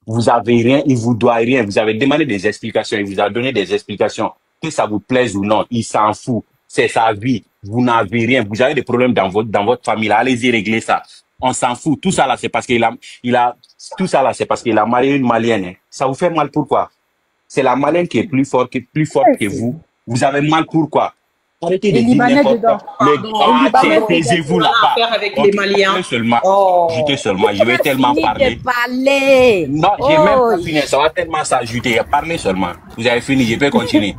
Vous avez rien, il vous doit rien. Vous avez demandé des explications, il vous a donné des explications. Que ça vous plaise ou non, il s'en fout. C'est sa vie. Vous n'avez rien. Vous avez des problèmes dans votre famille. Là. Allez-y régler ça. On s'en fout. Tout ça là, c'est parce tout ça là, c'est parce qu'il a marié une Malienne. Hein. Ça vous fait mal pourquoi? C'est la Malienne qui est plus forte que vous. Vous avez mal pourquoi? Arrêtez de Les dire Libanais n'importe dedans. quoi. Les gars, taisez-vous là-bas. Affaire avec Ok, les Maliens. ajoutez seulement. Oh. Ajoutez seulement. Je vais tellement Fini parler. de parler. Non, j'ai même Oh, pas fini. Ça va tellement s'ajouter. Parlez seulement. Vous avez fini. Je peux continuer.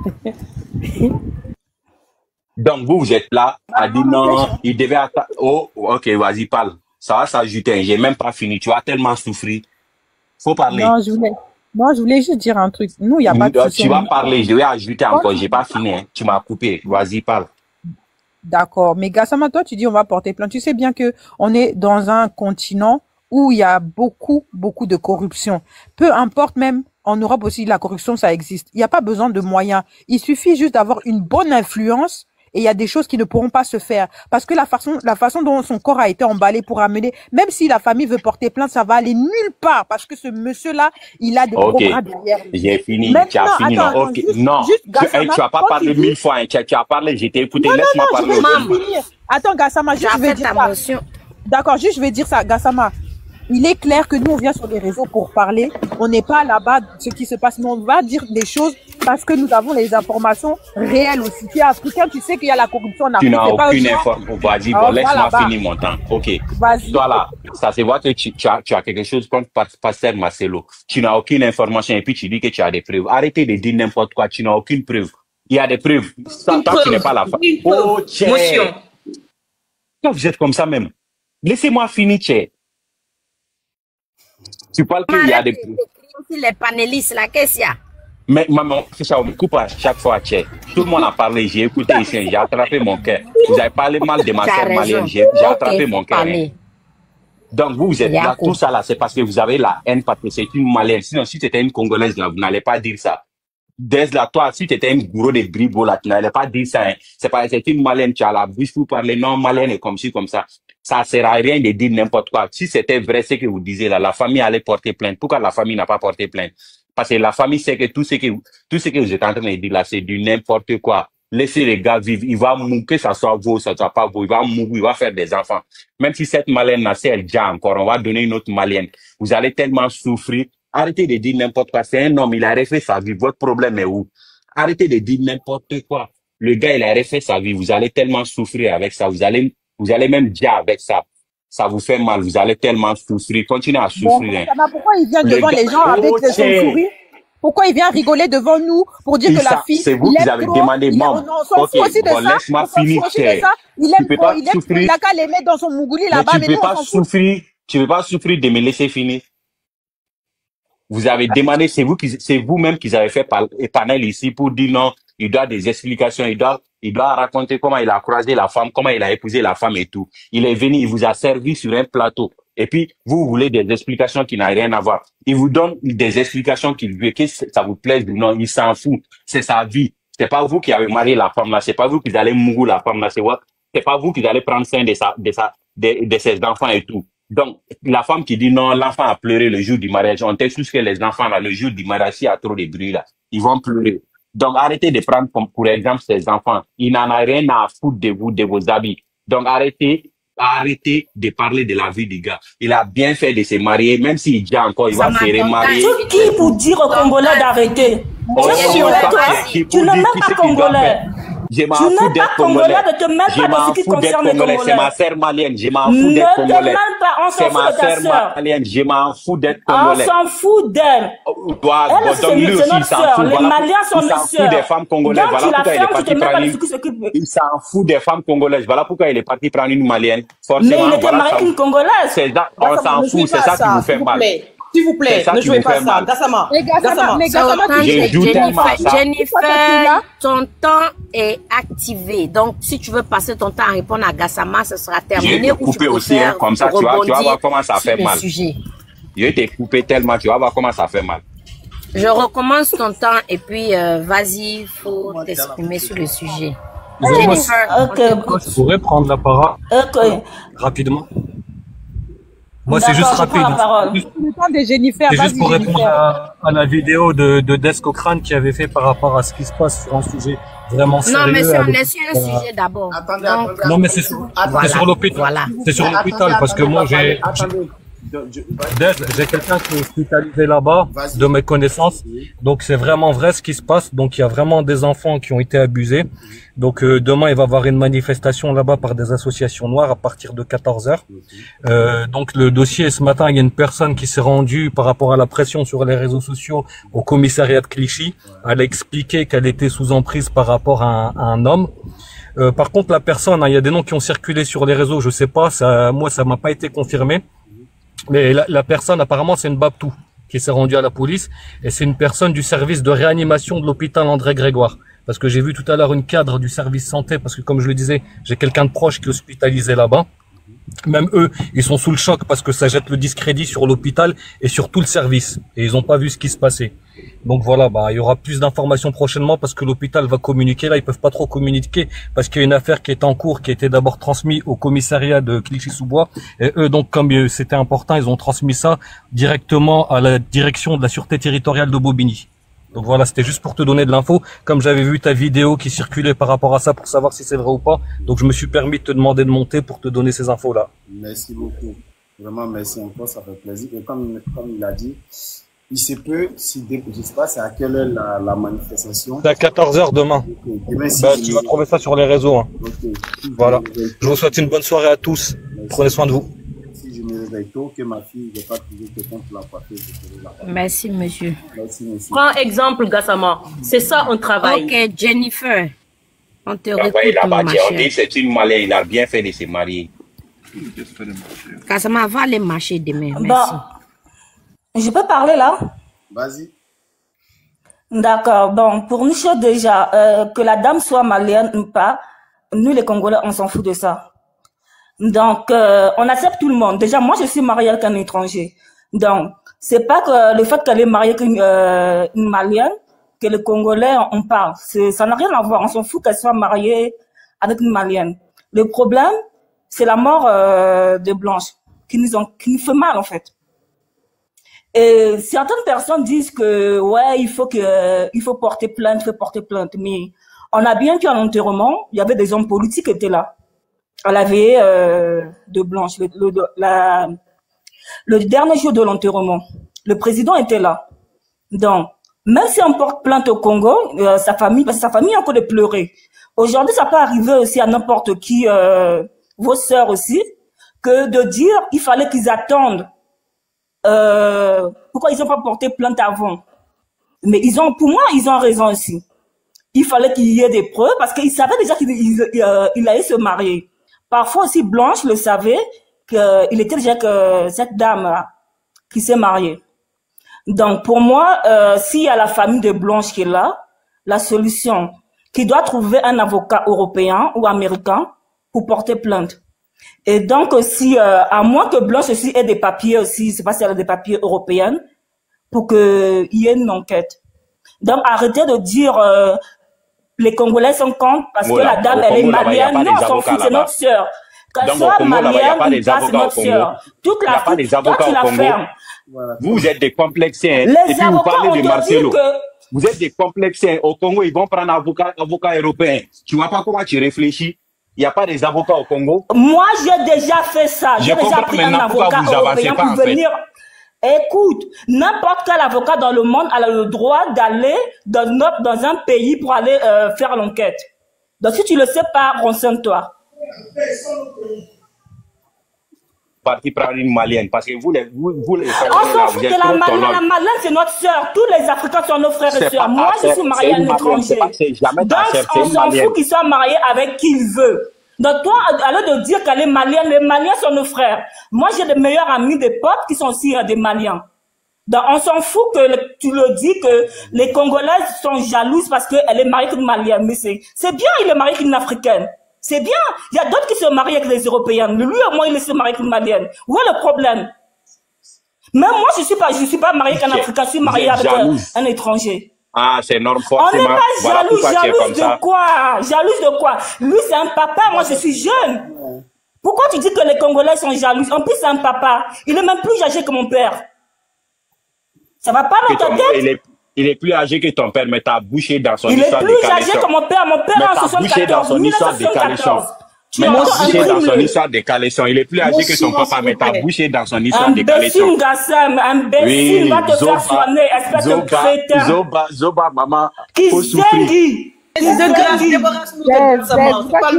Donc, vous êtes là à dire non, il devait attendre. Oh, ok, vas-y, parle. Ça va s'ajouter. J'ai même pas fini. Tu vas tellement souffrir. Faut parler. Non, je voulais juste dire un truc. Nous, il n'y a pas de souci. Tu vas parler. Je vais ajouter encore. J'ai pas fini. Hein. Tu m'as coupé. Vas-y, parle. D'accord. Mais Gassama, toi, tu dis on va porter plainte. Tu sais bien que on est dans un continent où il y a beaucoup, beaucoup de corruption. Peu importe, même en Europe aussi, la corruption, ça existe. Il n'y a pas besoin de moyens. Il suffit juste d'avoir une bonne influence et il y a des choses qui ne pourront pas se faire. Parce que la façon dont son corps a été emballé pour amener, même si la famille veut porter plainte, ça va aller nulle part. Parce que ce monsieur-là, il a des gros bras derrière lui. J'ai fini. Maintenant, Tu as fini. attends, Non, ok. juste, Non. juste, Tu Gassama, vas pas quand parler tu dis- 1000 fois. Hein. Tu as parlé. J'ai t'ai écouté. Non, Laisse-moi je parler. vais maman, juste finir. Attends, Gassama, juste je vais j'avais dire ta ça. motion. D'accord, juste je vais dire ça, Gassama. Il est clair que nous, on vient sur les réseaux pour parler. On n'est pas là-bas de ce qui se passe, mais on va dire des choses parce que nous avons les informations réelles aussi. Tu es africain, tu sais qu'il y a la corruption en Tu Afrique. n'as C'est pas aucune autrement. information. Vas-y, Ah, bon, on va laisse-moi là-bas. finir mon temps. Ok. Vas-y. Toi là, ça se voit que tu as quelque chose contre Pasteur Marcelo. Tu n'as aucune information et puis tu dis que tu as des preuves. Arrêtez de dire n'importe quoi. Tu n'as aucune preuve. Il y a des preuves. Ça, Une tant que tu n'es preuve. pas la femme. Une Oh, preuve. Tché. Motion. Quand vous êtes comme ça même. Laissez-moi finir, Tché. Tu parles qu'il y a Arrête des de preuves. décrire aussi les panélistes, là, qu'est-ce qu'il y a? Mais maman, c'est ça, on me coupe à chaque fois, Tché. Tout le monde a parlé, j'ai écouté ici, j'ai attrapé mon cœur. Vous avez parlé mal de ma Tu as sœur malienne, raison. j'ai attrapé Ok, mon faut cœur. Hein. parler. Donc vous êtes là, Yako. tout ça là, c'est parce que vous avez la haine parce que c'est une malienne. Sinon, si c'était une Congolaise là, vous n'allez pas dire ça. Dès là, toi, si tu étais un gourou de bribo là, tu n'allais pas dire ça. Hein. C'est une malienne, tu as la bouche pour parler, non, malienne est comme ci, comme ça. Ça sert à rien de dire n'importe quoi. Si c'était vrai ce que vous disiez là, la famille allait porter plainte. Pourquoi la famille n'a pas porté plainte? Parce que la famille sait que tout ce que vous êtes en train de dire là, c'est du n'importe quoi. Laissez les gars vivre. Il va mourir, que ça soit vous, ça soit pas vous. Il va mourir, il va faire des enfants. Même si cette malienne là, c'est elle déjà encore, on va donner une autre malienne. Vous allez tellement souffrir. Arrêtez de dire n'importe quoi. C'est un homme, il a refait sa vie. Votre problème est où? Arrêtez de dire n'importe quoi. Le gars, il a refait sa vie. Vous allez tellement souffrir avec ça. Vous allez même dire avec ça. Ça vous fait mal. Vous allez tellement souffrir. Continuez à Bon, souffrir. Hein. Gassama, pourquoi il vient Le devant gars, les gens avec oh, son Tché. sourire? Pourquoi il vient rigoler devant nous pour dire Et que la ça, fille, c'est vous il qui aime avez trop, demandé, maman. on s'en Ok, fout aussi de bon, ça, laisse-moi on s'en fout finir, aussi de Tché. ça, il Tu aime peux trop, pas il a souffrir. qu'à les mettre dans son mougouli Mais là-bas, tu mais peux nous on pas s'en fout. souffrir. Tu peux pas souffrir de me laisser finir. Vous avez demandé, c'est vous-même qui avez fait panel ici pour dire non, il doit des explications, il doit raconter comment il a croisé la femme, comment il a épousé la femme et tout. Il est venu, il vous a servi sur un plateau. Et puis, vous voulez des explications qui n'ont rien à voir. Il vous donne des explications qu'il veut, que ça vous plaise ou non, il s'en fout. C'est sa vie. C'est pas vous qui avez marié la femme là, c'est pas vous qui allez mourir la femme là, c'est pas vous qui allez prendre soin de ses enfants et tout. Donc, la femme qui dit non, l'enfant a pleuré le jour du mariage. On t'excuse que les enfants, là, le jour du mariage, s'il y a trop de bruit, là, ils vont pleurer. Donc, arrêtez de prendre comme pour exemple ces enfants. Il n'en a rien à foutre de vous, de vos habits. Donc, arrêtez de parler de la vie du gars. Il a bien fait de se marier, même s'il dit encore, il va se remarier. Tu qui pour dire aux Congolais d'arrêter? Oh, Tu es Congolais, toi? Tu n'es même pas Congolais. Je m'en Tu fous n'es d'être pas Congolais. Congolais de te mettre Je pas m'en dans ce qui fous d'être concerne les Congolais. C'est Congolais. ma sœur malienne. Je m'en fous Ne d'être te Congolais. mêle pas, on C'est s'en fout ma de ta sœur sœur. malienne. Je m'en fous d'être On Congolais. s'en fout d'elle. Toi, Elle, donc lui aussi, il notre s'en sœur. fout. Les Voilà, Maliens sont il mes s'en fout sœurs. des femmes congolaises. Donc, Voilà tu la pourquoi il est fermes, tu te parti mets pas prendre dans une... ce qui s'occupe. Il s'en fout des femmes congolaises. Voilà pourquoi il est parti prendre une malienne. Mais Forcément, il était voilà marié ça. avec une Congolaise. On s'en fout. C'est ça qui vous fait mal. S'il vous plaît, ça ne qui jouez vous pas fait ça. mal. Gassama. Mais Gassama, Je joue tellement à ça. Jennifer, ton temps est activé. Donc, si tu veux passer ton temps à répondre à Gassama, ce sera Je vais terminé. te Ou tu couper aussi, hein, préfères comme ça, tu vas voir comment ça sur fait le mal. sujet. Je vais te couper tellement, tu vas voir comment ça fait mal. Je recommence ton temps et puis vas-y, il faut t'exprimer sur le sujet. Jennifer, Ok. Je pourrais prendre la parole Ok. rapidement. Moi, c'est juste D'accord, je prends rapide. la parole. Le temps de Jennifer, C'est juste vas-y pour répondre Jennifer. à la vidéo de Desk Ocrane qui avait fait par rapport à ce qui se passe sur un sujet vraiment Non, sérieux. monsieur, on avec, est sur un sujet d'abord. Attendez, Donc, attendez. Non, mais c'est Attendez. sur l'hôpital. Voilà. C'est sur l'hôpital parce que moi, j'ai quelqu'un qui est hospitalisé là-bas, Vas-y. de mes connaissances. Donc, c'est vraiment vrai ce qui se passe. Donc, il y a vraiment des enfants qui ont été abusés. Donc, demain, il va y avoir une manifestation là-bas par des associations noires à partir de 14 heures. Donc, le dossier, ce matin, il y a une personne qui s'est rendue par rapport à la pression sur les réseaux sociaux au commissariat de Clichy. Elle a expliqué qu'elle était sous emprise par rapport à un homme. Par contre, la personne, hein, il y a des noms qui ont circulé sur les réseaux, je sais pas, moi, ça m'a pas été confirmé. Mais la personne, apparemment, c'est une Babtou qui s'est rendue à la police et c'est une personne du service de réanimation de l'hôpital André Grégoire. Parce que j'ai vu tout à l'heure une cadre du service santé, parce que comme je le disais, j'ai quelqu'un de proche qui est hospitalisé là-bas. Même eux, ils sont sous le choc parce que ça jette le discrédit sur l'hôpital et sur tout le service. Et ils n'ont pas vu ce qui se passait. Donc voilà, il y aura plus d'informations prochainement parce que l'hôpital va communiquer. Là, ils peuvent pas trop communiquer parce qu'il y a une affaire qui est en cours, qui a été d'abord transmise au commissariat de Clichy-sous-Bois. Et eux, donc, comme c'était important, ils ont transmis ça directement à la direction de la sûreté territoriale de Bobigny. Donc voilà, c'était juste pour te donner de l'info. Comme j'avais vu ta vidéo qui circulait par rapport à ça pour savoir si c'est vrai ou pas, donc je me suis permis de te demander de monter pour te donner ces infos-là. Merci beaucoup. Vraiment, merci encore, ça fait plaisir. Et comme il a dit, il se peut, si je ne sais pas, c'est à quelle heure la manifestation. C'est à 14 heures demain. Okay. Demain, si Tu vas trouver ça sur les réseaux. Hein. Okay. Voilà. Je vous souhaite une bonne soirée à tous. Merci. Prenez soin de vous. Si je me réveille tôt, que ma fille ne va pas trouver quelqu'un pour la coiffer, je ferai la coiffer. merci, monsieur. Merci, merci. Prends exemple, Gassama. C'est ça, on travaille. Ok, Jennifer. On te Il réécoute, a ma bâti, on dit chère. que c'est une Malienne, il a bien fait de se marier. Kassama va aller marcher demain. Bon, Merci. je peux parler là? Vas-y. D'accord. Bon, pour une chose déjà, que la dame soit malienne ou pas, nous les Congolais, on s'en fout de ça. Donc, on accepte tout le monde. Déjà, moi, je suis mariée avec un étranger. Donc, c'est pas que le fait qu'elle est mariée avec une malienne que les Congolais on parle. Ça n'a rien à voir. On s'en fout qu'elle soit mariée avec une malienne. Le problème, c'est la mort de Blanche qui nous fait mal en fait. Et certaines personnes disent que ouais, il faut porter plainte, mais on a bien vu à l'enterrement, il y avait des hommes politiques qui étaient là à la veillée de Blanche, le dernier jour de l'enterrement. Le président était là. Donc, même si on porte plainte au Congo, sa famille, parce que sa famille a encore de pleurer. Aujourd'hui, ça peut arriver aussi à n'importe qui, vos sœurs aussi, que de dire il fallait qu'ils attendent. Pourquoi ils n'ont pas porté plainte avant? Mais pour moi, ils ont raison aussi. Il fallait qu'il y ait des preuves parce qu'ils savaient déjà qu'il allait se marier. Parfois aussi, Blanche le savait qu'il était déjà que cette dame qui s'est mariée. Donc, pour moi, s'il y a la famille de Blanche qui est là, la solution, qui doit trouver un avocat européen ou américain pour porter plainte. Et donc aussi, à moins que Blanche aussi ait des papiers aussi, c'est pas si elle a des papiers européens, pour qu'il y ait une enquête. Donc, arrêtez de dire les Congolais sont contre parce que la dame, elle est malienne. Non, on s'en fout, c'est notre sœur. Qu'elle soit malienne ou pas, c'est notre sœur. Toute l'Afrique, toi, tu la fermes. Vous êtes des complexés. Les Et puis vous avocats parlez ont de dit Marcelo. que Vous êtes des complexés. Au Congo, ils vont prendre un avocat européen. Tu vois pas comment tu réfléchis? Il n'y a pas des avocats au Congo. moi, j'ai déjà fait ça. Je J'ai déjà comprends pris un maintenant pourquoi avocat vous avancez européen pas, pour en fait. venir. Écoute, n'importe quel avocat dans le monde a le droit d'aller dans un pays pour aller faire l'enquête. Donc, si tu le sais pas, renseigne-toi. Parti prendre une malienne. Parce que vous les On s'en là, fout vous de êtes la trop malienne. tolérants. La malienne, c'est notre sœur. Tous les Africains sont nos frères et C'est sœurs. pas Moi, ta je suis sœur, mariée à c'est un une malienne, c'est étranger. pas- c'est jamais ta Donc, sœur, c'est on une s'en malienne. fout qu'il soit marié avec qui il veut. Donc, toi, à l'heure de dire qu'elle est malienne, les Maliens sont nos frères. Moi, j'ai des meilleurs amis, des potes qui sont aussi des Maliens. Donc, on s'en fout que tu le dis que les Congolaises sont jalouses parce qu'elle est mariée avec une Malienne. Mais c'est bien, il est marié avec une Africaine. C'est bien. Il y a d'autres qui se marient avec les Européennes. Lui, au moins, il se marie avec une Malienne. Où est le problème? Même moi, je suis pas mariée avec un Africain, je suis mariée Vous êtes avec jalouse. un étranger. Ah, c'est normal, On n'est forcément. pas Voilà jaloux, pourquoi tu es comme jalouse ça. de quoi? Jalouse de quoi? Lui, c'est un papa, moi, je suis jeune. Pourquoi tu dis que les Congolais sont jaloux? En plus, c'est un papa. Il est même plus âgé que mon père. Ça va pas dans ta tête? Il est plus âgé que ton père, mais t'as bouché dans son Il est histoire de plus âgé caléchon. que mon père. Mon père Mais en t'as bouché dans 74. son histoire de caléchon. 1974. Tu Mais as t'as encore bouché dans son imprimé. histoire de caléchon. Il est plus âgé que ton papa, mais t'as bouché dans son histoire de Imbécile, caléchon. Gassam, imbécile, va te faire soigner, espèce de crétin. Zoba, maman, faut souffrir. Kizengi. De grâce, débarrasse-nous de Gassama. C'est pas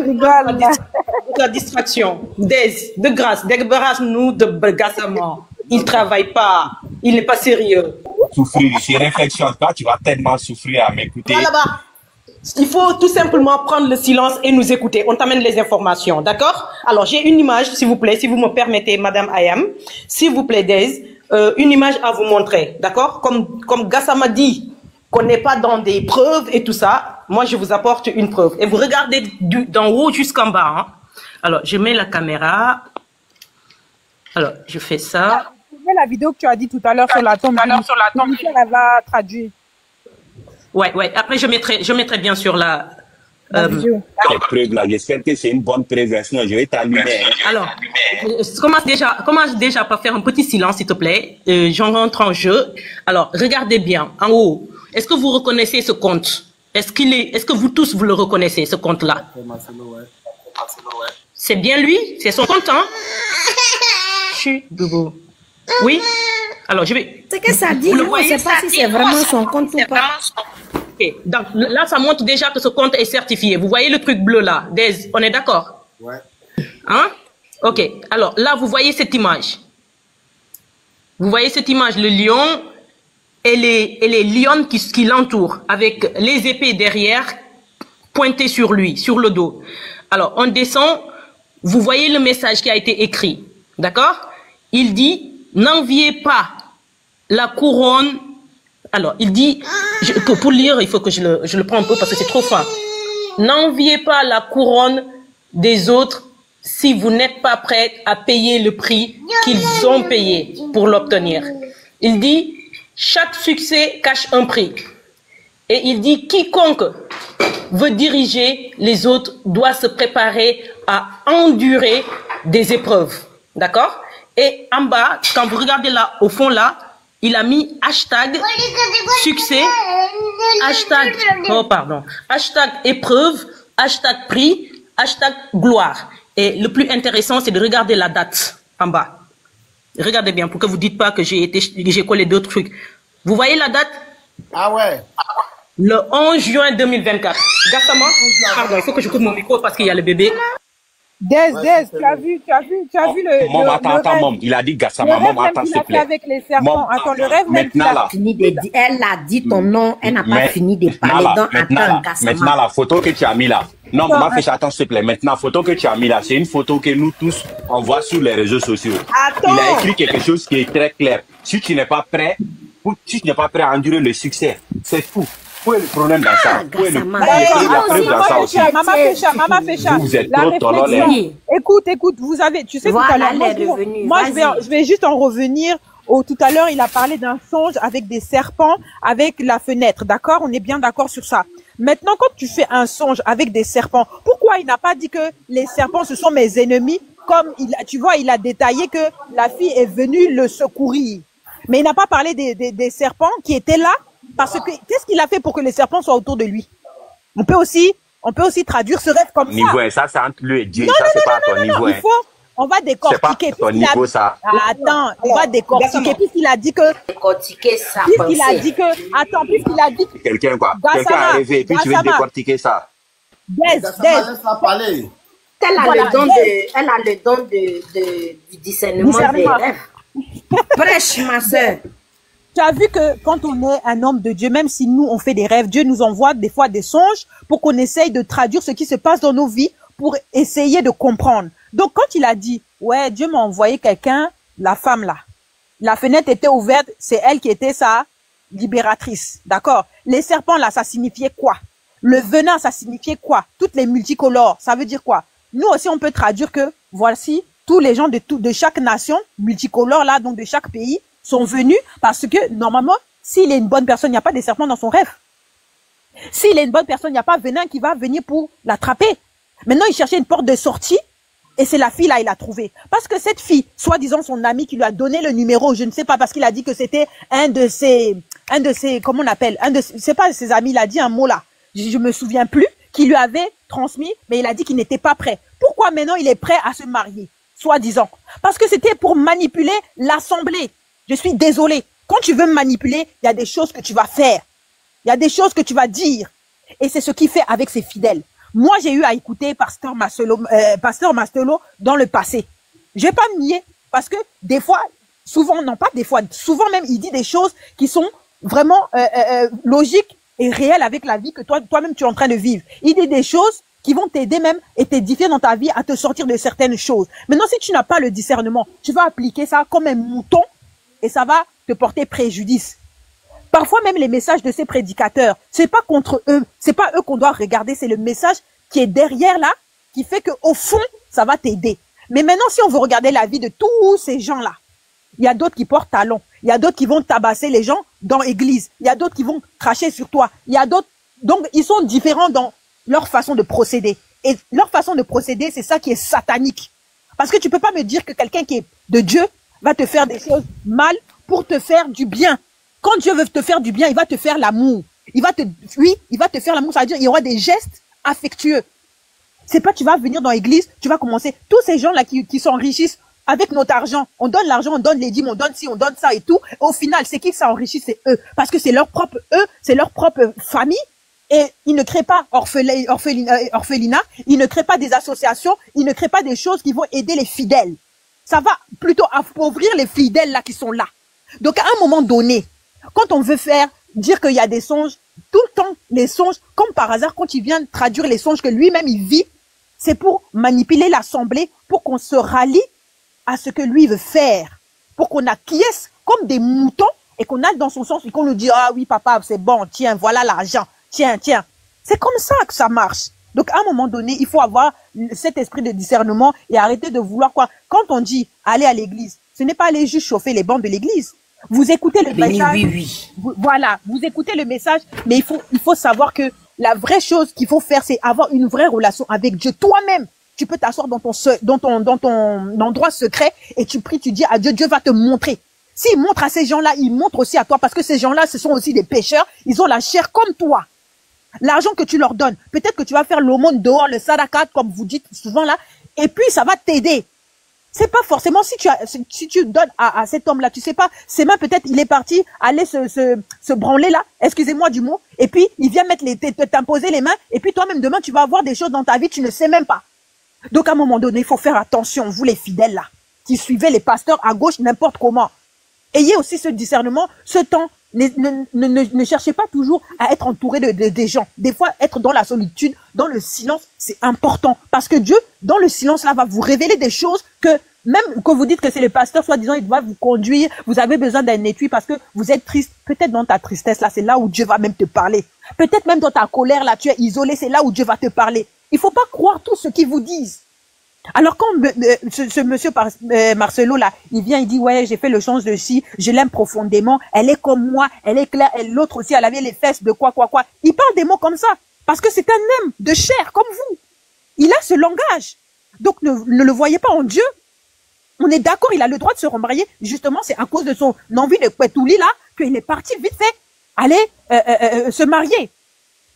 de la distraction. De grâce, débarrasse-nous de Gassama. Il ne travaille pas. Il n'est pas sérieux. Souffrir, ces réflexions, toi, tu vas tellement souffrir à m'écouter. Va là-bas. Il faut tout simplement prendre le silence et nous écouter. On t'amène les informations, d'accord? Alors, j'ai une image, s'il vous plaît, si vous me permettez, Madame Ayam. S'il vous plaît, Daisy, une image à vous montrer, d'accord? Comme Gassama dit qu'on n'est pas dans des preuves et tout ça, moi, je vous apporte une preuve. Et vous regardez d'en haut jusqu'en bas, hein. Alors, je mets la caméra. Alors, je fais ça. La vidéo que tu as dit tout à l'heure sur la tombe. Elle va traduire. Ouais. Après, je mettrai bien sûr la vidéo. Preuve là, j'espère que c'est une bonne preuve, sinon je vais t'allumer. Alors, commence déjà par faire un petit silence, s'il te plaît. J'en rentre en jeu. Alors, regardez bien, en haut. Est-ce que vous reconnaissez ce compte? Est-ce que vous tous, vous le reconnaissez, ce compte-là? C'est bien lui? C'est son compte, hein? Chut, Boubou. Oui? Alors, je vais... Ce que ça dit, on ne sait pas si c'est vraiment son compte ou pas. Ok, donc là, ça montre déjà que ce compte est certifié. Vous voyez le truc bleu là? On est d'accord? Ouais. Hein? Ok, alors là, vous voyez cette image. Vous voyez cette image, le lion et les lions qui l'entourent, avec les épées derrière pointées sur lui, sur le dos. Alors, on descend, vous voyez le message qui a été écrit. D'accord? Il dit, n'enviez pas la couronne. Alors, il dit, pour lire, il faut que je le prends un peu parce que c'est trop fin. N'enviez pas la couronne des autres si vous n'êtes pas prêts à payer le prix qu'ils ont payé pour l'obtenir. Il dit, chaque succès cache un prix. Et il dit, quiconque veut diriger les autres doit se préparer à endurer des épreuves. D'accord? Et en bas, quand vous regardez là, au fond là, il a mis hashtag succès, hashtag, hashtag épreuve, hashtag prix, hashtag gloire. Et le plus intéressant, c'est de regarder la date en bas. Regardez bien pour que vous dites pas que j'ai collé d'autres trucs. Vous voyez la date? Ah ouais. Le 11 juin 2024. Gassama, pardon, il faut que je coupe mon micro parce qu'il y a le bébé. Des, tu as vu le. Maman, attends, maman. Il a dit Gassama, maman, attends, s'il te plaît. Avec les serpents. Attends, le rêve même. Maintenant, là. Elle a dit ton nom, elle n'a pas fini de parler. Donc, attends, Gassama. Maintenant, la photo que tu as mis là. Non, maman, fais attends, s'il te plaît. Maintenant, la photo que tu as mis là, c'est une photo que nous tous, on voit sur les réseaux sociaux. Attends. Il a écrit quelque chose qui est très clair. Si tu n'es pas prêt à endurer le succès, c'est fou. Où est le problème dans ça? Où est la preuve dans ça aussi? Maman Fécha. Vous êtes trop tolérants. Écoute, vous avez, tu sais, tout à l'heure, moi, je vais juste en revenir tout à l'heure, il a parlé d'un songe avec des serpents, avec la fenêtre, d'accord? On est bien d'accord sur ça. Maintenant, quand tu fais un songe avec des serpents, pourquoi il n'a pas dit que les serpents, ce sont mes ennemis? Comme tu vois, il a détaillé que la fille est venue le secourir. Mais il n'a pas parlé des serpents qui étaient là. Parce que, qu'est-ce qu'il a fait pour que les serpents soient autour de lui? On peut aussi traduire ce rêve comme ça. Ça, c'est entre lui et Dieu. Ça, c'est pas à ton niveau. On va décortiquer. C'est pas à ton niveau, ça. Attends, on va décortiquer. Puisqu'il a dit que... Décortiquer ça. Puisqu'il a dit que... Attends, puisqu'il a dit que... Quelqu'un, quoi. Quelqu'un a rêvé, et puis tu veux décortiquer ça. Laisse-la parler. Elle a le don du discernement des rêves. Prêche, ma soeur. Tu as vu que quand on est un homme de Dieu, même si nous, on fait des rêves, Dieu nous envoie des fois des songes pour qu'on essaye de traduire ce qui se passe dans nos vies pour essayer de comprendre. Donc, quand il a dit, ouais, Dieu m'a envoyé quelqu'un, la femme là, la fenêtre était ouverte, c'est elle qui était sa libératrice, d'accord? Les serpents là, ça signifiait quoi? Le venin, ça signifiait quoi? Toutes les multicolores, ça veut dire quoi? Nous aussi, on peut traduire que, voici, tous les gens de chaque nation, multicolores là, donc de chaque pays, sont venus parce que, normalement, s'il est une bonne personne, il n'y a pas de serpent dans son rêve. S'il est une bonne personne, il n'y a pas venin qui va venir pour l'attraper. Maintenant, il cherchait une porte de sortie Et c'est la fille là, il a trouvé. Parce que cette fille, soi-disant son ami qui lui a donné le numéro, je ne sais pas, parce qu'il a dit que c'était un de ses, comment on appelle, c'est pas ses amis, il a dit un mot là. Je me souviens plus, qui lui avait transmis, mais il a dit qu'il n'était pas prêt. Pourquoi maintenant il est prêt à se marier, soi-disant? Parce que c'était pour manipuler l'assemblée. Je suis désolée. Quand tu veux me manipuler, il y a des choses que tu vas faire. Il y a des choses que tu vas dire. Et c'est ce qu'il fait avec ses fidèles. Moi, j'ai eu à écouter Pasteur Mastelot dans le passé. Je vais pas me nier, parce que des fois, souvent, non pas des fois, souvent même, il dit des choses qui sont vraiment logiques et réelles avec la vie que toi-même tu es en train de vivre. Il dit des choses qui vont t'aider même et t'édifier dans ta vie à te sortir de certaines choses. Maintenant, si tu n'as pas le discernement, tu vas appliquer ça comme un mouton et ça va te porter préjudice. Parfois même les messages de ces prédicateurs, c'est pas contre eux, c'est pas eux qu'on doit regarder, c'est le message qui est derrière là, qui fait que au fond, ça va t'aider. Mais maintenant, si on veut regarder la vie de tous ces gens-là, il y a d'autres qui portent talon, il y a d'autres qui vont tabasser les gens dans l'église, il y a d'autres qui vont cracher sur toi, il y a d'autres, donc ils sont différents dans leur façon de procéder. Et leur façon de procéder, c'est ça qui est satanique. Parce que tu peux pas me dire que quelqu'un qui est de Dieu va te faire des choses mal pour te faire du bien. Quand Dieu veut te faire du bien, il va te faire l'amour. Il va te faire l'amour, ça veut dire il y aura des gestes affectueux. C'est pas tu vas venir dans l'église, tu vas commencer, tous ces gens-là qui s'enrichissent avec notre argent, on donne l'argent, on donne les dîmes, on donne ci, on donne ça et tout. Au final, c'est qui s'enrichit, c'est eux. Parce que c'est leur propre c'est leur propre famille. Et ils ne créent pas orphelinat, ils ne créent pas des associations, ils ne créent pas des choses qui vont aider les fidèles. Ça va plutôt appauvrir les fidèles là qui sont là. Donc à un moment donné, quand on veut dire qu'il y a des songes, tout le temps, les songes, comme par hasard, quand il vient traduire les songes que lui-même il vit, c'est pour manipuler l'assemblée, pour qu'on se rallie à ce que lui veut faire, pour qu'on acquiesce comme des moutons et qu'on aille dans son sens et qu'on nous dit, ah oui papa, c'est bon, tiens, voilà l'argent, tiens. C'est comme ça que ça marche. Donc à un moment donné, il faut avoir cet esprit de discernement et arrêter de vouloir quoi. Quand on dit aller à l'église, ce n'est pas aller juste chauffer les bancs de l'église. Vous écoutez le message. Oui. Voilà, vous écoutez le message, mais il faut savoir que la vraie chose qu'il faut faire, c'est avoir une vraie relation avec Dieu. Toi-même, tu peux t'asseoir dans ton endroit secret et tu pries, tu dis à Dieu, Dieu va te montrer. S'il montre à ces gens-là, il montre aussi à toi parce que ces gens-là, ce sont aussi des pécheurs. Ils ont la chair comme toi. L'argent que tu leur donnes, peut-être que tu vas faire l'aumône dehors, le sadakat, comme vous dites souvent là, et puis ça va t'aider. C'est pas forcément si tu donnes à cet homme-là, tu sais pas, c'est même peut-être il est parti aller se branler là, excusez-moi du mot, et puis il vient t'imposer les mains, et puis toi-même demain tu vas avoir des choses dans ta vie, tu ne sais même pas. Donc à un moment donné, il faut faire attention, vous les fidèles là, qui suivez les pasteurs à gauche n'importe comment. Ayez aussi ce discernement, ce temps. Ne cherchez pas toujours à être entouré des gens. Des fois, être dans la solitude, dans le silence, c'est important. Parce que Dieu, dans le silence, là, va vous révéler des choses que, même quand vous dites que c'est le pasteur, soi-disant, il doit vous conduire, vous avez besoin d'un étui parce que vous êtes triste. Peut-être dans ta tristesse, là, c'est là où Dieu va même te parler. Peut-être même dans ta colère, là, tu es isolé, c'est là où Dieu va te parler. Il faut pas croire tout ce qu'ils vous disent. Alors quand ce monsieur Marcelo là, il vient, il dit ouais, j'ai fait le change de ci, je l'aime profondément, elle est comme moi, elle est claire, l'autre aussi, elle avait les fesses de quoi. Il parle des mots comme ça parce que c'est un homme de chair comme vous. Il a ce langage. Donc ne le voyez pas en Dieu. On est d'accord, il a le droit de se remarier. Justement, c'est à cause de son envie de Kwetouli là qu'il est parti vite fait aller se marier.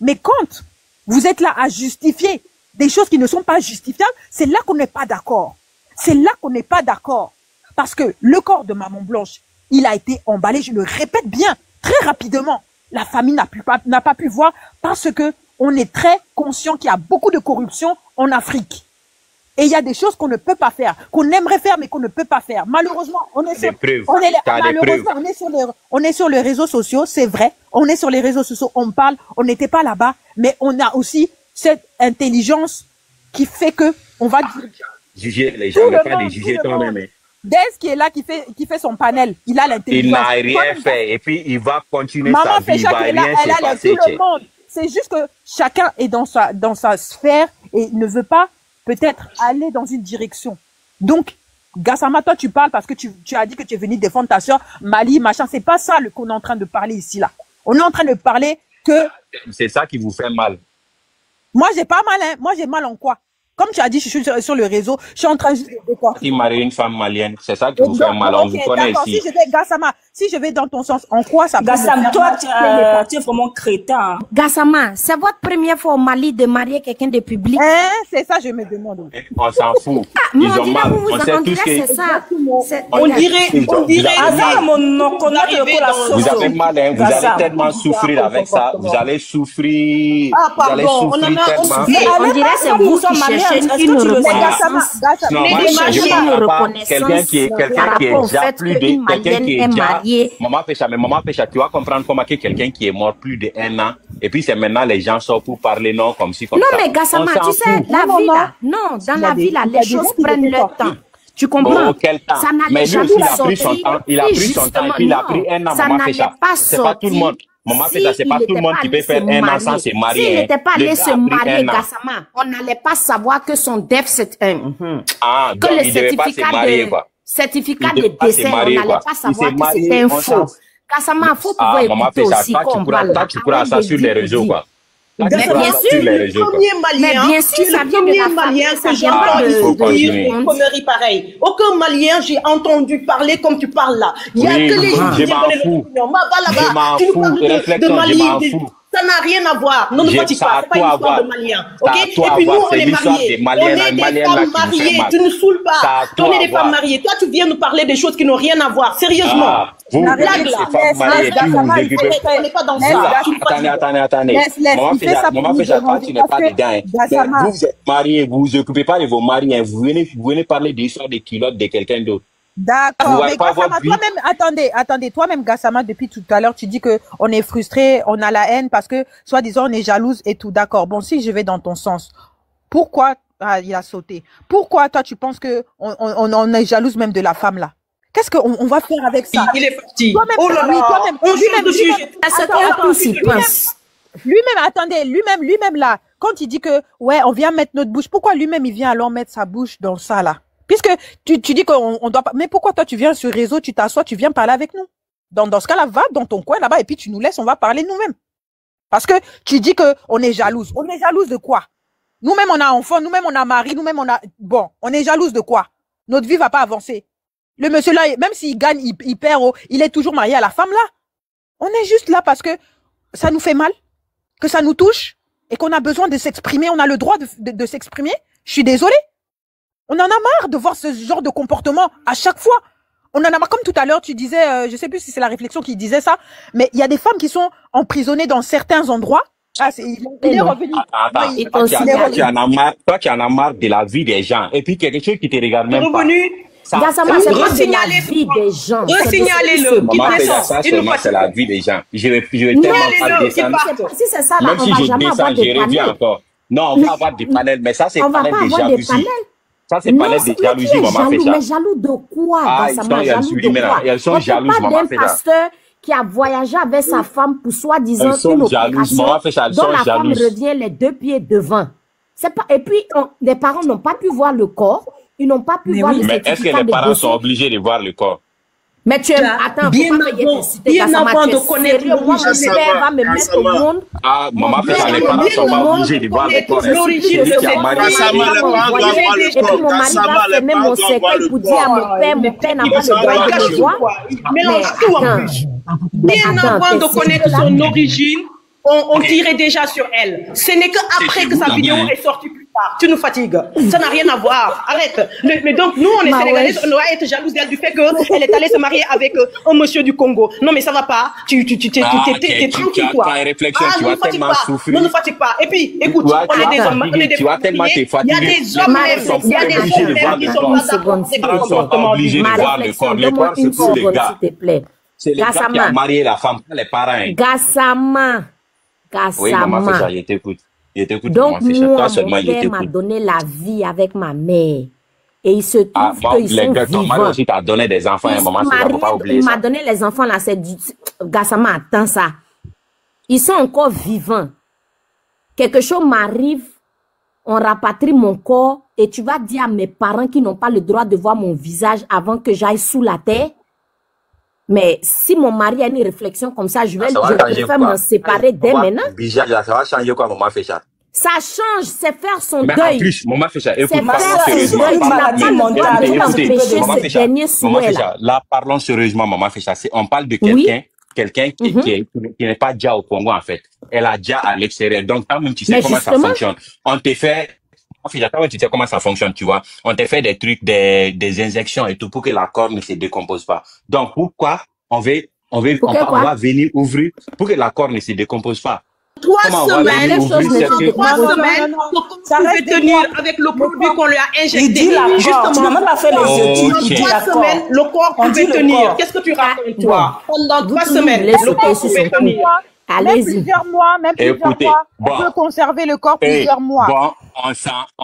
Mais quand vous êtes là à justifier des choses qui ne sont pas justifiables, c'est là qu'on n'est pas d'accord. C'est là qu'on n'est pas d'accord. Parce que le corps de Maman Blanche, il a été emballé, je le répète bien, très rapidement. La famille n'a pas pu voir parce que on est très conscient qu'il y a beaucoup de corruption en Afrique. Et il y a des choses qu'on ne peut pas faire, qu'on aimerait faire, mais qu'on ne peut pas faire. Malheureusement, on est sur les réseaux sociaux, c'est vrai. On est sur les réseaux sociaux, on parle, on n'était pas là-bas, mais on a aussi cette intelligence qui fait que on va juger les gens, mais pas les juger toi-même. Des qui est là, qui fait son panel, il a l'intelligence. Il n'a rien fait et puis il va continuer sa vie, il va rien se passer. Tout le monde. C'est juste que chacun est dans sa sphère et ne veut pas peut-être aller dans une direction. Donc, Gassama, toi tu parles parce que tu as dit que tu es venu défendre ta soeur, Mali, machin. C'est pas ça qu'on est en train de parler ici là. On est en train de parler que... C'est ça qui vous fait mal. Moi, j'ai pas mal, hein. Moi, j'ai mal en quoi? Comme tu as dit, je suis sur le réseau, je suis en train juste de décortiquer. Il marie une femme malienne, c'est ça qui vous fait mal. On vous connaît ici. Gassama, si je vais dans ton sens, en quoi ça peut Gassama, toi, tu es vraiment crétin. Gassama, c'est votre première fois au Mali de marier quelqu'un de public? C'est ça, je me demande. On s'en fout. Ils ont mal. On sait tous que... On dirait, vous avez mal, hein. Vous allez tellement souffrir avec ça. Vous allez souffrir. Vous allez souffrir tellement. On dirait c'est vous qui cherchez une reconnaissance. Non, moi, je parle pas. Quelqu'un qui est déjà plus de... Quelqu'un qui est déjà... Maman Pécha, mais Maman Pécha, tu vas comprendre comment que quelqu'un qui est mort plus d'1 an, et puis c'est maintenant les gens sortent pour parler non comme si comme ça. Non, mais Gassama, tu sais, la vie là, non, dans la vie là, les choses prennent leur temps. Tu comprends? Ça n'allait jamais sortir. Il a pris son temps, et puis il a pris 1 an, Maman Pécha. C'est pas tout le monde. Maman Pécha, c'est pas tout le monde qui peut faire 1 an sans se marier. S'il n'était pas allé se marier, Gassama, on n'allait pas savoir que son DEF, c'est que le certificat de décès, on n'allait pas savoir que c'était un faux. Gassama, il faut pouvoir écouter aussi qu'on parle. Toi, tu crois ça sur les réseaux, quoi. Mais bien sûr, ça vient de la famille, ça vient pas de conneries pareilles. Aucun Malien, j'ai entendu parler comme tu parles là. Il y a que les gens qui veulent l'opinion. Tu nous parles de Mali. Ça n'a rien à voir. Non, ne fatigue pas. C'est pas une histoire de Maliens. Ok? Et puis nous, on est mariés. On est des femmes mariées. Tu ne saoules pas. On est des femmes mariées. Toi, tu viens nous parler des choses qui n'ont rien à voir. Sérieusement. Vous, blague là. On n'est pas dans ça. Attendez. Maman Pécha, toi, tu n'es pas dedans. Vous êtes mariés, vous vous occupez pas de vos maris. Vous venez parler de l'histoire des culottes de quelqu'un d'autre. D'accord, mais Gassama, toi-même, attendez, toi-même, Gassama, depuis tout à l'heure, tu dis que on est frustré, on a la haine parce que, soi-disant, on est jalouse et tout. D'accord. Bon, si je vais dans ton sens, pourquoi, il a sauté. Pourquoi, toi, tu penses que on est jalouse même de la femme, là? Qu'est-ce qu'on va faire avec ça? Il est parti. Oh là là, lui-même, là, quand il dit que, ouais, on vient mettre notre bouche, pourquoi lui-même, il vient alors mettre sa bouche dans ça, là? Puisque tu dis qu'on doit pas... Mais pourquoi toi, tu viens sur le réseau, tu t'assois, tu viens parler avec nous? Dans ce cas-là, va dans ton coin là-bas et puis tu nous laisses, on va parler nous-mêmes. Parce que tu dis que on est jalouse. On est jalouse de quoi? Nous-mêmes, on a enfant, nous-mêmes, on a mari, nous-mêmes, on a... Bon, on est jalouse de quoi? Notre vie va pas avancer. Le monsieur là, même s'il gagne, il perd, il est toujours marié à la femme là. On est juste là parce que ça nous fait mal, que ça nous touche et qu'on a besoin de s'exprimer. On a le droit de s'exprimer. Je suis désolée. On en a marre de voir ce genre de comportement à chaque fois. On en a marre, comme tout à l'heure, tu disais, je sais plus si c'est la réflexion qui disait ça, mais il y a des femmes qui sont emprisonnées dans certains endroits. Il est revenu. Toi, tu en as marre de la vie des gens. Et puis, quelque chose qui te regarde même pas. Gassama, c'est pas la vie des gens. Resignalez-le. Maman Pécha, ça seulement, c'est la vie des gens. Je vais tellement pas descendre. Si c'est ça, là, même si je descends, je reviens encore. Non, on va avoir des panels, mais ça, c'est panel de jalousie. Ça, c'est panel de jalousie, Maman Pécha. Mais jaloux de quoi, Gassama? Elles sont jalouses, Maman Pécha. Pasteur qui a voyagé avec sa femme pour soi-disant une opération, dont la femme revient les 2 pieds devant. Et puis, les parents n'ont pas pu voir le corps. Ils n'ont pas pu voir le certificat. Mais est-ce que les parents sont obligés de voir le corps? Mais tu attends, bien avant de connaître l'origine. Va me mettre au monde. Maman Pécha, les parents sont pas obligés de voir le corps. L'origine de ce mari. Et puis mon mari va fermer mon cercueil pour dire à mon père n'a pas le droit de me voir. Mélange tout en plus. Bien avant de connaître son origine, on tirait déjà sur elle. Ce n'est qu'après que sa vidéo est sortie plus tard. Tu nous fatigues. Ça n'a rien à voir. Arrête. Mais donc, nous, on est sénégalais, on doit être jalouse d'elle du fait qu'elle est allée se marier avec un monsieur du Congo. Non, mais ça va pas. T'es tranquille, quoi. Tu vas tellement souffrir. Ne nous fatigue pas. Et puis, écoute, on est des hommes. Tu vas tellement te fatiguer. Il y a des hommes qui sont pas d'accord. Obligés de voir le corps. Le corps, c'est pour les gars. C'est les gars qui ont marié la femme, pas les parents. Gassama. Oui, Maman Pécha, je t'écoute. Donc, moi, mon père m'a donné la vie avec ma mère. Et il se trouve qu'ils sont vivants. Ton mari aussi t'a donné des enfants, Maman, il faut pas oublier ça. Il m'a donné les enfants, là, c'est du... Gassama, attends ça. Ils sont encore vivants. Quelque chose m'arrive, on rapatrie mon corps, et tu vas dire à mes parents qui n'ont pas le droit de voir mon visage avant que j'aille sous la terre. Mais si mon mari a une réflexion comme ça, je préfère m'en séparer dès maintenant. Ça va changer quoi, Maman Pécha? Ça change, c'est faire son Mais deuil. en plus, maman Fécha, écoute, C'est parlons faire sérieusement. son deuil. Tu n'as pas le droit Écoutez, d'empêcher maman ce Fécha, dernier maman souhait là. Fécha, là, parlons sérieusement, maman Fécha. On parle de Oui. quelqu'un qui n'est pas déjà au Congo, en fait. Elle a déjà à l'extérieur. Donc, toi-même, tu sais Mais comment ça justement, fonctionne. On te fait, en fait, toi-même, tu sais comment ça fonctionne, tu vois. On te fait des trucs, des injections et tout pour que la corps ne se décompose pas. Donc, pourquoi on va venir ouvrir pour que la corps ne se décompose pas? 3 semaines, chose ne se décompose. 3 semaines, Ça vous pouvez reste tenir avec le produit qu'on lui a Il injecté. dit l'accord. Justement, Tu n'as même pas fait les études. Il dit 3 l'accord. semaines, le corps On pouvait dit le tenir. corps. Qu'est-ce que tu racontes, toi? Pendant 3 Vous semaines, voulez le sauter corps sur pouvait son tenir. Même Allez-y. plusieurs mois, même plusieurs Écoutez, mois. bon. On peut conserver le corps plusieurs mois. Bon,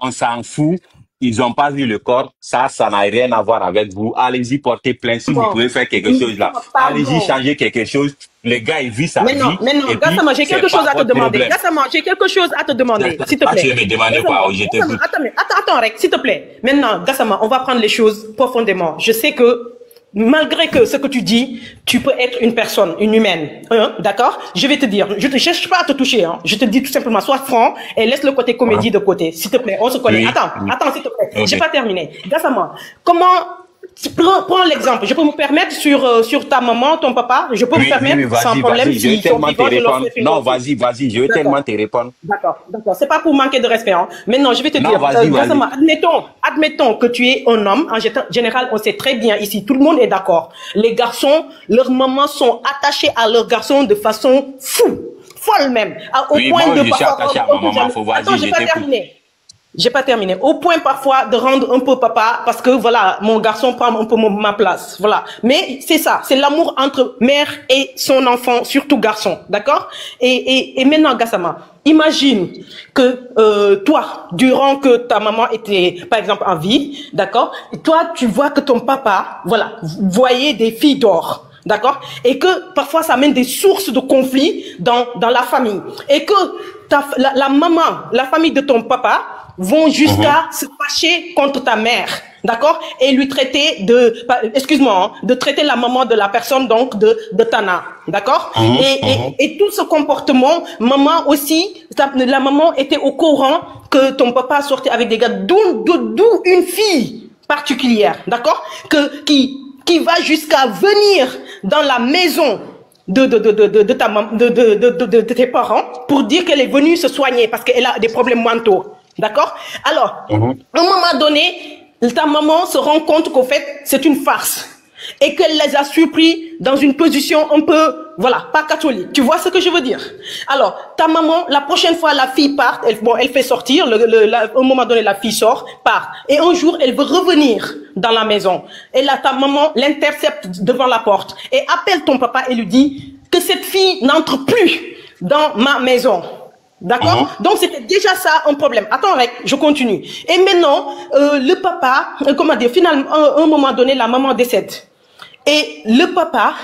on s'en fout. Ils n'ont pas vu le corps. Ça n'a rien à voir avec vous. Allez-y, porter plainte si vous pouvez faire quelque chose là. Allez-y, changer quelque chose. Le gars, il vit sa vie. Mais non, Gassama, j'ai quelque chose à te demander. Gassama, j'ai quelque chose à te demander, s'il te plaît. Tu veux me demander quoi? Je t'écoute. Attends, Rek, s'il te plaît. Maintenant, Gassama, on va prendre les choses profondément. Je sais que, malgré que ce que tu dis, tu peux être une personne, une humaine. Hein, d'accord? Je vais te dire, je ne cherche pas à te toucher. Hein. Je te dis tout simplement, sois franc et laisse le côté comédie de côté. S'il te plaît, on se connaît. Oui. Attends, s'il te plaît. Okay. J'ai pas terminé. Gassama, comment... Prends l'exemple. Je peux me permettre sur ta maman, ton papa. Je peux me permettre sans problème. Je vais tellement te répondre. Non, vas-y. Je vais tellement te répondre. D'accord. C'est pas pour manquer de respect. Hein. Maintenant, je vais te dire. Vas-y. Admettons que tu es un homme. En général, on sait très bien ici. Tout le monde est d'accord. Les garçons, leurs mamans sont attachées à leurs garçons de façon folle même. Au point moi, de je suis attaché à ma maman. Faut vas-y, Attends, j'ai pas terminé. Au point parfois de rendre un peu papa parce que voilà, mon garçon prend un peu ma place. Voilà. Mais c'est ça, c'est l'amour entre mère et son enfant, surtout garçon. D'accord? Et maintenant, Gassama, imagine que toi, durant que ta maman était, par exemple, en vie, d'accord? Toi, tu vois que ton papa, voilà, voyait des filles d'or. D'accord? Et que parfois ça mène des sources de conflits dans la famille. Et que la maman, la famille de ton papa vont jusqu'à se fâcher contre ta mère. D'accord? Et lui traiter de traiter la maman de la personne, donc, de Tana. D'accord? Et tout ce comportement, maman aussi, la maman était au courant que ton papa sortait avec des gars, d'où une fille particulière. D'accord? Qui va jusqu'à venir dans la maison de tes parents pour dire qu'elle est venue se soigner parce qu'elle a des problèmes mentaux. D'accord? Alors, à un moment donné, ta maman se rend compte qu'au fait, c'est une farce et qu'elle les a surpris dans une position un peu, voilà, pas catholique. Tu vois ce que je veux dire? Alors, ta maman, la prochaine fois, la fille part, elle fait sortir, au moment donné, la fille part. Et un jour, elle veut revenir dans la maison. Et là, ta maman l'intercepte devant la porte et appelle ton papa et lui dit que cette fille n'entre plus dans ma maison. D'accord? Donc, c'était déjà ça un problème. Attends, Rek, je continue. Et maintenant, le papa, finalement, à un moment donné, la maman décède. Et le papa,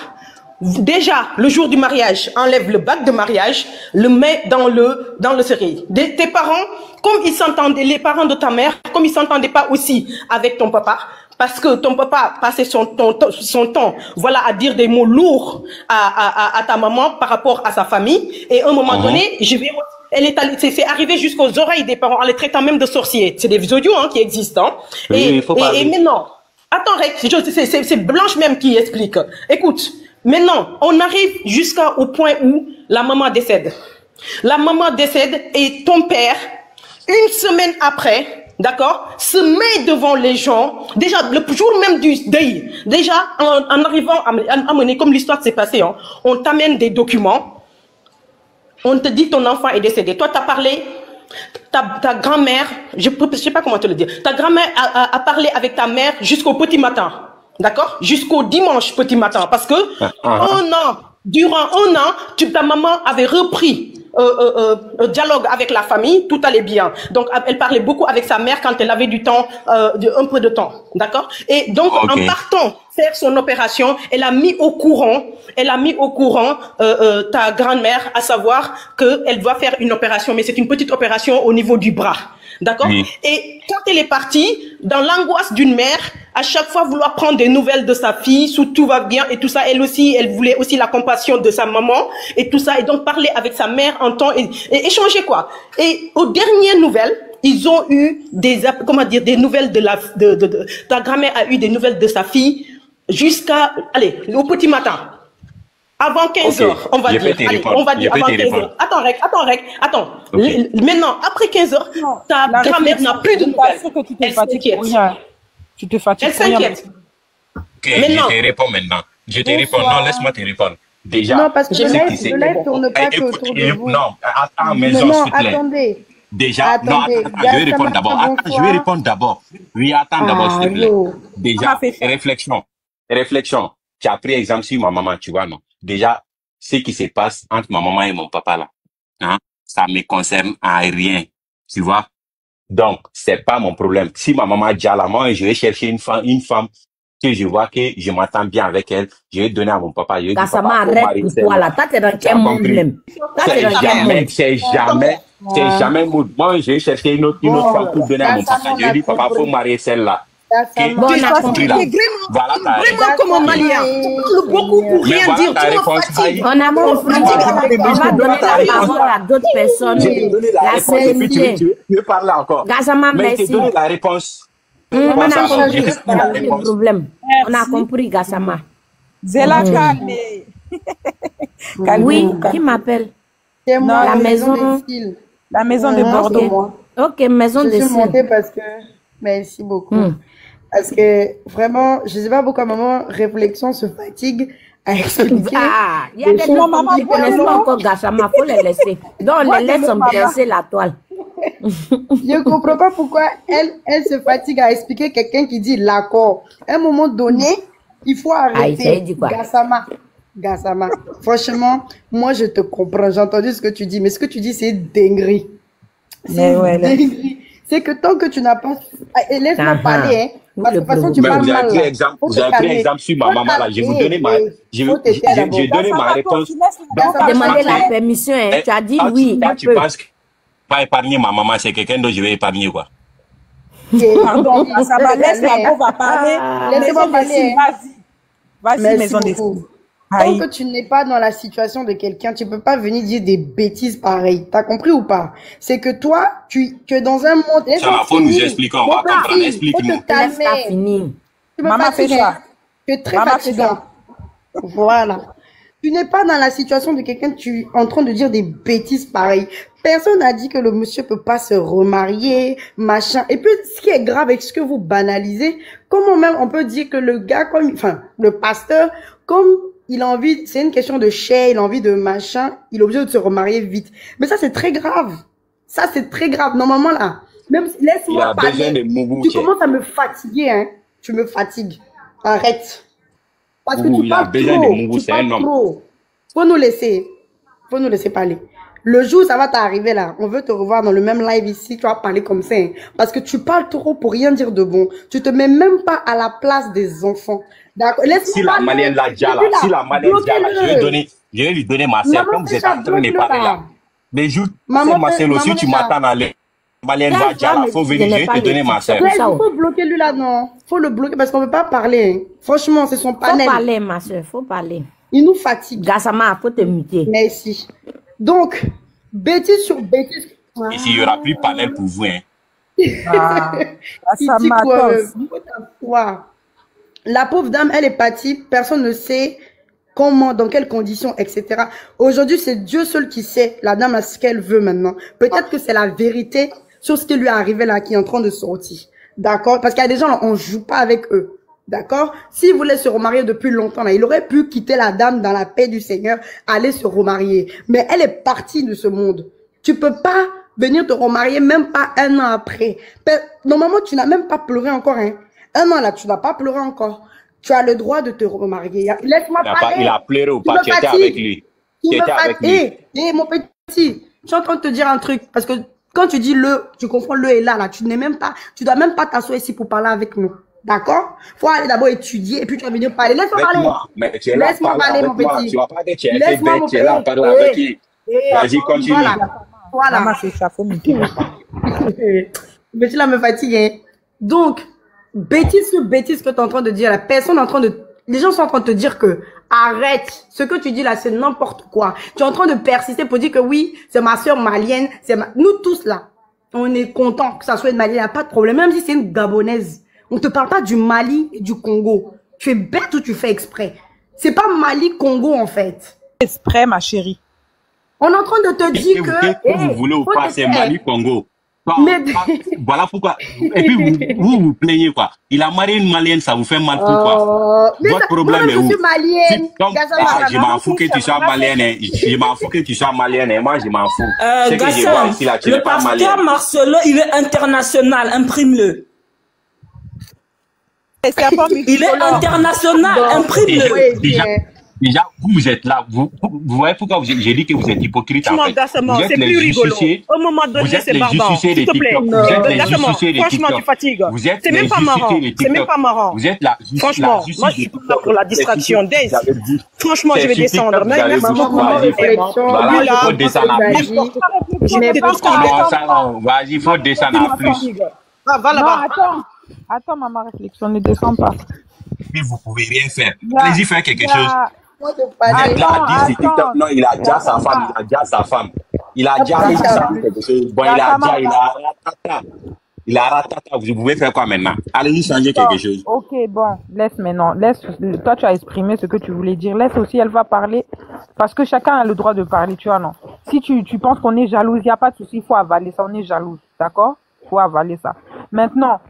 déjà, le jour du mariage, enlève le bac de mariage, le met dans le cercueil. Tes parents, comme ils s'entendaient, les parents de ta mère, comme ils s'entendaient pas aussi avec ton papa, parce que ton papa passait son temps, voilà, à dire des mots lourds à ta maman par rapport à sa famille. Et à un moment donné, c'est arrivé jusqu'aux oreilles des parents en les traitant même de sorciers. C'est des audios, hein, qui existent, hein. Et maintenant, attends, Rek, c'est Blanche même qui explique. Écoute, maintenant, on arrive jusqu'au point où la maman décède. La maman décède et ton père, une semaine après, d'accord, se met devant les gens, déjà, le jour même du deuil, déjà, en arrivant à mener, comme l'histoire s'est passée, hein, on t'amène des documents, on te dit ton enfant est décédé. Toi, t'as parlé, ta grand-mère, je sais pas comment te le dire, ta grand-mère a parlé avec ta mère jusqu'au petit matin, d'accord? Jusqu'au dimanche petit matin, parce que durant un an, ta maman avait repris dialogue avec la famille, tout allait bien. Donc, elle parlait beaucoup avec sa mère quand elle avait du temps, un peu de temps, d'accord? Et donc, en partant faire son opération, elle a mis au courant ta grand-mère, à savoir qu'elle doit faire une opération, mais c'est une petite opération au niveau du bras. D'accord? Oui. Et quand elle est partie, dans l'angoisse d'une mère, à chaque fois vouloir prendre des nouvelles de sa fille, sous tout va bien et tout ça, elle aussi, elle voulait aussi la compassion de sa maman et tout ça, et donc parler avec sa mère en temps et échanger quoi. Et aux dernières nouvelles, ils ont eu des nouvelles ta grand-mère a eu des nouvelles de sa fille jusqu'à, allez, au petit matin. Avant 15 heures, on va dire. Allez, on va dire avant 15 heures. Attends. Okay. Maintenant, après 15 heures, ta grand-mère n'a plus de nouvelles. Elle s'inquiète. Tu te fatigues. Elle s'inquiète. Ok, maintenant, je te réponds maintenant. Je te réponds. Non, laisse-moi te répondre. Déjà, non, parce que le live tourne pas que autour de vous. Non, attends, maison, s'il te plaît. Attendez. Déjà, attendez. Non, attends, je vais répondre d'abord. Attends, je vais répondre d'abord. Oui, attends d'abord, s'il te plaît. Déjà, réflexion. Tu as pris exemple sur ma maman, tu vois, non? Déjà, ce qui se passe entre ma maman et mon papa, là, hein, ça me concerne en rien, tu vois? Donc, c'est pas mon problème. Si ma maman a déjà la main, je vais chercher une femme que je vois que je m'entends bien avec elle, je vais donner à mon papa. Je vais dire, papa, arrête pour toi, là. Toi, t'es dans quel monde, même? C'est jamais mood. Moi, je vais chercher une autre femme pour donner à mon papa. Je vais dire, papa, faut marier celle-là. Bon, on a compris. Voilà ta réponse. Vraiment comme un malien. Tu parles beaucoup pour rien dire. Tu me fatigues. On a compris. On va donner la parole à d'autres personnes. La sérénité. Tu veux parler encore? Gassama, mais merci. je te donne la réponse. On a compris. Pas de problème. On a compris, Gassama. Zéla, calme. Oui, qui m'appelle? C'est moi, la maison. La maison de Bordeaux. Ok, maison de Cils. Je suis montée parce que... Merci beaucoup. Parce que vraiment, je sais pas pourquoi maman, réflexion se fatigue à expliquer. Il y a des gens qui ne connaissent pas encore Gassama, faut les laisser. Donc, on les laisse embrasser la toile. Je comprends pas pourquoi elle se fatigue à expliquer quelqu'un qui dit l'accord. À un moment donné, il faut arrêter. Gassama. Franchement, moi, je te comprends. J'ai entendu ce que tu dis, mais ce que tu dis, c'est dinguerie. C'est dinguerie. C'est que tant que tu n'as pas... Laisse-moi parler, hein. Parce que de toute façon, tu parles mal. Vous avez pris exemple sur ma maman, là. Je vous donner j'ai donné ma réponse. Demandez la permission, hein. Tu as dit oui. Tu penses que pas épargner ma maman, c'est quelqu'un dont je vais épargner, quoi. Pardon, ça va, laisse la pauvre parler. Laissez-moi parler. Vas-y, maison des filles. Tant que tu n'es pas dans la situation de quelqu'un, tu peux pas venir dire des bêtises pareilles. T'as compris ou pas? C'est que toi, tu es dans un monde... Ça va, faut nous expliquer, on va comprendre. Explique-nous. Faut te calmer. Maman fait ça. Tu es très fatigant. Voilà. Tu n'es pas dans la situation de quelqu'un, tu es en train de dire des bêtises pareilles. Personne n'a dit que le monsieur peut pas se remarier, machin. Et puis, ce qui est grave avec ce que vous banalisez, comment même on peut dire que le gars, le pasteur, comme il a envie, c'est une question de chair, il a envie de machin, il est obligé de se remarier vite. Mais ça, c'est très grave. Ça, c'est très grave. Normalement, là, même, laisse-moi parler. Tu commences à me fatiguer, hein. Tu me fatigues. Arrête. Parce que tu parles trop. Tu parles trop. Faut nous laisser parler. Le jour où ça va t'arriver là, on veut te revoir dans le même live ici, tu vas parler comme ça, hein, parce que tu parles trop pour rien dire de bon. Tu te mets même pas à la place des enfants. D'accord. Si la malienne l'a déjà là, je vais lui donner ma sœur, comme vous êtes en train de parler là. Les jours, c'est ma sœur aussi, tu m'attends dans les malienne va déjà là, faut venir, je vais te donner ma sœur. Il faut bloquer lui là, non. Faut le bloquer parce qu'on veut pas parler. Franchement, c'est son panel. Faut parler, ma sœur, faut parler. Il nous fatigue. Gassama, faut te muter. Merci. Donc, bêtise sur bêtise. Ici, il n'y aura plus de panel pour vous, hein. La pauvre dame, elle est partie. Personne ne sait comment, dans quelles conditions, etc. Aujourd'hui, c'est Dieu seul qui sait, la dame, à ce qu'elle veut maintenant. Peut-être que c'est la vérité sur ce qui lui est arrivé là, qui est en train de sortir. D'accord? Parce qu'il y a des gens, là, on joue pas avec eux. D'accord? S'il voulait se remarier depuis longtemps, là, il aurait pu quitter la dame dans la paix du Seigneur, aller se remarier. Mais elle est partie de ce monde. Tu peux pas venir te remarier même pas un an après. Normalement, tu n'as même pas pleuré encore, hein. Un an là, tu n'as pas pleuré encore. Tu as le droit de te remarier. Laisse-moi parler. Il a pleuré ou pas? Tu étais avec lui. Tu étais avec lui. Hé, mon petit, je suis en train de te dire un truc. Parce que quand tu dis tu confonds le et là, tu n'es même pas, tu dois même pas t'asseoir ici pour parler avec nous. D'accord? Faut aller d'abord étudier et puis tu vas venir parler. Laisse-moi parler. Laisse-moi parler, mon petit. Tu vas pas dire tu es bête, tu es là, parler avec qui? Vas-y, continue. Voilà. Mais tu là me fatigue, hein. Donc, bêtise que tu es en train de dire, la personne est en train de, les gens sont en train de te dire que, arrête, ce que tu dis là, c'est n'importe quoi. Tu es en train de persister pour dire que oui, c'est ma soeur malienne, nous tous là, on est contents que ça soit une malienne, il n'y a pas de problème, même si c'est une gabonaise. On te parle pas du Mali et du Congo. Tu es bête ou tu fais exprès? C'est pas Mali-Congo en fait. Exprès, ma chérie. On est en train de te dire que... vous voulez ou pas, c'est Mali-Congo. Mais... Voilà pourquoi. Et puis vous plaignez quoi. Il a marié une malienne, ça vous fait mal pourquoi? Votre problème est où? Je suis malienne. Je m'en fous que tu sois malienne. Je m'en fous que tu sois malienne. Moi, je m'en fous. Le pasteur Marcelo, il est international. Imprime-le. Il est international. Imprime-le. Déjà, vous êtes là. Vous voyez pourquoi j'ai dit que vous êtes hypocrite en fait. Vous êtes les justiciers. Au moment donné, c'est barbare. Vous êtes les TikTok. Vous êtes les justiciers des Franchement, tu fatigues. C'est même pas marrant. C'est même pas marrant. Vous êtes la Franchement, moi, je suis pas là pour la distraction. Franchement, je vais descendre. Merci beaucoup. Il faut descendre à plus. Vas-y, il faut descendre à plus. Attends, maman, réflexion, ne descends pas. Puis vous pouvez rien faire. Allez-y faire quelque chose. Non, il a déjà sa femme. Il a déjà quelque chose. Bon, il a ratata. Vous pouvez faire quoi maintenant? Allez-y changer quelque chose. Ok, bon, laisse maintenant. Toi, tu as exprimé ce que tu voulais dire. Laisse aussi, elle va parler. Parce que chacun a le droit de parler, tu vois, non? Si tu penses qu'on est jalouse, il n'y a pas de souci, il faut avaler ça. On est jalouse, d'accord? Il faut avaler ça. Maintenant,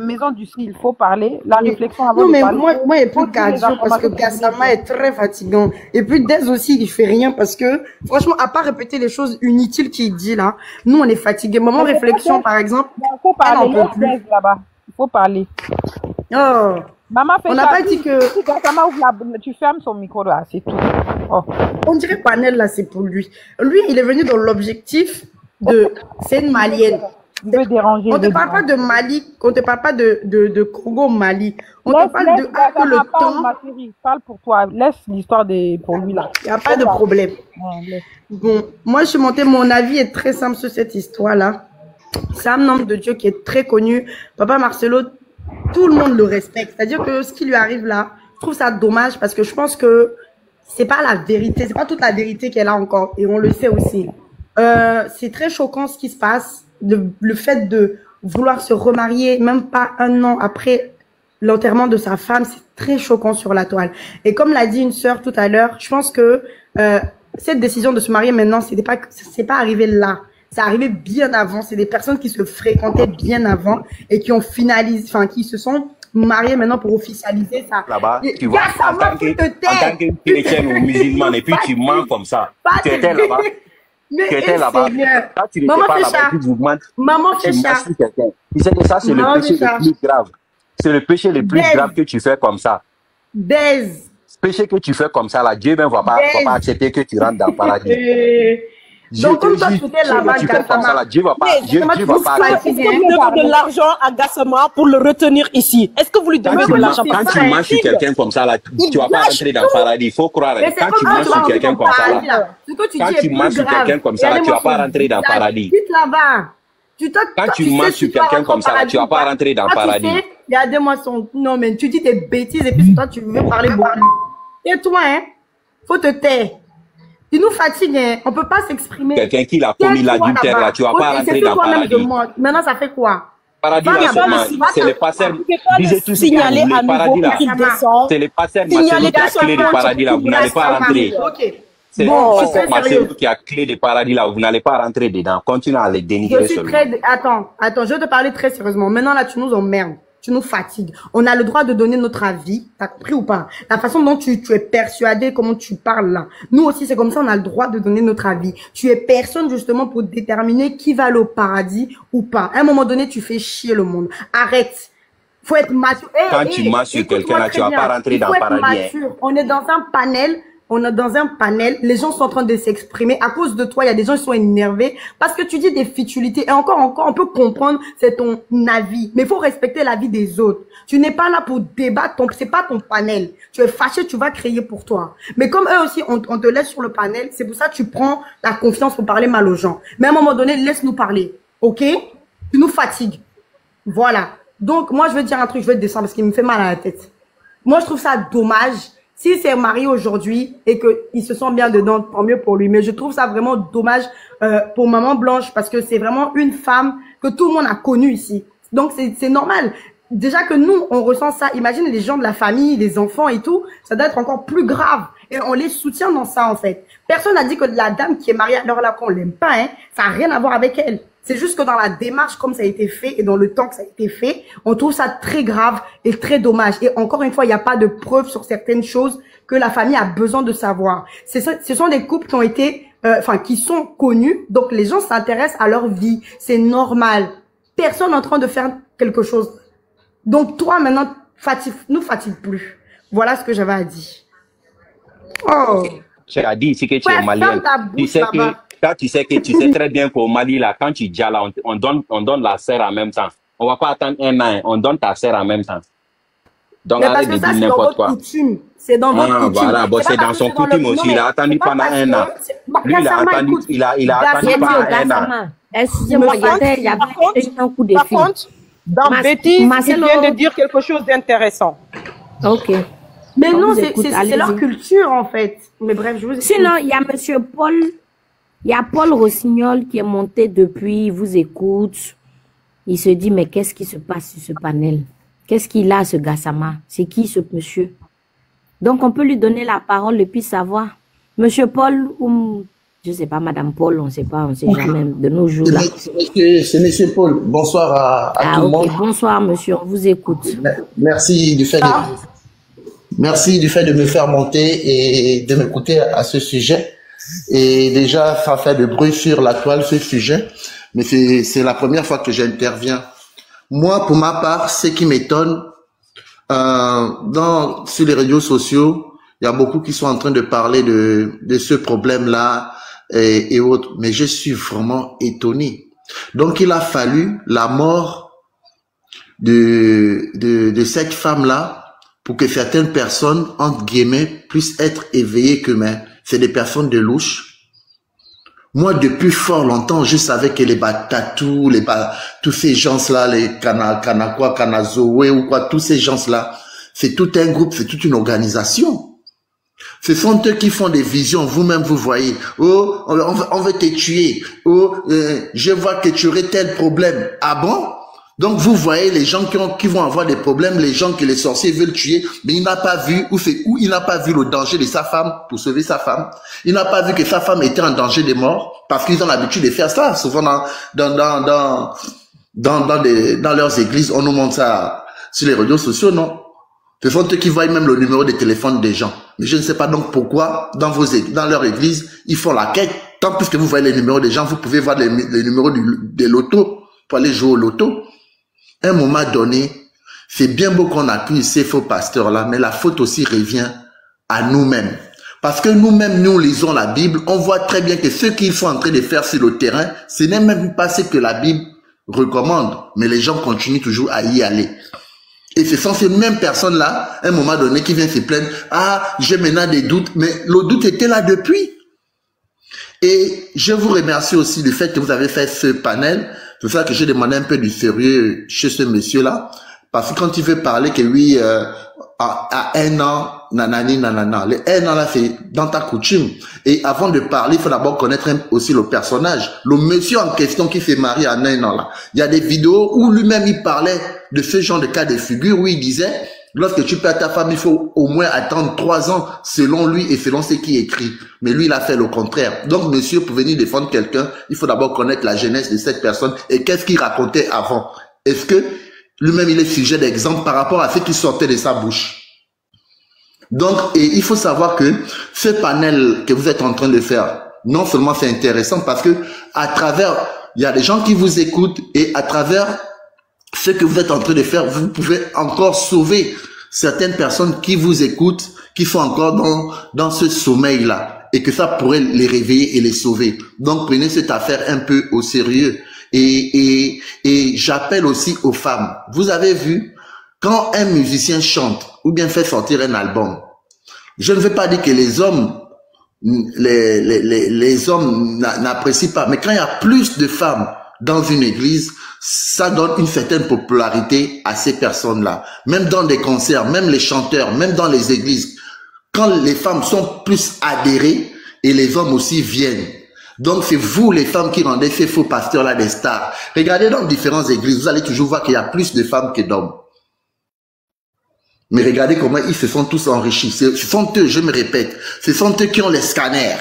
maison du style, il faut parler. La réflexion avant de parler. Non, mais moi, il n'y a plus qu'à parce que Gassama est très fatigant. Et puis, Dez aussi, il fait rien parce que, franchement, à part répéter les choses inutiles qu'il dit là, nous, on est fatigués. Moment réflexion, par exemple. Il faut parler, là-bas. Il faut parler. Oh. Maman fait on n'a pas dit que... Si Gassama ouvre tu fermes son micro là, c'est tout. Oh. On dirait panel là, c'est pour lui. Lui, il est venu dans l'objectif de... C'est une malienne. Déranger, on ne te parle pas de Mali, on ne te parle pas de Congo-Mali. On te parle de le temps. Ma chérie, parle pour toi. Laisse l'histoire pour lui là. Il n'y a pas de problème. Bon, moi, je suis montée. Mon avis est très simple sur cette histoire-là. C'est un homme de Dieu qui est très connu. Papa Marcelo, tout le monde le respecte. C'est-à-dire que ce qui lui arrive là, je trouve ça dommage parce que je pense que c'est pas la vérité. C'est pas toute la vérité qu'elle a encore. Et on le sait aussi. C'est très choquant ce qui se passe. Le fait de vouloir se remarier, même pas un an après l'enterrement de sa femme, c'est très choquant sur la toile. Et comme l'a dit une sœur tout à l'heure, je pense que cette décision de se marier maintenant, c'est pas arrivé là. C'est arrivé bien avant. C'est des personnes qui se fréquentaient bien avant et qui ont finalisé, enfin qui se sont mariées maintenant pour officialiser ça. Là-bas, tu vois, en tant que chrétienne ou musulmane, et puis tu mens comme ça. Tu étais là-bas. Mais tu étais là-bas. Tu n'étais pas là-bas, tu demandes. Maman fait ça. Tu sais que ça, c'est le péché le plus grave. C'est le péché le plus grave que tu fais comme ça. Baise. Ce péché que tu fais comme ça, là, Dieu même va pas accepter que tu rentres dans le paradis. Donc, comme toi, tu étais là-bas, Dieu va pas Est-ce que vous donnez de l'argent à Gassama pour le retenir ici? Est-ce que vous lui donnez de l'argent? Quand tu manges sur quelqu'un comme ça, là, tu vas pas rentrer dans le paradis. Il faut croire. Quand tu manges sur quelqu'un comme ça, là, quand tu manges sur quelqu'un comme ça, là, tu vas pas rentrer dans le paradis. Quand tu manges sur quelqu'un comme ça, là, tu vas pas rentrer dans le paradis. Regardez-moi son... Non, mais tu dis tes bêtises et puis toi, tu veux parler beaucoup. Et toi, hein, faut te taire. Il nous fatigue, hein. On peut pas s'exprimer. Quelqu'un qui l'a commis l'adultère, là, tu vas pas rentrer dans le paradis. Maintenant, ça fait quoi? Paradis, c'est le passeur. Disait tout signaler à nouveau pour qu'il descend. C'est le passeur Marcelo qui a clé de paradis, là. Vous n'allez pas rentrer. C'est le passeur Marcelo qui a clé de paradis, là. Vous n'allez pas rentrer dedans. Continue à les dénigrer seulement. Attends, je vais te parler très sérieusement. Maintenant, là, tu nous emmerdes. Tu nous fatigues. On a le droit de donner notre avis. T'as compris ou pas? La façon dont tu es persuadé, comment tu parles là. Nous aussi, c'est comme ça, on a le droit de donner notre avis. Tu es personne justement pour déterminer qui va aller au paradis ou pas. À un moment donné, tu fais chier le monde. Arrête. Faut être mature. Quand tu marches sur quelqu'un là, tu vas pas rentrer dans le paradis. On est dans un panel. Les gens sont en train de s'exprimer. À cause de toi, il y a des gens qui sont énervés parce que tu dis des futilités. Et encore, on peut comprendre, c'est ton avis. Mais il faut respecter l'avis des autres. Tu n'es pas là pour débattre, c'est pas ton panel. Tu es fâché, tu vas crier pour toi. Mais comme eux aussi, on te laisse sur le panel, c'est pour ça que tu prends la confiance pour parler mal aux gens. Mais à un moment donné, laisse-nous parler. OK? Tu nous fatigues. Voilà. Donc, moi, je veux dire un truc, je vais te descendre parce qu'il me fait mal à la tête. Moi, je trouve ça dommage. S'il s'est marié aujourd'hui et qu'il se sent bien dedans, tant mieux pour lui. Mais je trouve ça vraiment dommage pour Maman Blanche parce que c'est vraiment une femme que tout le monde a connue ici. Donc, c'est normal. Déjà que nous, on ressent ça. Imagine les gens de la famille, les enfants et tout. Ça doit être encore plus grave. Et on les soutient dans ça, en fait. Personne n'a dit que la dame qui est mariée, alors là, qu'on l'aime pas, hein, ça n'a rien à voir avec elle. C'est juste que dans la démarche, comme ça a été fait et dans le temps que ça a été fait, on trouve ça très grave et très dommage. Et encore une fois, il n'y a pas de preuves sur certaines choses que la famille a besoin de savoir. Ce sont des couples qui ont été, qui sont connus. Donc, les gens s'intéressent à leur vie. C'est normal. Personne n'est en train de faire quelque chose. Donc, toi, maintenant, nous fatigue plus. Voilà ce que j'avais à dire. Oh. Tu as dit ici que tu es malienne. Tu sais que, quand tu sais très bien qu'au Mali, là, quand tu dis là, on donne la sœur en même temps. On va pas attendre un an, on donne ta sœur en même temps. Donc, arrête de dire n'importe quoi. C'est dans votre coutume. Voilà, bon, c'est dans son coutume aussi. Il a attendu pendant un an. Lui, il a attendu, il a attendu pendant un an. Excusez-moi, il y avait un coup de fil. Par contre, dans Betty, il vient de dire quelque chose d'intéressant. Ok. Mais non, c'est leur culture, en fait. Mais bref, je vous explique. Sinon, il y a monsieur Paul, il y a Paul Rossignol qui est monté depuis, il vous écoute. Il se dit, mais qu'est-ce qui se passe sur ce panel? Qu'est-ce qu'il a, ce Gassama? C'est qui, ce monsieur? Donc, on peut lui donner la parole et puis savoir. Monsieur Paul, ou, je sais pas, Madame Paul, on sait pas, on sait jamais de nos jours. Là. C'est monsieur Paul. Bonsoir à tout le monde. Bonsoir, monsieur, on vous écoute. Merci du fait de me faire monter et de m'écouter à ce sujet. Et déjà, ça fait de bruit sur la toile, ce sujet. Mais c'est la première fois que j'interviens. Moi, pour ma part, ce qui m'étonne, sur les réseaux sociaux, il y a beaucoup qui sont en train de parler de ce problème-là et autres. Mais je suis vraiment étonné. Donc, il a fallu la mort de cette femme-là pour que certaines personnes, entre guillemets, puissent être éveillées que mais c'est des personnes de louche. Moi, depuis fort longtemps, je savais que les Batatou, tous ces gens-là, les Kanakwa, Kanazoé ou quoi, tous ces gens-là, c'est tout un groupe, c'est toute une organisation. Ce sont eux qui font des visions. Vous-même, vous voyez. Oh, on veut te tuer. Oh, je vois que tu aurais tel problème. Ah bon? Donc, vous voyez les gens qui vont avoir des problèmes, les gens que les sorciers veulent tuer, mais il n'a pas vu, il n'a pas vu le danger de sa femme pour sauver sa femme. Il n'a pas vu que sa femme était en danger de mort, parce qu'ils ont l'habitude de faire ça. Souvent, dans leurs églises, on nous montre ça sur les réseaux sociaux, non? Ce sont eux qui voient même le numéro de téléphone des gens. Mais je ne sais pas donc pourquoi, dans leur église, ils font la quête. Tant plus que vous voyez les numéros des gens, vous pouvez voir les numéros des lotos pour aller jouer au loto. À un moment donné, c'est bien beau qu'on accuse ces faux pasteurs-là, mais la faute aussi revient à nous-mêmes. Parce que nous-mêmes, nous lisons la Bible, on voit très bien que ce qu'ils sont en train de faire sur le terrain, ce n'est même pas ce que la Bible recommande, mais les gens continuent toujours à y aller. Et ce sont ces mêmes personnes-là, à un moment donné, qui viennent se plaindre, ah, j'ai maintenant des doutes, mais le doute était là depuis. Et je vous remercie aussi du fait que vous avez fait ce panel. C'est pour ça que j'ai demandé un peu du sérieux chez ce monsieur-là. Parce que quand il veut parler que oui, à un an, nanani, nanana. Le un an là, c'est dans ta coutume. Et avant de parler, il faut d'abord connaître aussi le personnage. Le monsieur en question qui s'est marié en un an là. Il y a des vidéos où lui-même il parlait de ce genre de cas de figure où il disait, lorsque tu perds ta femme, il faut au moins attendre 3 ans selon lui et selon ce qui est écrit. Mais lui, il a fait le contraire. Donc, monsieur, pour venir défendre quelqu'un, il faut d'abord connaître la jeunesse de cette personne et qu'est-ce qu'il racontait avant. Est-ce que lui-même, il est sujet d'exemple par rapport à ce qui sortait de sa bouche? Donc, et il faut savoir que ce panel que vous êtes en train de faire, non seulement c'est intéressant parce que à travers, il y a des gens qui vous écoutent et à travers ce que vous êtes en train de faire, vous pouvez encore sauver certaines personnes qui vous écoutent, qui sont encore dans ce sommeil-là, et que ça pourrait les réveiller et les sauver. Donc, prenez cette affaire un peu au sérieux. Et j'appelle aussi aux femmes. Vous avez vu, quand un musicien chante, ou bien fait sortir un album, je ne veux pas dire que les hommes, les hommes n'apprécient pas, mais quand il y a plus de femmes dans une église, ça donne une certaine popularité à ces personnes-là. Même dans des concerts, même les chanteurs, même dans les églises, quand les femmes sont plus adhérées et les hommes aussi viennent. Donc c'est vous les femmes qui rendez ces faux pasteurs-là des stars. Regardez dans différentes églises, vous allez toujours voir qu'il y a plus de femmes que d'hommes. Mais regardez comment ils se sont tous enrichis. Ce sont eux, je me répète, ce sont eux qui ont les scanners.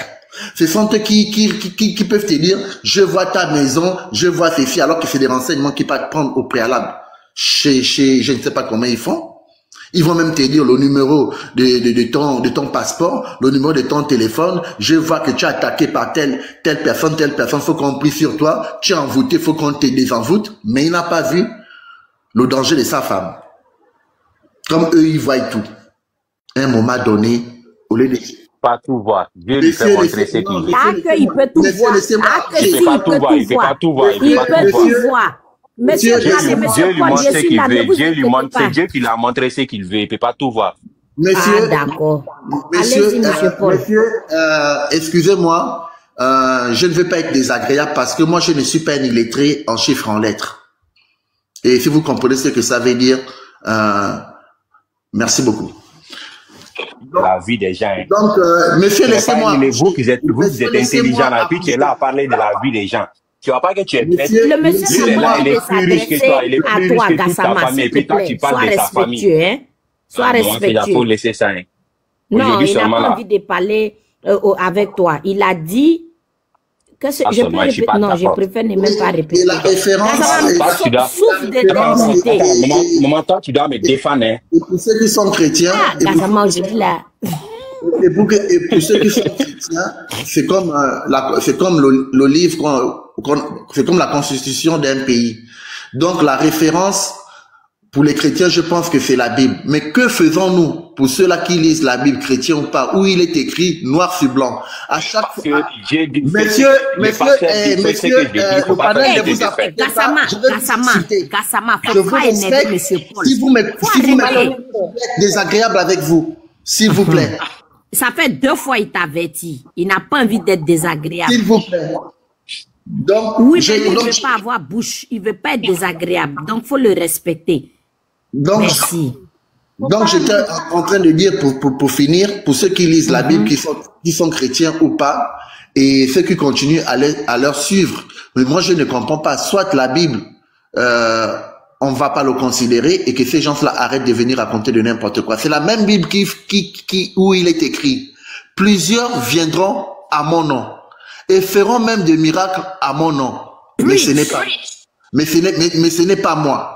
Ce sont eux qui peuvent te dire, je vois ta maison, je vois tes filles, alors que c'est des renseignements qu'ils peuvent prendre au préalable. Je ne sais pas comment ils font. Ils vont même te dire le numéro de ton passeport, le numéro de ton téléphone. Je vois que tu es attaqué par telle personne, faut qu'on prie sur toi. Tu es envoûté, faut qu'on te désenvoûte. Mais il n'a pas vu le danger de sa femme. Comme eux, ils voient tout. À un moment donné, au lieu de... Pas tout voir. Dieu lui fait montrer ce qu'il veut. Ah, qu'il peut tout voir. Ah, que si, il peut tout voir. Il peut tout voir. Monsieur, Dieu lui montre ce qu'il veut. C'est Dieu qui l'a montré ce qu'il veut. Il ne peut pas tout voir. Monsieur, d'accord. Monsieur Paul. Excusez-moi, je ne veux pas être désagréable parce que moi, je ne suis pas un illettré en chiffres, en lettres. Et si vous comprenez ce que ça veut dire, merci beaucoup. La vie des gens. Donc, monsieur, laissez-moi. Vous êtes intelligent, et puis tu es là à parler de la vie des gens. Tu ne vois pas que tu es bête. Le monsieur il est plus riche que toi, il est plus riche que toute ta famille. Et puis toi, tu parles de sa famille. Sois respectueux. Il faut laisser ça. Non, il n'a pas envie de parler avec toi. Il a dit que je peux répéter. Non, je préfère ne même pas répéter. Et la référence, souffre de dignité. Moment, toi, tu dois me défendre. Et pour ceux qui sont chrétiens, et pour ceux qui sont chrétiens, c'est comme le livre, c'est comme la constitution d'un pays. Donc la référence pour les chrétiens, je pense que c'est la Bible. Mais que faisons-nous pour ceux-là qui lisent la Bible, chrétien ou pas, où il est écrit noir sur blanc à chaque fois. Monsieur, le panel ne vous appelle Gassama, faut pas énerver monsieur Paul. Si vous m'êtes désagréable avec vous, s'il vous plaît. Ça fait 2 fois il t'avertit. Il n'a pas envie d'être désagréable. S'il vous plaît. Donc, oui, mais il ne veut pas avoir bouche. Il ne veut pas être désagréable. Donc, il faut le respecter. Donc, merci. Donc, j'étais en train de dire, pour finir, pour ceux qui lisent la Bible, qui sont chrétiens ou pas, et ceux qui continuent à leur suivre. Mais moi, je ne comprends pas. Soit la Bible, on va pas le considérer et que ces gens-là arrêtent de venir raconter de n'importe quoi. C'est la même Bible où il est écrit. Plusieurs viendront à mon nom et feront même des miracles à mon nom. Mais ce n'est pas moi.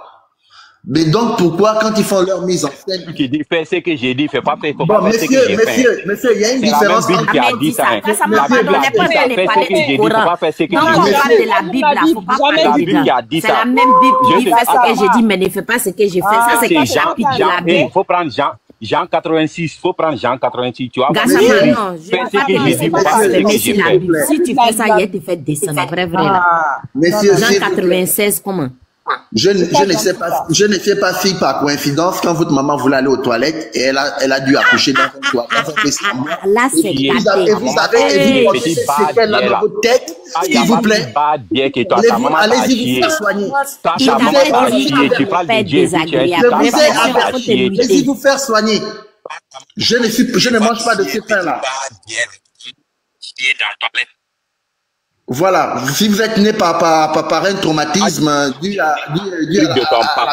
Mais donc pourquoi quand ils font leur mise en scène, qui dit fais ce que j'ai dit, fais pas faire bon, monsieur, il y a une différence. C'est la même Bible qui a dit ça. La Bible a dit ça. Fais ce que j'ai dit, faut pas faire ce que j'ai dit. Non, on parle de la Bible là, faut pas parler de la Bible. C'est la même Bible qui fait ce que j'ai dit, mais ne fais pas ce que j'ai fait. Ça c'est le chapitre de la Bible. Il faut prendre Jean 86, faut prendre Jean 86, tu vois. Non, fais ce que j'ai dit, faut pas faire ce que j'ai fait. Si tu fais ça, il te fait descendre, vrai là. Jean 96, comment? Je ne sais pas si par coïncidence, quand votre maman voulait aller aux toilettes, et elle a dû accoucher dans un toit. Là, c'est et vous avez c'est qu'elle a dans votre tête, s'il vous plaît. Allez-y vous faire soigner. Allez-y vous faire soigner. Je ne mange pas de ce pain-là. Voilà, si vous êtes né par un traumatisme dû à la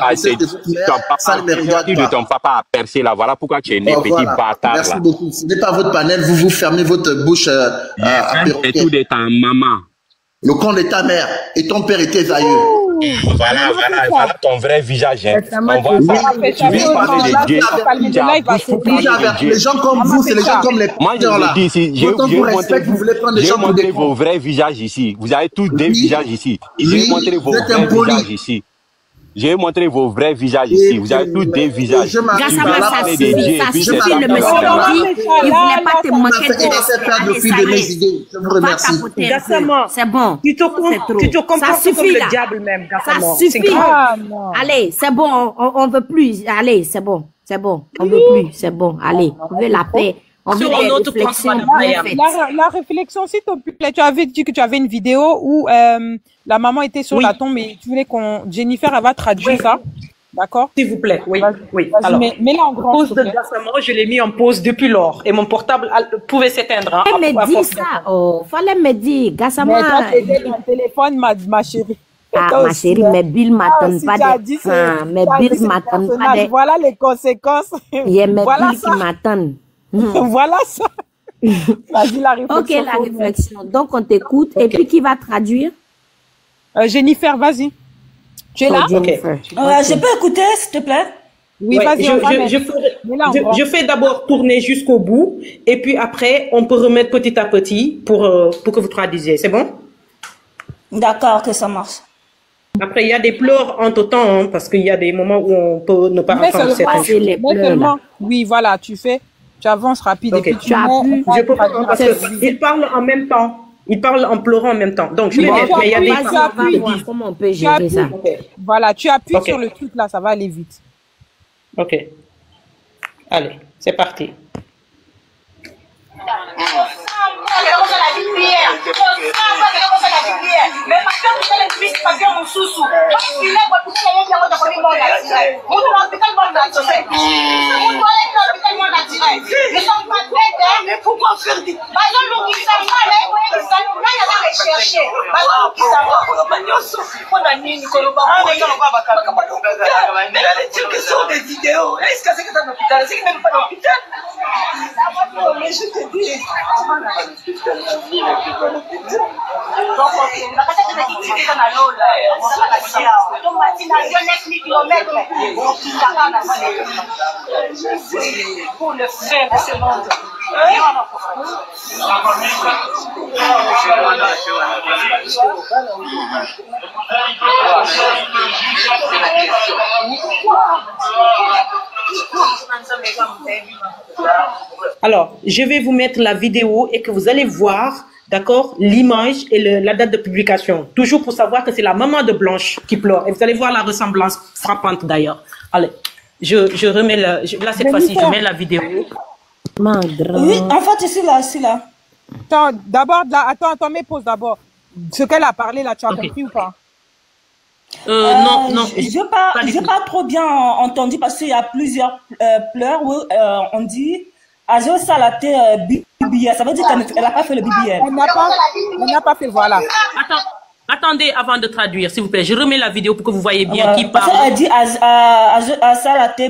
grossesse de votre mère, ça ne me regarde pas. De ton papa a percé là, voilà pourquoi tu es né, petit bâtard. Merci beaucoup. Ce n'est pas votre panel, vous fermez votre bouche à perroquet. C'est tout de ta maman. Le compte de ta mère et ton père était aïeux. Voilà ton vrai visage. On va parler de Dieu. Les gens comme vous, c'est les gens comme les pasteurs là. Vous voulez prendre des gens pour montrer vos vrais visages ici. Vous avez tous des visages ici. Je vais montrer vos vrais visages ici. Je vais montrer vos vrais visages ici. Vous avez tous des visages. Gassama, ça suffit. Le monsieur dit, il ne voulait pas te manquer de respect. Je vous remercie. Gassama, c'est bon. Tu te comportes comme le diable même, Gassama. Ça suffit. Allez, c'est bon. On ne veut plus. Allez, c'est bon. C'est bon. On ne veut plus. C'est bon. Allez, on veut la paix. sur un autre compte, madame Mariam. La réflexion, s'il te plaît, tu avais dit que tu avais une vidéo où la maman était sur la tombe et tu voulais Jennifer, elle va traduire ça. D'accord? S'il vous plaît, oui. Oui. Alors, mets-la en grand. Pause de Gassama, je l'ai mis en pause depuis lors et mon portable pouvait s'éteindre. Hein, Elle me dit ça. Oh, fallait me dire, Gassama. Mais toi, c'était ton téléphone, ma chérie. Ah, ma chérie, mais Bill m'attend pas de... mais Bill m'attend pas de... Voilà les conséquences. Il y a mes Bill qui m'attendent. Voilà ça. Vas-y, la réflexion. Ok, la réflexion. Donc, on t'écoute. Et puis, qui va traduire? Jennifer, vas-y. Tu es là? Je peux écouter, s'il te plaît? Oui, vas-y. Je fais d'abord tourner jusqu'au bout et puis après, on peut remettre petit à petit pour que vous traduisiez. C'est bon? D'accord, que ça marche. Après, il y a des pleurs entre-temps, hein, parce qu'il y a des moments où on peut ne pas entendre certaines choses. Oui, voilà, tu avances rapide. Okay. Et puis je peux pas parce qu'ils parlent en même temps. Ils parlent en pleurant en même temps. Donc, je vais mettre. Mais il y a des comment on peut gérer ça. Voilà, tu appuies sur le truc là, ça va aller vite. Ok. Allez, c'est parti. Pourquoi faire des... pour le faire de ce monde. Alors, je vais vous mettre la vidéo et que vous allez voir, d'accord, l'image et la date de publication. Toujours pour savoir que c'est la maman de Blanche qui pleure. Et vous allez voir la ressemblance frappante d'ailleurs. Allez, je remets là cette fois-ci, je mets la vidéo. Oui, en fait, c'est là. Attends, d'abord, attends, mais pause d'abord. Ce qu'elle a parlé là, tu as compris ou pas? Non. Je pas trop bien entendu parce qu'il y a plusieurs pleurs où on dit Azo Salate BBL. Ça veut dire qu'elle n'a pas fait le BBL. Elle n'a pas fait, voilà. Attendez avant de traduire, s'il vous plaît. Je remets la vidéo pour que vous voyez bien qui parle. Elle dit à Salate.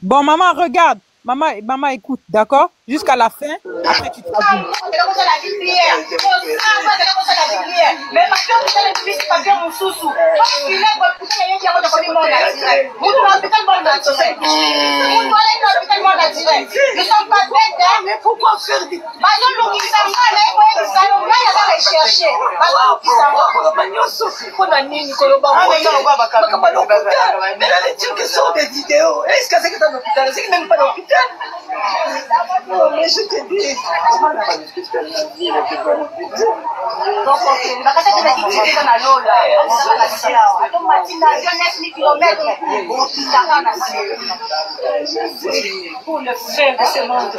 Bon, maman, regarde. Maman, écoute, d'accord? Jusqu'à la fin, après tu traduis. Pourquoi faire des... Mais je te dis, pour le faire de ce monde.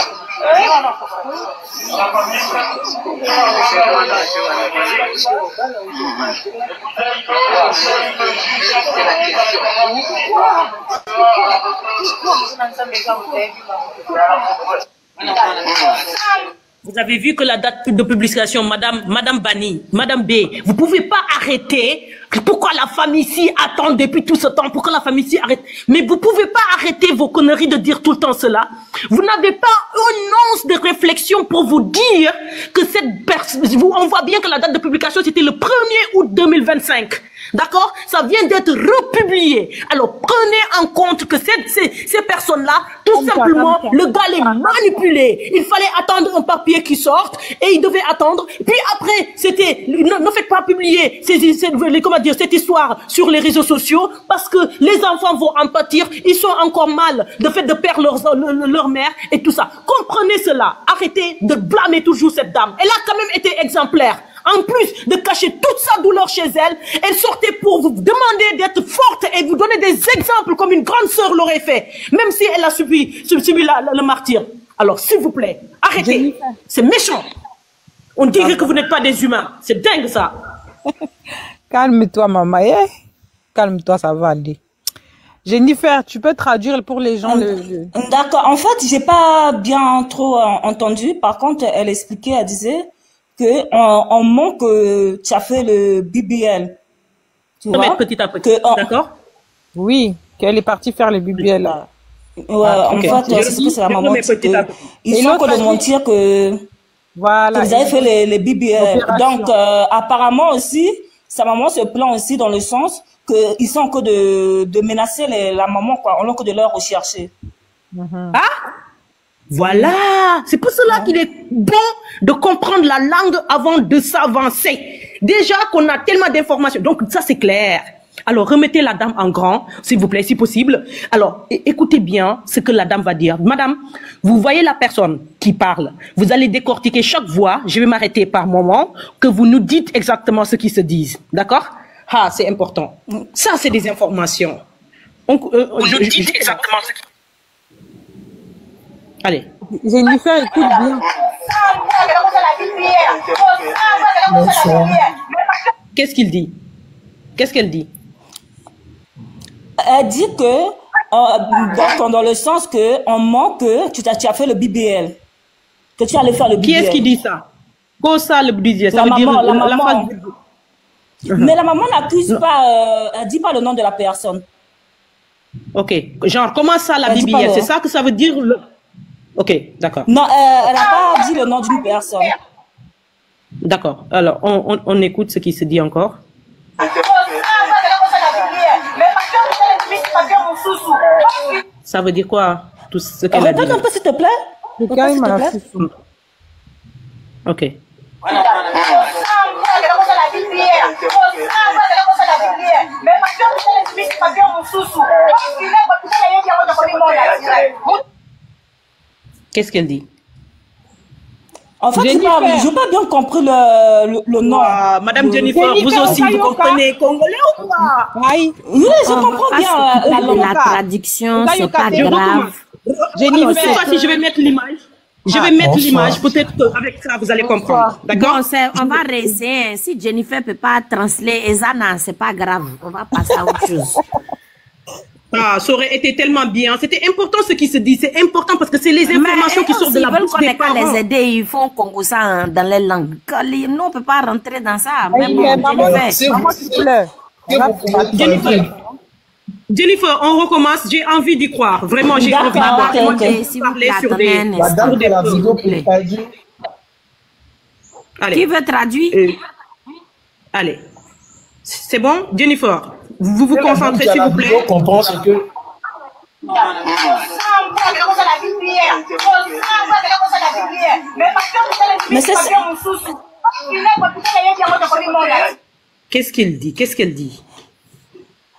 Vous avez vu que la date de publication, Madame Bani, Madame B, vous pouvez pas arrêter. Pourquoi la famille ici attend depuis tout ce temps? Pourquoi la famille ici arrête? Mais vous pouvez pas arrêter vos conneries de dire tout le temps cela. Vous n'avez pas une once de réflexion pour vous dire que cette personne, on voit bien que la date de publication c'était le 1er août 2025. D'accord? Ça vient d'être republié. Alors, prenez en compte que ces personnes-là, tout simplement, le gars les manipulait. Il fallait attendre un papier qui sorte et il devait attendre. Puis après, c'était, ne faites pas publier cette histoire sur les réseaux sociaux parce que les enfants vont en pâtir. Ils sont encore mal de fait de perdre leur mère et tout ça. Comprenez cela. Arrêtez de blâmer toujours cette dame. Elle a quand même été exemplaire. En plus de cacher toute sa douleur chez elle, elle sortait pour vous demander d'être forte et vous donner des exemples comme une grande sœur l'aurait fait, même si elle a subi le martyre. Alors, s'il vous plaît, arrêtez. C'est méchant. On dirait que vous n'êtes pas des humains. C'est dingue, ça. Calme-toi, maman. Calme-toi, ça va aller. Jennifer, tu peux traduire pour les gens D'accord. En fait, j'ai pas bien trop entendu. Par contre, elle expliquait, elle disait que en manque que tu as fait le BBL. Tu vois? Petit à petit. D'accord? Oui, qu'elle est partie faire le BBL là. Ouais, en fait, c'est ce que c'est la maman. Ils sont que de mentir que. Voilà. Que vous avez fait les BBL. Donc, apparemment aussi, sa maman se plaint aussi dans le sens qu'ils sont encore de menacer la maman, quoi, au lieu de leur rechercher. Ah! Voilà! C'est pour cela qu'il est bon de comprendre la langue avant de s'avancer. Déjà qu'on a tellement d'informations. Donc, ça, c'est clair. Alors, remettez la dame en grand, s'il vous plaît, si possible. Alors, écoutez bien ce que la dame va dire. Madame, vous voyez la personne qui parle. Vous allez décortiquer chaque voix. Je vais m'arrêter par moment, que vous nous dites exactement ce qu'ils se disent. D'accord? Ah, c'est important. Ça, c'est des informations. Vous nous dites exactement ce qu'ils... Allez. Jennifer, écoute bien. Qu'est-ce qu'il dit? Qu'est-ce qu'elle dit? Elle dit que, dans le sens que, on manque que tu as fait le BBL. Que tu allais faire le BBL. Qui est-ce qui dit ça? Quoi ça, le BBL? Ça veut dire la maman. Mais la maman n'accuse pas, elle dit pas le nom de la personne. Ok. Genre, comment ça, la BBL? C'est ça que ça veut dire? Ok, d'accord. Non, elle n'a pas dit le nom d'une personne. D'accord. Alors, on écoute ce qui se dit encore. Ça veut dire quoi, tout ce qu'elle a dit? Répète un peu, s'il te plaît. Ok. Qu'est-ce qu'elle dit? En fait, je n'ai pas bien compris le nom. Madame Jennifer, vous aussi, vous comprenez congolais ou pas? Oui, je comprends bien la traduction, c'est pas grave. Jennifer, cette fois-ci, je vais mettre l'image. Je vais mettre l'image, peut-être qu'avec ça, vous allez comprendre. D'accord? Bon, on va réessayer. Si Jennifer ne peut pas translater Ezana, c'est pas grave. On va passer à autre chose. Ah, ça aurait été tellement bien. C'était important ce qui se dit. C'est important parce que c'est les informations qui sortent de la bouche des parents. Les aider, ils font Congo ça dans les langues. Nous, on ne peut pas rentrer dans ça. Même Jennifer, on recommence. J'ai envie d'y croire. Vraiment, j'ai envie d'y croire. Si vous parlez sur des... Allez. Qui veut traduire? Allez. C'est bon, Jennifer? Vous vous concentrez, s'il vous plaît. Comprends ce que... Mais c'est ça. Qu'est-ce qu'il dit? Qu'est-ce qu'elle dit?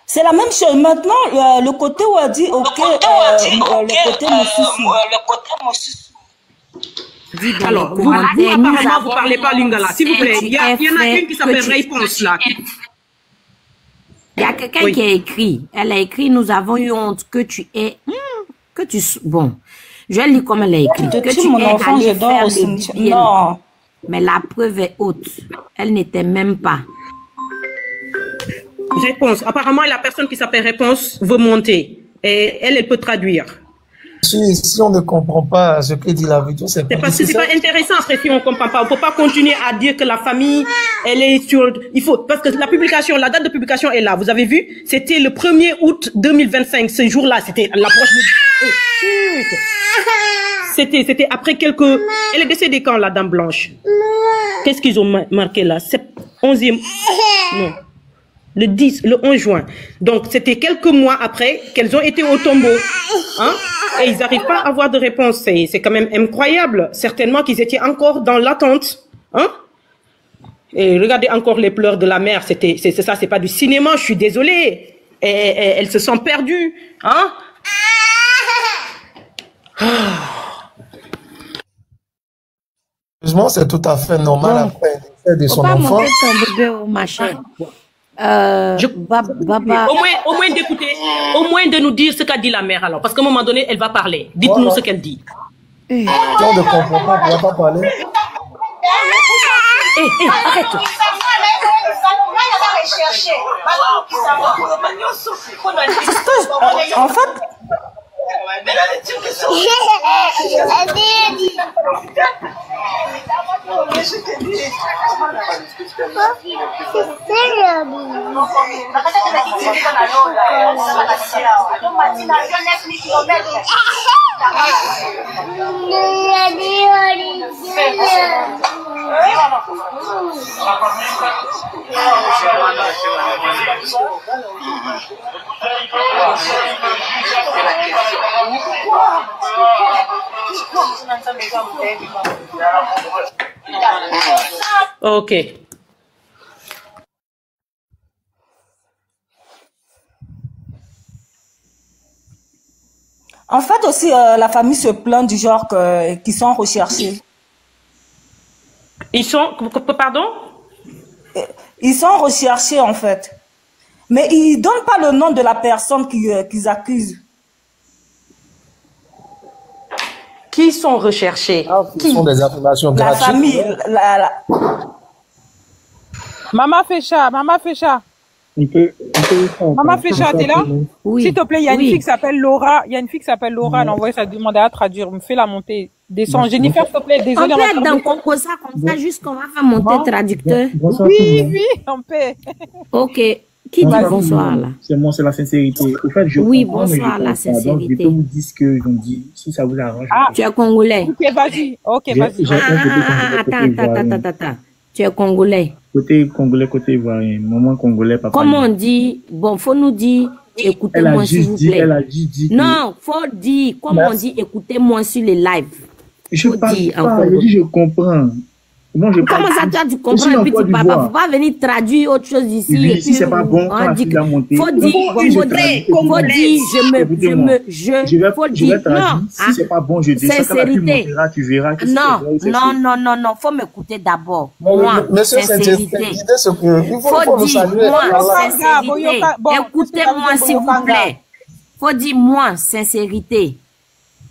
C'est la même chose. Maintenant, le côté où elle dit, ok, le côté Moussousou. Alors, vous apparemment, vous parlez pas lingala. S'il vous plaît, il y en a une qui s'appelle Réponse là. Il y a quelqu'un qui a écrit. Elle a écrit, nous avons eu honte que tu es... Bon, je lis comme elle a écrit. Que tu mon enfant, je dors au cimetière. Non. Mais la preuve est haute. Elle n'était même pas. Réponse. Apparemment, la personne qui s'appelle Réponse veut monter. Et elle peut traduire. Si on ne comprend pas ce que dit la vidéo, c'est pas parce que c'est pas intéressant après si on comprend pas. On peut pas continuer à dire que la famille, elle est sur, il faut, parce que la publication, la date de publication est là. Vous avez vu? C'était le 1er août 2025. Ce jour-là, c'était l'approche de... C'était après quelques, elle est décédée quand, la dame blanche? Qu'est-ce qu'ils ont marqué là? 11e, non. Le 11 juin. Donc, c'était quelques mois après qu'elles ont été au tombeau. Hein? Et ils n'arrivent pas à avoir de réponse. C'est quand même incroyable. Certainement qu'ils étaient encore dans l'attente. Hein? Et regardez encore les pleurs de la mère. C'est ça, c'est pas du cinéma. Je suis désolée. Et elles se sont perdues. Hein? Heureusement, c'est tout à fait normal après le décès de son enfant. Ton bébé au machin. Au moins d'écouter, au moins de nous dire ce qu'a dit la mère alors, parce qu'à un moment donné, elle va parler. Dites-nous ce qu'elle dit. Si on ne comprend pas, on ne va pas parler. Arrête. En fait, Ok. en fait aussi, la famille se plaint du genre qu'ils sont recherchés. Ils sont, pardon? Ils sont recherchés en fait. Mais ils ne donnent pas le nom de la personne qu'ils accusent. Qui sont recherchés? Ce sont des affirmations La gratuites. famille. Maman Fécha, Maman Fécha. Maman Fécha, t'es là? Oui. S'il te plaît, il y a une fille qui s'appelle Laura. Il y a une fille qui s'appelle Laura. Elle a envoyé sa demande à traduire. Me fait la montée. Descends. Jennifer, s'il te plaît, désolé. On peut être dans Congo ça comme ça, juste qu'on va faire monter traducteur. Oui, on peut. Ok. Qui dit bonsoir là? C'est moi, c'est la sincérité. Au fait, je oui, comprends, bonsoir, la sincérité. Donc, je peux vous dire ce que j'en dis, si ça vous arrange. Ah, tu es congolais. Ok, vas-y. Ok, vas-y. Attends. Tu es congolais. Côté congolais, côté ivoirien. Maman congolais, papa. Comment on dit? Bon, faut nous dire, écoutez-moi s'il vous plaît. Elle a juste dit. Non, faut dire, comment on dit, écoutez-moi sur les lives. Je parle pas, je dis, je comprends. Moi, comment ça, toi, tu comprends et puis tu parles pas? Faut pas venir traduire autre chose ici. Oui, si c'est pas bon, quand la fille a monté. Faut dire, je vais traduire. Si c'est pas bon, je dis. Sincérité. Tu verras. Non. Faut m'écouter d'abord. Moi, sincérité. Faut dire, moi, sincérité. Écoutez-moi, s'il vous plaît. Faut dire, moi, sincérité.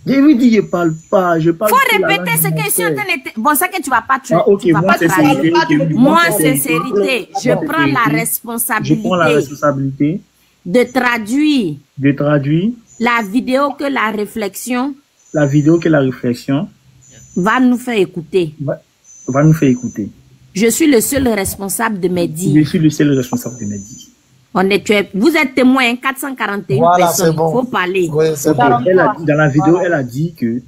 Je lui dis, je parle pas, je parle. Faut répéter ce que je suis en train de... Bon, c'est que tu vas pas tuer. Tu vas pas traduire. Moi, sincérité, je prends la responsabilité. Je prends la responsabilité. De traduire. De traduire. La vidéo que la réflexion. La vidéo que la réflexion. Va nous faire écouter. Va nous faire écouter. Je suis le seul responsable de mes dires. Je suis le seul responsable de mes dires. Vous êtes témoin, 441 personnes. Il faut parler. Oui, bon. Dans la vidéo, elle a dit que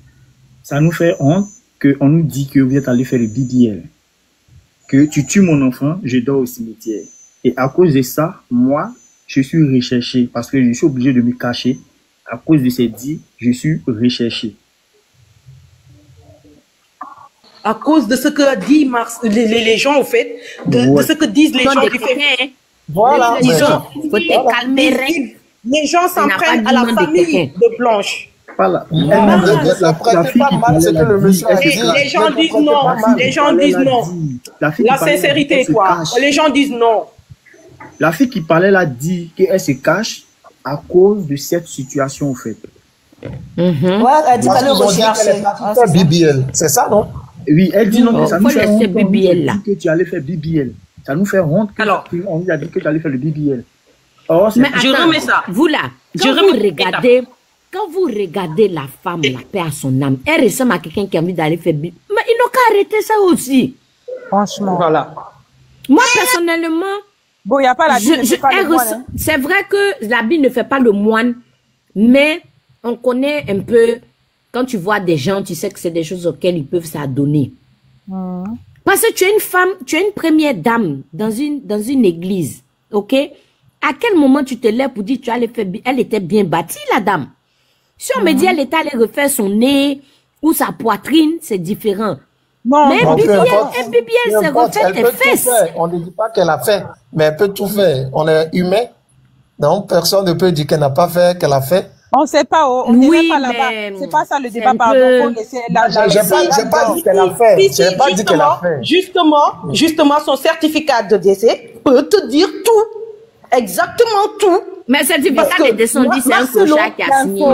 ça nous fait honte qu'on nous dit que vous êtes allé faire le BBL. Que tu tues mon enfant, je dors au cimetière. Et à cause de ça, moi, je suis recherché parce que je suis obligé de me cacher. À cause de ces dits, je suis recherché. À cause de ce que disent les gens, au fait, de ce que disent les gens qui fait. Voilà. Faut te calmer. Les gens s'en prennent à la famille de Blanche. Voilà. Les gens disent non. Les gens disent non. La sincérité, quoi. Les gens disent non. La fille qui parlait là dit qu'elle se cache à cause de cette situation, en fait. Ouais, elle dit qu'elle est recherchée. BBL, c'est ça, non? Oui, elle dit non, que ça nous fait honte que tu allais faire BBL. Ça nous fait honte qu'on nous a dit que tu allais faire le BBL. Oh, mais attends, je remets ça. Vous là, quand vous regardez la femme, la paix à son âme, elle ressemble à quelqu'un qui a envie d'aller faire BBL. Mais ils n'ont qu'à arrêter ça aussi. Franchement. Voilà. Moi, personnellement, bon, il n'y a pas la Bible. C'est vrai que la Bible ne fait pas le moine, mais on connaît un peu, quand tu vois des gens, tu sais que c'est des choses auxquelles ils peuvent s'adonner. Parce que tu es une femme, tu es une première dame dans une église, ok? À quel moment tu te lèves pour dire tu allais faire, elle était bien bâtie, la dame. Si on me dit elle était allée refaire son nez ou sa poitrine, c'est différent. Non, mais un BBL, c'est refaire tes fesses. On ne dit pas qu'elle a fait, mais elle peut tout faire. On est humain, donc personne ne peut dire qu'elle n'a pas fait, qu'elle a fait. On ne sait pas, on n'est pas là-bas. C'est pas ça le débat, pardon. J'ai pas dit qu'elle a fait. J'ai pas dit qu'elle a fait. Justement, son certificat de décès peut te dire tout. Exactement tout. Mais le certificat de décès, on dit c'est un clochard qui a signé.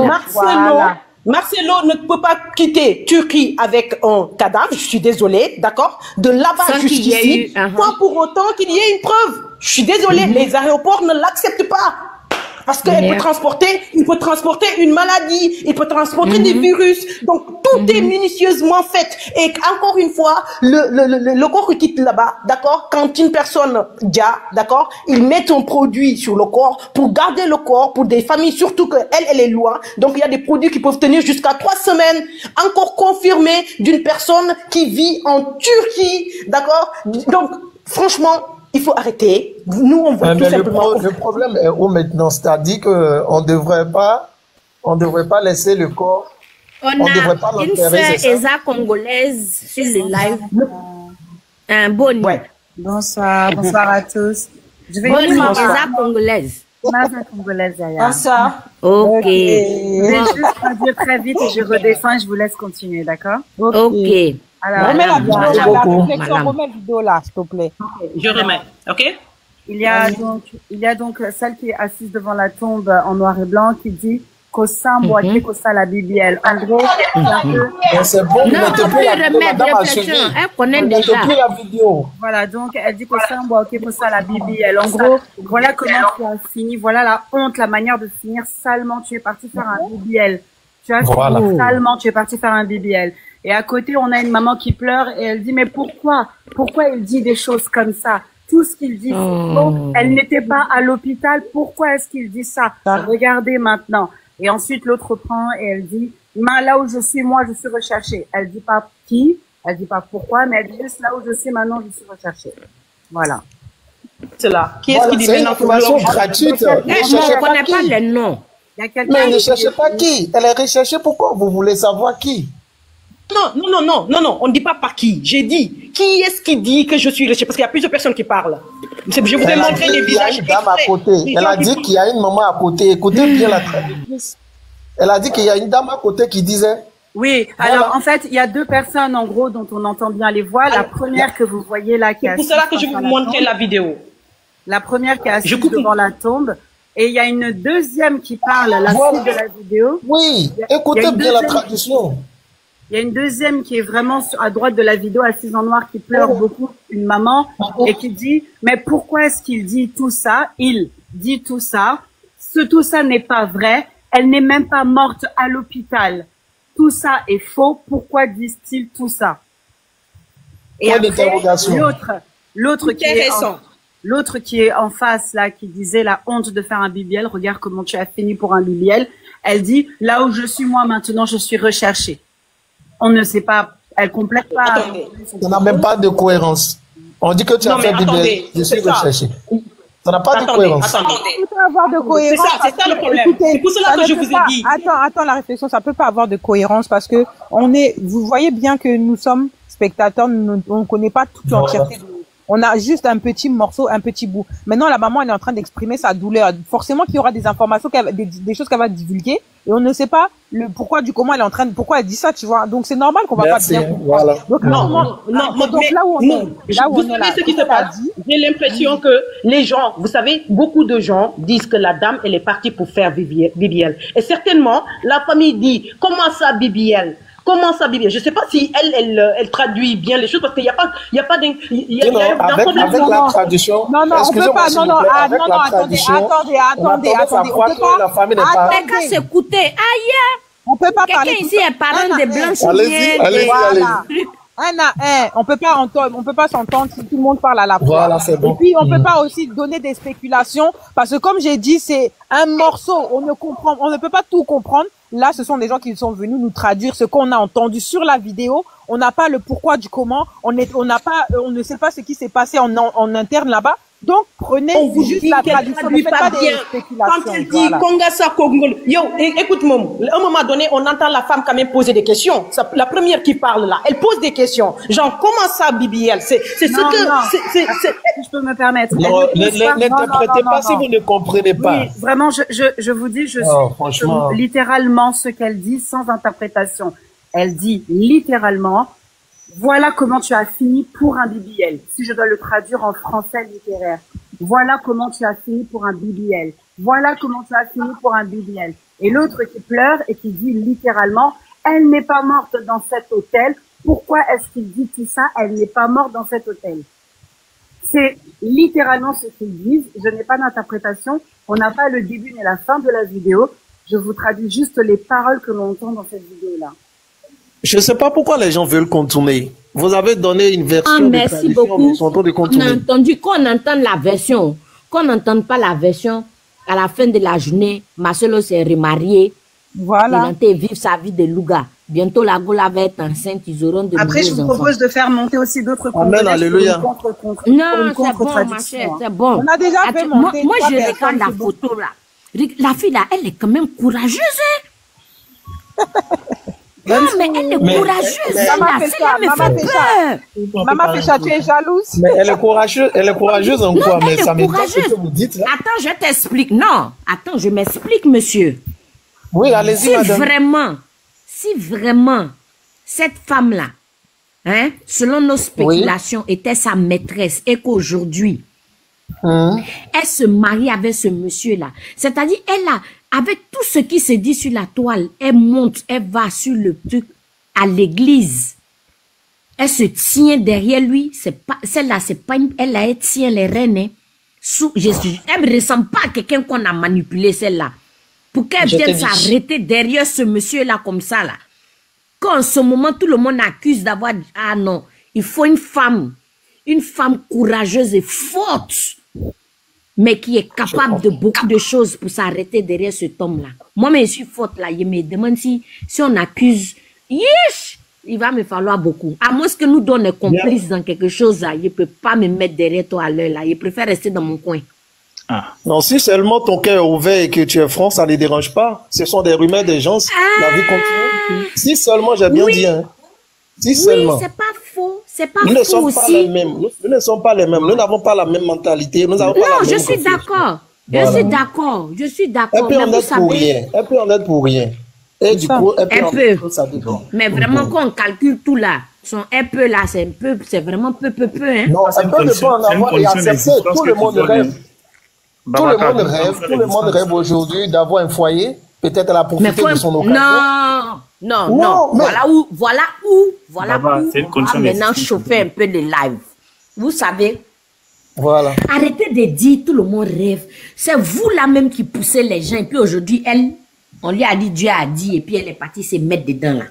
Marcelo ne peut pas quitter Turquie avec un cadavre, je suis désolée, d'accord? De là-bas jusqu'ici, sans pour autant qu'il y ait une preuve. Je suis désolée, les aéroports ne l'acceptent pas. Parce qu'il peut transporter une maladie, il peut transporter des virus. Donc, tout est minutieusement fait. Et encore une fois, le corps qui quitte là-bas, d'accord, quand une personne d'accord, ils mettent un produit sur le corps pour garder le corps pour des familles, surtout elle est loin. Donc, il y a des produits qui peuvent tenir jusqu'à 3 semaines, encore confirmés d'une personne qui vit en Turquie, d'accord. Donc, franchement, il faut arrêter. Nous, on voit tout simplement. Le problème est où maintenant? C'est-à-dire qu'on ne devrait pas laisser le corps. On a une sœur Eza congolaise sur le live. Un bon. Bonsoir à tous. Je vais Eza congolaise. Congolaise, Bonsoir. Ok. Je vais juste dire très vite et je redescends et je vous laisse continuer, d'accord? Ok. Alors, remets la vidéo, remets la vidéo là, s'il te plaît. Okay, je remets, ok? Il y a donc celle qui est assise devant la tombe en noir et blanc qui dit Kossa Mboate Kossa la BBL. En gros, c'est bon, non, on peut remettre réflexion. Elle connaît déjà. La vidéo. Voilà, donc elle dit Kossa Mboate Kossa la BBL. En gros, voilà comment tu as fini, voilà la honte, la manière de finir salement. Tu es parti faire un BBL. Tu as fini salement, tu es parti faire un BBL. Et à côté, on a une maman qui pleure et elle dit, mais pourquoi il dit des choses comme ça? Tout ce qu'il dit, c'est faux. Elle n'était pas à l'hôpital. Pourquoi est-ce qu'il dit ça? Regardez maintenant. Et ensuite, l'autre reprend et elle dit, là où je suis, moi, je suis recherchée. Elle dit pas qui, elle dit pas pourquoi, mais elle dit juste là où je suis maintenant, je suis recherchée. Voilà. C'est là. Qui est-ce qui dit maintenant? C'est une information gratuite. Je ne connais pas les noms. Mais ne cherchez pas qui. Elle est recherchée. Pourquoi vous voulez savoir qui? Non, on ne dit pas par qui. J'ai dit, qui est-ce qui dit que je suis recherchée? Parce qu'il y a plusieurs personnes qui parlent. Je vous ai montré les visages. Il y a une dame à côté. Elle a dit qu'il y a une maman à côté. Écoutez bien la traductrice. Elle a dit qu'il y a une dame à côté qui disait. Oui, alors en fait, il y a deux personnes en gros dont on entend bien les voix. La première que vous voyez là qui est assise. C'est pour cela que je vais vous montrer la vidéo. La première qui est assise devant la tombe. Et il y a une deuxième qui parle à la suite de la vidéo. Oui, écoutez bien la traduction. Il y a une deuxième qui est vraiment à droite de la vidéo, assise en noir, qui pleure beaucoup, une maman, et qui dit, mais pourquoi est-ce qu'il dit tout ça? Il dit tout ça. Tout ça n'est pas vrai. Elle n'est même pas morte à l'hôpital. Tout ça est faux. Pourquoi disent-ils tout ça? Et après, l'autre qui est en face, là, qui disait la honte de faire un BBL, regarde comment tu as fini pour un BBL. Elle dit, là où je suis moi maintenant, je suis recherchée. On ne sait pas, elle complète pas. Ça n'a même pas de cohérence. On dit que tu as fait BBL, je suis recherché. Ça n'a pas de cohérence. Ça peut pas avoir de cohérence. C'est ça le problème. C'est pour cela que je vous ai dit. Attends, la réflexion, ça peut pas avoir de cohérence parce que vous voyez bien que nous sommes spectateurs, on ne connaît pas toute l'entièreté de. On a juste un petit morceau, un petit bout. Maintenant, la maman, elle est en train d'exprimer sa douleur. Forcément qu'il y aura des informations, des choses qu'elle va divulguer. Et on ne sait pas le pourquoi du comment elle est en train de, pourquoi elle dit ça, tu vois. Donc, c'est normal qu'on va pas bien comprendre. Voilà. Donc, donc là où on est, vous savez ce qui se passe? J'ai l'impression que les gens, vous savez, beaucoup de gens disent que la dame, elle est partie pour faire BBL. Et certainement, la famille dit, comment ça BBL? Comment ça, Bibi? Je ne sais pas si elle traduit bien les choses parce qu'il n'y a pas, avec la traduction. Non, on peut pas. Attendez. La famille n'est pas. Mais quand c'est écouté, aïe. On peut pas parler. Quelqu'un ici est parent des blancs. Allez-y. Un à un, on peut pas s'entendre si tout le monde parle à la fois. Voilà, c'est bon. Et puis on peut pas aussi donner des spéculations parce que comme j'ai dit, c'est un morceau, on ne peut pas tout comprendre. Là, ce sont des gens qui sont venus nous traduire ce qu'on a entendu sur la vidéo. On n'a pas le pourquoi du comment. On ne sait pas ce qui s'est passé en interne là-bas. Donc, prenez juste la traduction. Ne faites pas des spéculations. Quand elle dit Kongasa Kongol, écoute-moi, à un moment donné, on entend la femme quand même poser des questions. La première qui parle là, elle pose des questions. Genre, comment ça, BBL? C'est ce que, je peux me permettre. N'interprétez pas si vous ne comprenez pas. Oui, vraiment, je vous dis, je suis littéralement ce qu'elle dit sans interprétation. Elle dit littéralement, voilà comment tu as fini pour un BBL. Si je dois le traduire en français littéraire. Voilà comment tu as fini pour un BBL. Voilà comment tu as fini pour un BBL. Et l'autre qui pleure et qui dit littéralement, elle n'est pas morte dans cet hôtel. Pourquoi est-ce qu'il dit tout ça? Elle n'est pas morte dans cet hôtel. C'est littéralement ce qu'ils disent. Je n'ai pas d'interprétation. On n'a pas le début ni la fin de la vidéo. Je vous traduis juste les paroles que l'on entend dans cette vidéo-là. Je ne sais pas pourquoi les gens veulent contourner. Vous avez donné une version de merci tradition, beaucoup. mais ils sont en train de contourner. On a entendu qu'on entende la version, qu'on n'entende pas la version. À la fin de la journée, Marcelo s'est remarié. Voilà. Il a vivre sa vie de louga. Bientôt, la Gola va être enceinte. Ils auront de Après, je vous propose de faire monter aussi d'autres Amen, alléluia. Non, c'est bon, ma chère, c'est bon. On a déjà fait monter moi trois je regarde personnes la qui vont- photo là. La fille là, elle est quand même courageuse, hein? Non, mais elle est courageuse. Maman fait ça, maman fait ça. Maman fait ça, tu es jalouse. Mais elle est courageuse en quoi? Non, Mais elle est ça m'étonne ce courageuse. que vous dites là. Attends, je t'explique. Non, attends, je m'explique, monsieur. Oui, allez-y, madame. Si vraiment, cette femme-là, hein, selon nos spéculations, était sa maîtresse et qu'aujourd'hui, elle se marie avec ce monsieur-là. C'est-à-dire, elle a, avec tout ce qui se dit sur la toile, elle monte, elle va sur le truc à l'église. Elle se tient derrière lui. C'est pas, celle-là, c'est pas une, elle tient les rênes, hein. Elle ne ressemble pas à quelqu'un qu'on a manipulé, celle-là. Pour qu'elle vienne s'arrêter derrière ce monsieur-là comme ça, là. Qu'en ce moment, tout le monde accuse d'avoir... Ah non, il faut une femme courageuse et forte, mais qui est capable de beaucoup de choses pour s'arrêter derrière cet homme-là. Moi, je suis forte, là. Je me demande si on accuse... Yish! Il va me falloir beaucoup. À moins que nous donne complice dans quelque chose, là, je ne peux pas me mettre derrière toi à l'heure, là. Je préfère rester dans mon coin. Ah. Non, si seulement ton cœur est ouvert et que tu es franc, ça ne les dérange pas. Ce sont des rumeurs des gens. La vie continue. Si seulement, j'ai bien dit. Hein. Si seulement. C'est pas faux. C'est pas nous faux ne sommes aussi. Pas les mêmes. Nous ne sommes pas les mêmes. Nous n'avons pas la même mentalité. Nous n'avons pas la même je suis d'accord. Voilà. Je suis d'accord. Je suis d'accord. Elle peut en être pour rien. Elle peut en être pour rien. Et du coup, elle peut. Mais vraiment, quand on calcule tout là, son un peu là, c'est un peu, c'est vraiment peu, hein. Non, elle peut ne pas en avoir et accepter. Tout le monde rêve. Tout le monde rêve aujourd'hui d'avoir un foyer. Peut-être elle a profité de son occasion. Non. Voilà où maintenant chauffer un peu les lives. Vous savez. Voilà. Arrêtez de dire tout le monde rêve. C'est vous là même qui poussez les gens. Et puis aujourd'hui, on lui a dit, Dieu a dit, et puis elle est partie se mettre dedans là.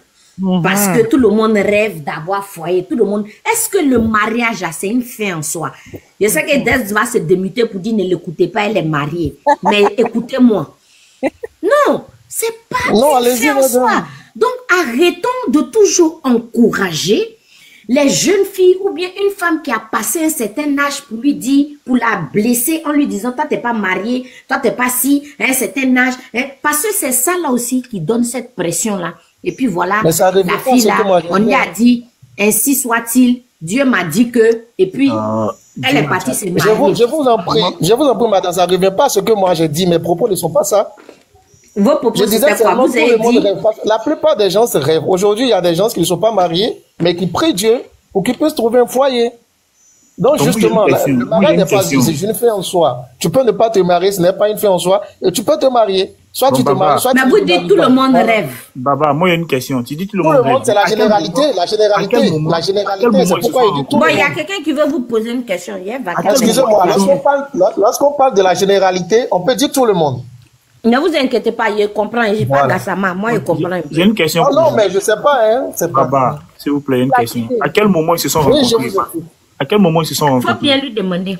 Parce que tout le monde rêve d'avoir foyer, tout le monde. Est-ce que le mariage là, c'est une fin en soi? Je sais que Des va se démuter pour dire ne l'écoutez pas, elle est mariée. Mais écoutez-moi. Non, c'est pas une fin en soi. Donc arrêtons de toujours encourager les jeunes filles ou bien une femme qui a passé un certain âge pour lui dire, pour la blesser en lui disant, toi t'es pas mariée, toi t'es pas si, un certain âge. Parce que c'est ça là aussi qui donne cette pression là. Et puis voilà, la fille là, on lui a dit, ainsi soit-il, Dieu m'a dit que, et puis, elle est partie se marier. Je vous en prie, madame, ça ne revient pas à ce que moi j'ai dit, mes propos ne sont pas ça. Vos propos, je disais seulement tout le monde rêve. La plupart des gens se rêvent. Aujourd'hui, il y a des gens qui ne sont pas mariés, mais qui prient Dieu pour qu'ils puissent trouver un foyer. Donc, justement, le mariage n'est pas une fin en soi. Tu peux ne pas te marier, ce n'est pas une fin en soi, et tu peux te marier. Soit tu te maries, soit tu te maries. Mais vous dites tout le monde rêve. Baba, moi, il y a une question. Tu dis tout le monde rêve. Tout le monde, c'est la généralité. La généralité, c'est pourquoi il dit tout le monde. Bon, il y a quelqu'un qui veut vous poser une question. Excusez-moi, lorsqu'on parle de la généralité, on peut dire tout le monde. Ne vous inquiétez pas, je comprends. Je parle à Gassama. Moi, je comprends. J'ai une question. Non, mais je ne sais pas. Hein, Baba, s'il vous plaît, une question. À quel moment ils se sont rencontrés? À quel moment ils se sont rencontrés? Il faut bien lui demander.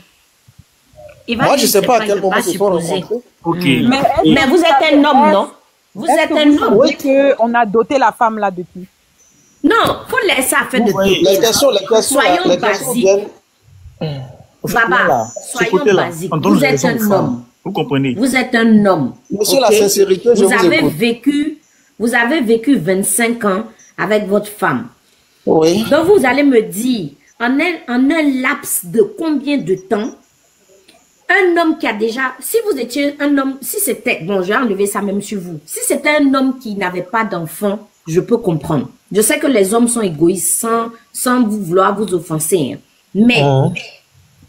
Moi, je ne sais pas à quel moment ils se sont rencontrés. Ok. Mais vous êtes un homme, non? Vous êtes un homme. Oui, qu'on a doté la femme là depuis. Non, il faut laisser ça faire de tout. Soyons basiques. Baba, soyons basiques. Vous êtes un homme. Vous comprenez? Vous êtes un homme. Monsieur, la sincérité, je vous écoute. Vous avez vécu 25 ans avec votre femme. Oui. Donc, vous allez me dire, en un laps de combien de temps, un homme qui a déjà, si vous étiez un homme, si c'était, bon, j'ai enlevé ça même sur vous, si c'était un homme qui n'avait pas d'enfant, je peux comprendre. Je sais que les hommes sont égoïstes sans vous vouloir vous offenser. Hein.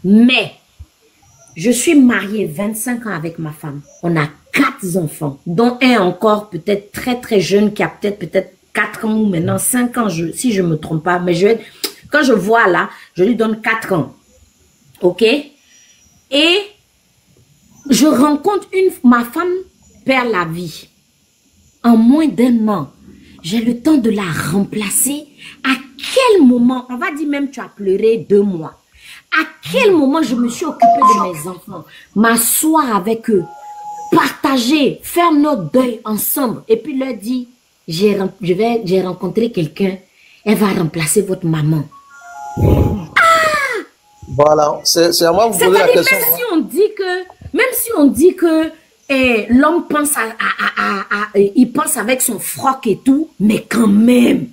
Mais, Je suis mariée 25 ans avec ma femme. On a 4 enfants, dont un encore peut-être très très jeune qui a peut-être 4 ans ou maintenant 5 ans, si je me trompe pas. Mais quand je vois là, je lui donne 4 ans. Ok? Et je rencontre ma femme perd la vie. En moins d'1 an, j'ai le temps de la remplacer. À quel moment, on va dire même tu as pleuré 2 mois. À quel moment je me suis occupée de mes enfants, m'asseoir avec eux, partager, faire notre deuil ensemble et puis leur dire, j'ai rencontré quelqu'un, elle va remplacer votre maman. Voilà, c'est à moi de vous poser la question. Même si on dit que l'homme pense il pense avec son froc et tout, mais quand même.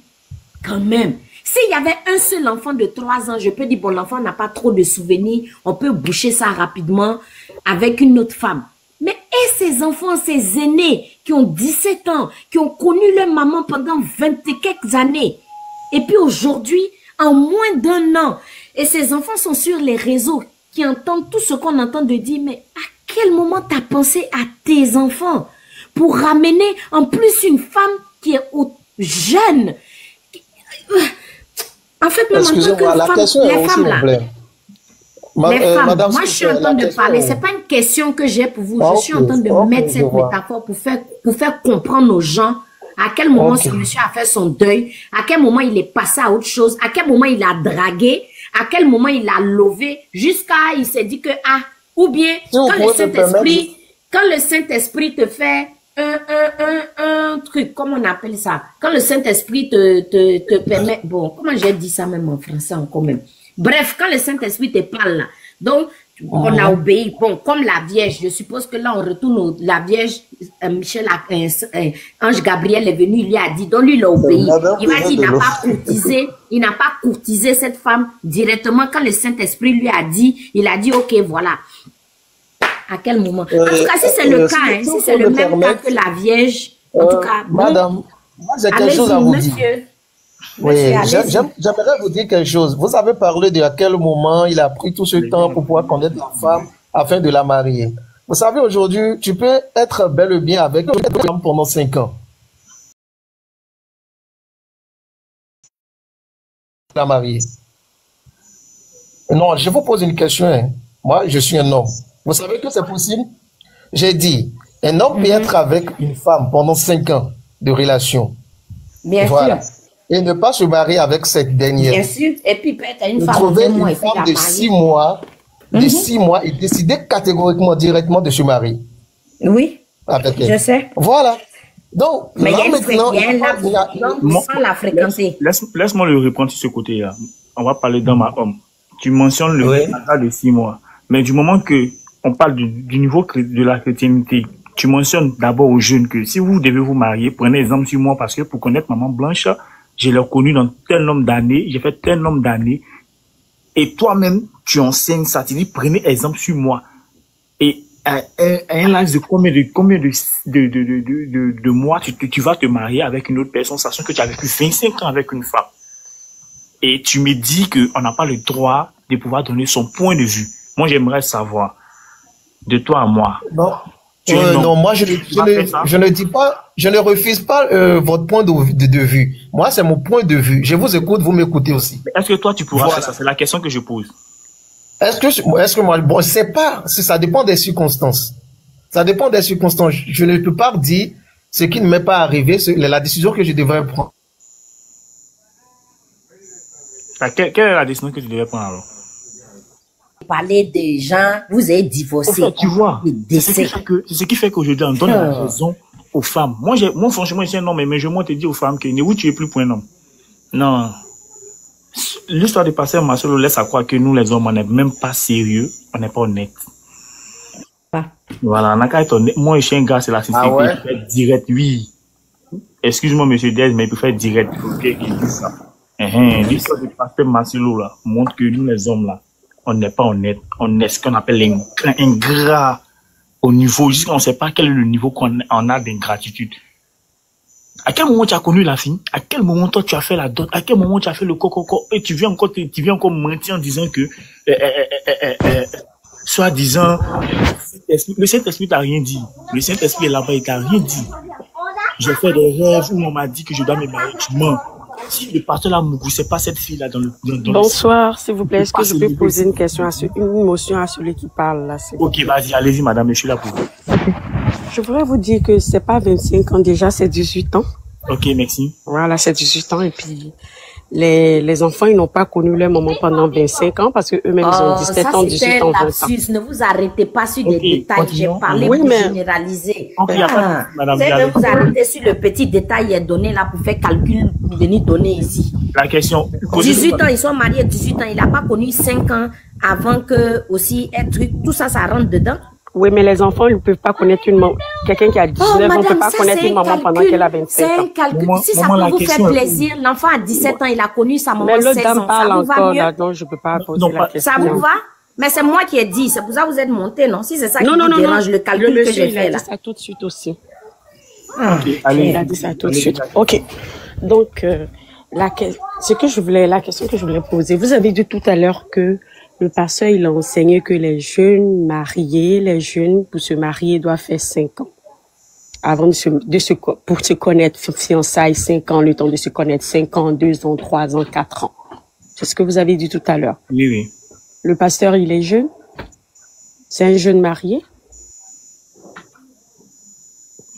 S'il y avait un seul enfant de 3 ans, je peux dire, bon, l'enfant n'a pas trop de souvenirs, on peut boucher ça rapidement avec une autre femme. Mais et ces enfants, ces aînés qui ont 17 ans, qui ont connu leur maman pendant 20 et quelques années, et puis aujourd'hui, en moins d'1 an, et ces enfants sont sur les réseaux, qui entendent tout ce qu'on entend de dire, mais à quel moment tu as pensé à tes enfants pour ramener en plus une femme qui est jeune? En fait, même en tant que la femme, question est aussi les femmes, madame, moi je suis en train de parler, c'est pas une question que j'ai pour vous, je suis en train de mettre cette métaphore pour faire comprendre aux gens à quel moment ce monsieur a fait son deuil, à quel moment il est passé à autre chose, à quel moment il a dragué, à quel moment il a levé, jusqu'à il s'est dit que, ou bien, quand le Saint-Esprit te fait un truc, comment on appelle ça? Quand le Saint-Esprit te permet, bon, comment j'ai dit ça même en français encore même? Bref, quand le Saint-Esprit te parle là, donc, on a obéi. Bon, comme la Vierge, je suppose que là, on retourne la Vierge, Ange Gabriel est venu, il lui a dit, donc lui, il a obéi. Il m'a dit, il n'a pas courtisé cette femme directement quand le Saint-Esprit lui a dit, il a dit, ok, voilà. À quel moment? En tout cas, si c'est le cas, si c'est le même cas que la Vierge, en tout cas, bon, madame, moi j'ai quelque chose à vous dire. Oui, j'aimerais vous dire quelque chose. Vous avez parlé de à quel moment il a pris tout ce temps pour pouvoir connaître la femme afin de la marier. Vous savez, aujourd'hui, tu peux être bel et bien avec une femme pendant 5 ans. La marier. Non, je vous pose une question. Hein. Moi, je suis un homme. Vous savez que c'est possible? J'ai dit, un homme peut être avec une femme pendant 5 ans de relation. Bien sûr. Et ne pas se marier avec cette dernière. Bien sûr. Et puis peut-être une femme trouver une femme de 6 mois, de 6 mois et décider catégoriquement, directement de se marier. Oui. Avec elle. Je sais. Voilà. Donc, mais là, maintenant, sans la fréquencer. Laisse-moi le répondre sur ce côté-là. On va parler d'homme à homme. Tu mentionnes le cas de 6 mois. Mais du moment que on parle du niveau de la chrétienté, tu mentionnes d'abord aux jeunes que si vous devez vous marier, prenez exemple sur moi parce que pour connaître maman Blanche, je l'ai connue dans tel nombre d'années, j'ai fait tel nombre d'années, et toi-même, tu enseignes ça, tu dis, prenez exemple sur moi. Et à un âge de combien de mois tu vas te marier avec une autre personne, sachant que tu as vécu 25 ans avec une femme. Et tu me dis qu'on n'a pas le droit de pouvoir donner son point de vue. Moi, j'aimerais savoir, de toi à moi. Non. Non, moi je ne dis pas, je ne refuse pas votre point de vue. Moi, c'est mon point de vue. Je vous écoute, vous m'écoutez aussi. Est-ce que toi tu pourras faire ça? C'est la question que je pose. Est-ce que moi, bon, c'est pas, ça dépend des circonstances. Ça dépend des circonstances. Je ne peux pas dire ce qui ne m'est pas arrivé, la décision que je devrais prendre. Quelle est la décision que tu devrais prendre alors? Parler des gens, vous avez divorcé. Tu vois, c'est ce qui fait qu'aujourd'hui on donne la raison aux femmes. Moi franchement, je suis un homme, mais je te dis aux femmes que ne vous tuez plus pour un homme. Non. L'histoire de pasteur Marcelo laisse à croire que nous les hommes, on n'est même pas sérieux, on n'est pas honnête. Voilà, on a qu'à être honnête. Moi, je suis un gars, c'est la société, il peut faire direct, oui. Excuse-moi, monsieur Dez, mais il peut faire direct. L'histoire de pasteur Marcelo là montre que nous les hommes là, on n'est pas honnête, on est ce qu'on appelle ingrat au niveau, jusqu'à on ne sait pas quel est le niveau qu'on a d'ingratitude. À quel moment tu as connu la fille? À quel moment toi tu as fait la dot? À quel moment tu as fait le coco? Et tu viens encore mentir en disant que soi-disant, le Saint-Esprit t'a rien dit. Le Saint-Esprit est là-bas, il t'a rien dit. J'ai fait des rêves où on m'a dit que je dois me marier. Tu mens. Si le pasteur là, Mougou, c'est pas cette fille-là dans le... Bonsoir, s'il vous plaît. Est-ce que je peux poser une question une motion à celui qui parle là? Ok, vas-y, allez-y, madame, je suis là pour vous. Je voudrais vous dire que c'est pas 25 ans déjà, c'est 18 ans. Ok, merci. Voilà, c'est 18 ans et puis les enfants, ils n'ont pas connu leur maman pendant 25 ans parce que eux-mêmes ils ont 17 ans, 18 ans, 20 ans. Ne vous arrêtez pas sur des détails. J'ai parlé pour généraliser. Madame, vous vous arrêtez sur le petit détail est donné là pour faire calcul, pour venir donner ici. La question. 18 ans, ils sont mariés 18 ans. Il n'a pas connu 5 ans avant que aussi un truc. Tout ça, ça rentre dedans. Oui, mais les enfants, ils ne peuvent pas connaître une maman. Quelqu'un qui a 19 ans ne peut pas connaître une maman pendant qu'elle a 25 ans. C'est un calcul. Si ça peut vous faire plaisir, l'enfant a 17 ans, il a connu sa maman 16 ans. Mais l'autre parle encore là, donc je ne peux pas poser la question. Ça vous va? Mais c'est moi qui ai dit. C'est pour ça que vous êtes monté, non? Si c'est ça qui vous dérange, le calcul que j'ai fait là. Il a dit ça tout de suite aussi. Il a dit ça tout de suite. Ok. Donc, la question que je voulais poser, vous avez dit tout à l'heure que le pasteur, il a enseigné que les jeunes pour se marier, doivent faire 5 ans. Avant pour se connaître, fiançailles, 5 ans, le temps de se connaître, 5 ans, 2 ans, 3 ans, 4 ans. C'est ce que vous avez dit tout à l'heure. Oui, oui. Le pasteur, il est jeune? C'est un jeune marié?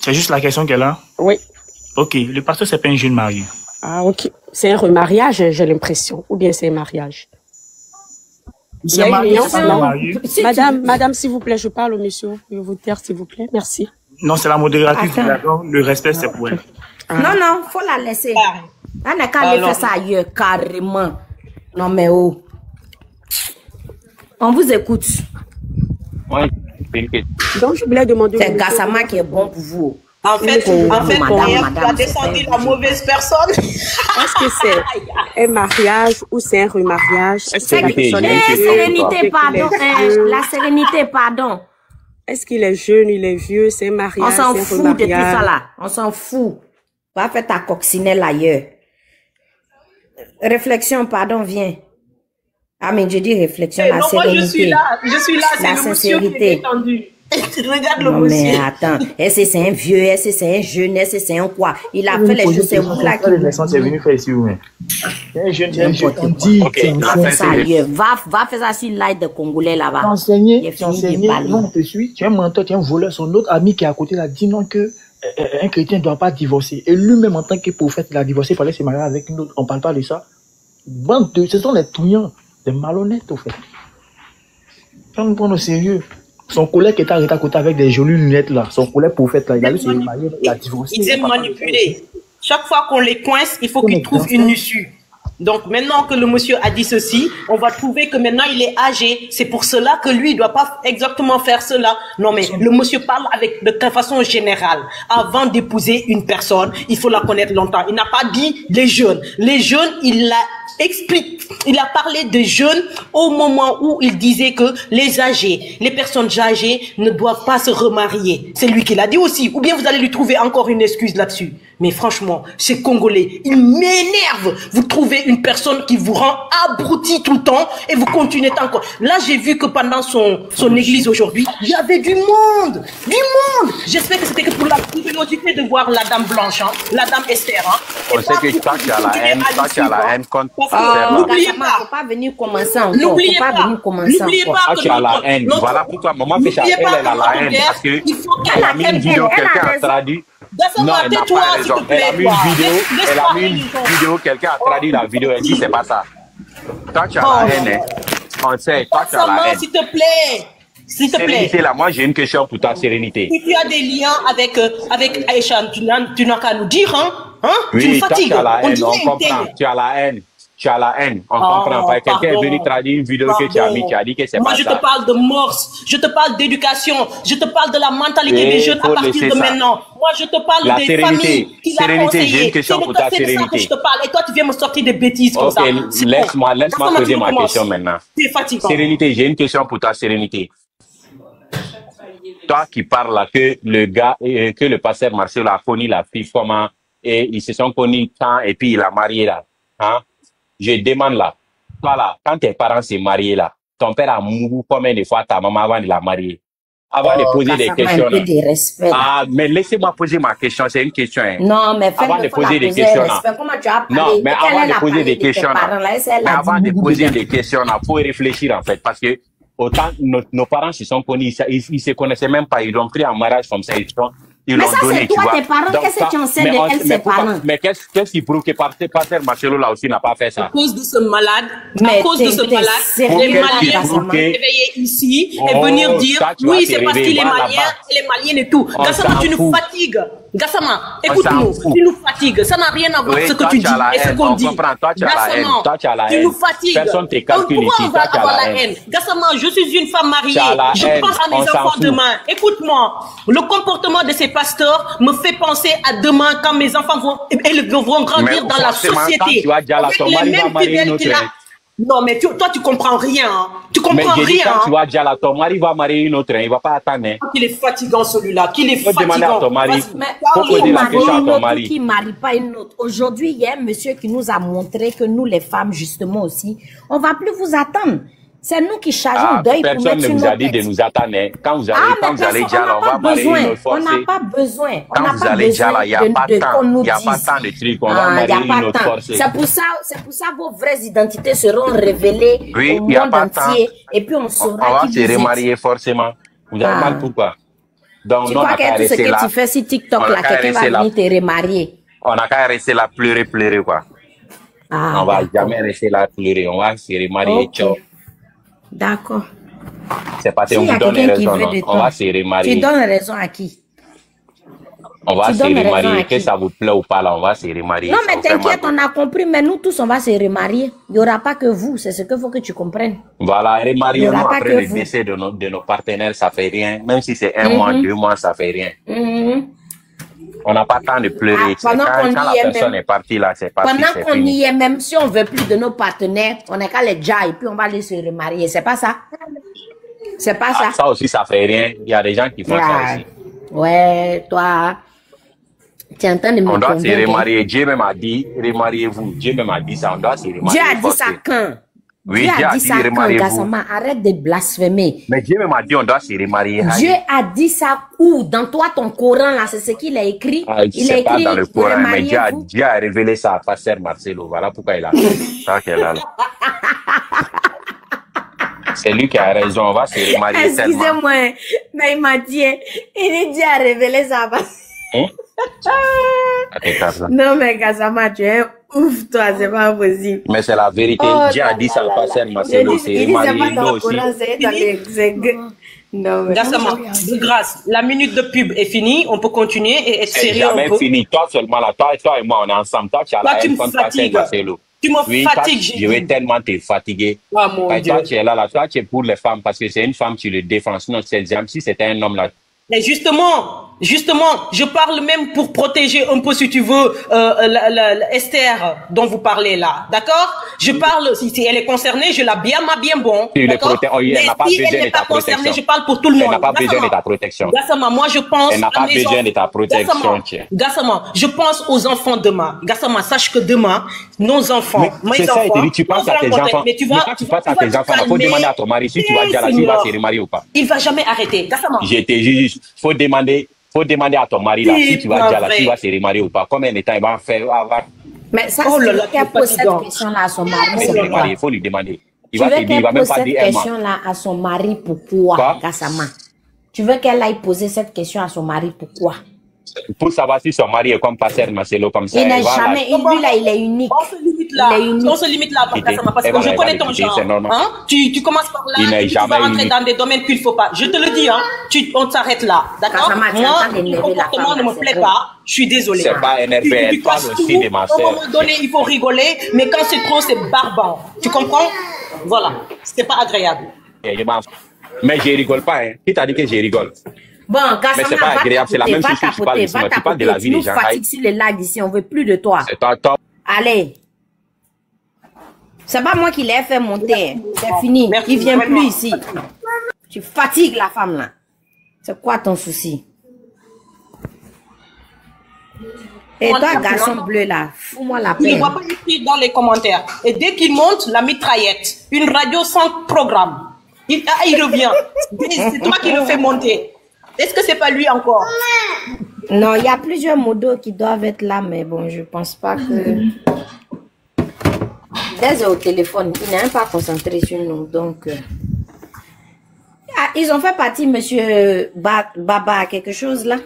C'est juste la question qu'elle a? Oui. Ok, le pasteur, c'est pas un jeune marié. Ah, ok. C'est un remariage, j'ai l'impression. Ou bien c'est un mariage? Madame, s'il vous plaît, je parle au monsieur. Je vous taire, s'il vous plaît. Merci. Non, c'est la modératrice. Le respect, c'est pour elle. Non, faut la laisser. On n'a qu'à aller faire ça ailleurs, carrément. Non, mais oh. On vous écoute. Donc, je voulais demander... C'est Gassama qui est bon pour vous. En fait, tu as descendu la mauvaise personne. Est-ce que c'est un mariage ou c'est un remariage? Sérénité, pardon. La sérénité, pardon. Est-ce qu'il est jeune, il est vieux, c'est un mariage, c'est un remariage? On s'en fout de tout ça là. On s'en fout. Va faire ta coccinelle ailleurs. Réflexion, pardon, viens. Ah, mais je dis réflexion, la sérénité. Moi, je suis là, c'est le monsieur qui est détendu. Regarde le monsieur. Mais attends, est-ce que c'est un vieux, est-ce que c'est un jeune, est-ce que c'est un quoi? Il a fait les choses, c'est vous là qui... C'est venu faire ici, oui. Un jeune, on dit... Va faire ça sur l'aide de Congolais là-bas. Tu enseigné, non, te suis, tu es un menteur, tu es un voleur. Son autre ami qui est à côté là dit non que un chrétien ne doit pas divorcer. Et lui-même, en tant que prophète, il a divorcé, il fallait se marier avec une autre. On ne parle pas de ça. Ce sont les touillants, des malhonnêtes, au fait. On nous prend au sérieux. Son collègue est arrêté à côté avec des jolies lunettes là. Son collègue prophète là, il a eu se marier, il a divorcé. Il est manipulé. Chaque fois qu'on les coince, il faut qu'il trouve une issue. Donc maintenant que le monsieur a dit ceci, on va trouver que maintenant il est âgé. C'est pour cela que lui, il doit pas exactement faire cela. Non mais le monsieur parle de façon générale. Avant d'épouser une personne, il faut la connaître longtemps. Il n'a pas dit les jeunes. Les jeunes, il l'a explique. Il a parlé des jeunes au moment où il disait que les âgés, les personnes âgées ne doivent pas se remarier. C'est lui qui l'a dit aussi. Ou bien vous allez lui trouver encore une excuse là-dessus. Mais franchement, ces Congolais, ils m'énervent. Vous trouvez une personne qui vous rend abruti tout le temps et vous continuez encore. Là, j'ai vu que pendant son église aujourd'hui, il y avait du monde. Du monde. J'espère que c'était que pour la curiosité de voir la dame blanche, hein, la dame Esther. Hein. On sait que toi, tu as la haine, contre n'oubliez pas. Faut pas venir commencer encore. N'oubliez pas. N'oubliez pas que tu as la haine. Voilà pourquoi maman fait ça. Elle a la haine parce que elle a mis une vidéo, quelqu'un a traduit. Non, elle n'a pas raison. Elle a mis une vidéo, quelqu'un a traduit la vidéo, elle dit c'est pas ça. Toi, tu as la haine, hein. On sait, toi, tu as la haine. S'il te plaît. S'il te plaît. Sérénité, là, moi, j'ai une question pour ta sérénité. Si tu as des liens avec Aïcha, tu n'as qu'à nous dire, hein? Oui, tu me fatigues. Tu as la haine, on comprend. Tu as la haine. Tu as la haine, on comprend pas. Quelqu'un est venu traduire une vidéo que tu as mis, tu as dit que c'est pas ça. Moi, je te parle de morse, je te parle d'éducation, je te parle de la mentalité des jeunes à partir de maintenant. Moi, je te parle des familles qui l'ont conseillé. J'ai une question pour ta sérénité. C'est de ça que je te parle. Et toi, tu viens me sortir des bêtises comme ça. Laisse-moi poser ma question maintenant. C'est fatigant. Sérénité, j'ai une question pour ta sérénité. Toi qui parles là, que le pasteur Marcel a connu la fille comment, et ils se sont connus quand, et puis il a marié là. Hein? Je demande là, toi là, quand tes parents s'est mariés là, ton père a mouru combien de fois ta maman avant de la marier? Avant de poser des questions. Un peu de respect, ah, mais laissez-moi poser ma question, c'est une question. Hein. Non, mais avant de poser des questions. Comment tu as parlé? Non, mais avant de poser des questions. Mais avant de poser des questions, il faut réfléchir en fait. Parce que autant nos parents se sont connus, ils se connaissaient même pas, ils l'ont pris en mariage comme ça, ils l'ont donné. Mais ça, c'est toi, tes parents, qu'est-ce que tu en sais de elle, ses parents? Mais qu'est-ce qui prouve que Pasteur Marcelo là aussi n'a pas fait ça? À cause de ce malade, les Maliens sont réveillés ici et venir dire, oui, c'est parce qu'il est malien, il est malien et tout. Gassama, tu nous fatigues. Gassama, écoute-nous, tu nous fatigues. Ça n'a rien à voir avec ce que tu dis et ce qu'on dit. Gassama, tu nous fatigues. Personne te calcule ici. Pourquoi on va avoir la haine? Gassama, je suis une femme mariée. Je pense à mes enfants demain. Écoute-moi, le comportement de ces pasteurs me fait penser à demain quand mes enfants vont grandir dans la société. Avec les mêmes fidèles qu'il a. Non, mais toi, tu comprends rien. Hein. Tu comprends rien. Quand tu vas déjà là, ton mari va marier une autre, il va pas attendre. Hein. Qu'il est fatigant celui-là, qu'il est fatigant. Demander à ton mari. Faut poser la question à ton mari. Qui marie pas une autre. Aujourd'hui, il y a un monsieur qui nous a montré que nous, les femmes, justement aussi, on va plus vous attendre. C'est nous qui chargeons deuil pour mettre sur nos têtes. Personne ne vous a dit de nous attendre. Quand vous allez déjà là, on va marier une autre forcée. On n'a pas besoin. Quand vous allez déjà là, il n'y a pas de temps. Il n'y a pas tant de trucs. On va marier une autre forcée. C'est pour ça vos vraies identités seront révélées au monde entier. Et puis on saura qui vous êtes. On va se remarier forcément. Vous avez mal pourquoi? Donc, tu crois que tout ce que tu fais sur TikTok là, quelqu'un va venir te remarier? On n'a qu'à rester là, pleurer quoi. On va jamais rester là, pleurer. On va se remarier. D'accord. C'est pas que vous donnez raison, non. On va se remarier. Tu donnes raison à qui? On va se remarier. Que ça vous plaît ou pas, là, on va se remarier. Non, mais t'inquiète, on a compris, mais nous tous, on va se remarier. Il n'y aura pas que vous, c'est ce qu'il faut que tu comprennes. Voilà, remarions-nous après le décès de nos partenaires, ça fait rien. Même si c'est 1 mois, 2 mois, ça fait rien. On n'a pas le temps de pleurer. Quand la personne est partie là, c'est parti. Pendant qu'on y est, même si on veut plus de nos partenaires, on n'est qu'à les déjà et puis on va les se remarier. C'est pas ça? C'est pas ça? Ça aussi, ça fait rien. Il y a des gens qui font ça aussi. Ouais, toi, tu entends de me on doit se remarier. Dieu même a dit, remariez-vous. Dieu même a dit ça, on doit se remarier. Dieu a dit ça quand? Oui, Dieu a dit ça quand, Gassama, arrête de blasphémer. Mais Dieu même a dit on doit se remarier. Dieu a dit ça où? Dans toi, ton Coran, là, c'est ce qu'il a écrit. Il a écrit dans le Coran, mais Dieu a révélé ça à Pasteur Marcelo. Voilà pourquoi il a ça qu'elle a là. C'est lui qui a raison, on va se remarier. Excusez-moi, mais il m'a dit, Dieu a révélé ça. Non, mais Gassama, tu es ouf, toi, c'est pas possible. Mais c'est la vérité. Dieu a dit ça à Pasteur Marcelo. C'est remarié aussi. Non, mais Gassama, de grâce, la minute de pub est finie, on peut continuer et être sérieux. C'est jamais fini. Toi seulement là, toi et moi, on est ensemble. Toi, tu as la haine contre Pasteur Marcelo. Tu me fatigues. Je vais tellement te fatiguer. Oh, mon Dieu. Toi, tu es là, toi, tu es pour les femmes parce que c'est une femme, tu le défends. Sinon, si c'était un homme là. Mais justement, je parle même pour protéger un peu, si tu veux, Esther dont vous parlez là, d'accord? Je parle, si elle est concernée, je la bien bon, d'accord? Mais si elle n'est pas concernée, je parle pour tout le monde. Elle n'a pas besoin de ta protection. Gassama, moi je pense elle n'a pas besoin de ta protection. Gassama, je pense aux enfants demain. Gassama, sache que demain, nos enfants, mes enfants, tu penses à tes enfants. Mais quand tu penses à tes enfants, il faut demander à ton mari si tu vas déjà là, s'il va se remarier ou pas. Il va jamais arrêter. Gassama. Je te juge, faut demander à ton mari là, si tu vas déjà là, s'il va se remarier ou pas. Combien de temps il va faire avoir. Mais ça, c'est qu'elle pose cette question-là à son mari. Il faut lui demander. Il va te dire, il va même pas dire cette question-là à son mari, pourquoi, Gassama? Tu veux qu'elle aille poser cette question à son mari, pourquoi? Pour savoir si son mari est comme Pasteur Marcelo, comme ça. Il n'est jamais, lui là, il est unique. On se limite là, Gassama, parce que je connais ton genre. Hein? Tu commences par là, tu vas rentrer dans des domaines qu'il ne faut pas. Je te le dis, hein, on s'arrête là, d'accord? Moi, le comportement ne me plaît pas, je suis désolée. C'est pas énervé, elle parle aussi de ma soeur. À un moment donné, il faut rigoler, mais quand c'est trop, c'est barbant. Tu comprends? Voilà, c'est pas agréable. Mais je rigole pas, hein. Qui t'a dit que je rigole? Bon, Gassama, mais c'est pas agréable, c'est la même chose que tu parles ici. Tu parles de la vie des gens. Tu nous fatigues sur les lives ici, on veut plus de toi. C'est un top. Allez. C'est pas moi qui l'ai fait monter. C'est fini. Merci, il vient plus ici. Tu fatigues la femme là. C'est quoi ton souci? Et toi, garçon bleu là, fous-moi la paix. Il ne voit pas écrit dans les commentaires. Et dès qu'il monte, la mitraillette. Une radio sans programme. Il revient. C'est toi qui le fais monter. Est-ce que c'est pas lui encore? Non, il y a plusieurs modos qui doivent être là, mais bon, je pense pas que... Dès au téléphone, il n'est même pas concentré sur nous, donc... Ah, ils ont fait partie, monsieur Baba, quelque chose là.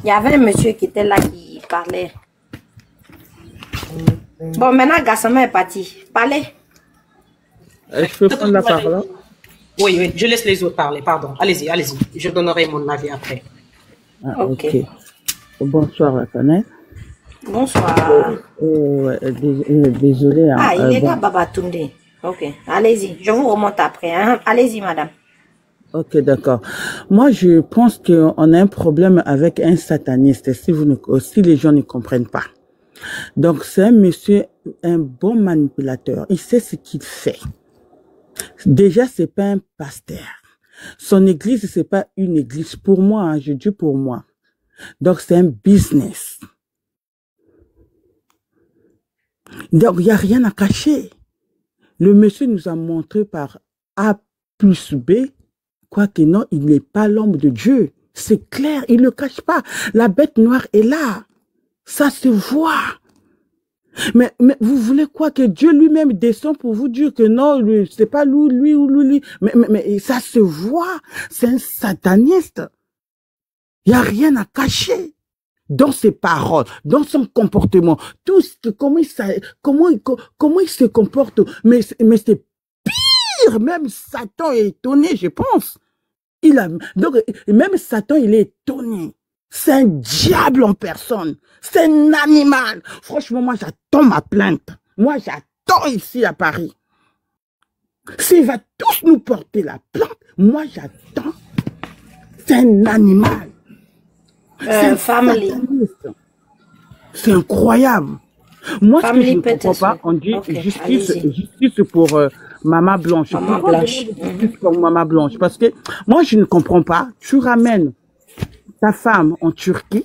Il y avait un monsieur qui était là qui parlait. Bon, maintenant, Gassama est parti. Parlez. Je peux prendre la parole? Oui, oui, je laisse les autres parler, pardon. Allez-y, allez-y. Je donnerai mon avis après. Ah, ok. Bonsoir, Akane. Bonsoir. Désolé. Hein, Ah, il est là, Baba Tunde. Ok, allez-y. Je vous remonte après. Hein. Allez-y, madame. Ok, d'accord. Moi, je pense qu'on a un problème avec un sataniste si les gens ne comprennent pas. Donc, c'est un monsieur, un bon manipulateur. Il sait ce qu'il fait. Déjà, c'est pas un pasteur. Son église, c'est pas une église. Pour moi, hein, je dis pour moi. Donc, c'est un business. Donc, il n'y a rien à cacher. Le monsieur nous a montré par A plus B, quoique non, il n'est pas l'homme de Dieu. C'est clair, il ne le cache pas. La bête noire est là. Ça se voit. Mais vous voulez quoi? Que Dieu lui-même descend pour vous dire que non, c'est pas lui. Mais ça se voit. C'est un sataniste. Il n'y a rien à cacher. Dans ses paroles, dans son comportement, tout ce que, comment il se comporte. Mais c'est pire. Même Satan est étonné, je pense. Donc, même Satan, il est étonné. C'est un diable en personne. C'est un animal. Franchement, moi, j'attends ma plainte. Moi, j'attends ici à Paris. S'il va tous nous porter la plainte, moi, j'attends. C'est un animal. Family. C'est incroyable. Moi, ce que je ne comprends pas, on dit justice pour Maman Blanche. Maman Blanche. Justice pour Maman Blanche. Parce que moi, je ne comprends pas. Tu ramènes ta femme en Turquie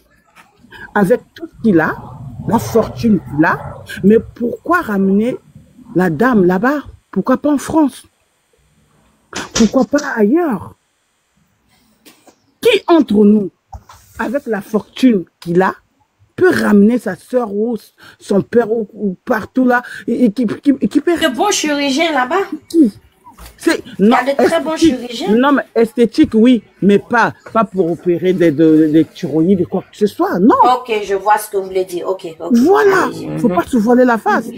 avec tout ce qu'il a, la fortune qu'il a, mais pourquoi ramener la dame là-bas? Pourquoi pas en France? Pourquoi pas ailleurs? Qui entre nous, avec la fortune qu'il a, peut ramener sa soeur ou son père ou partout là, et qui peut... De bons chirurgiens là-bas? Il y a de très bons chirurgiens. Non, mais esthétique, oui, mais pas pour opérer des thyroïdes ou quoi que ce soit, non. Ok, je vois ce que vous voulez dire, ok. Voilà, faut pas se voiler la face.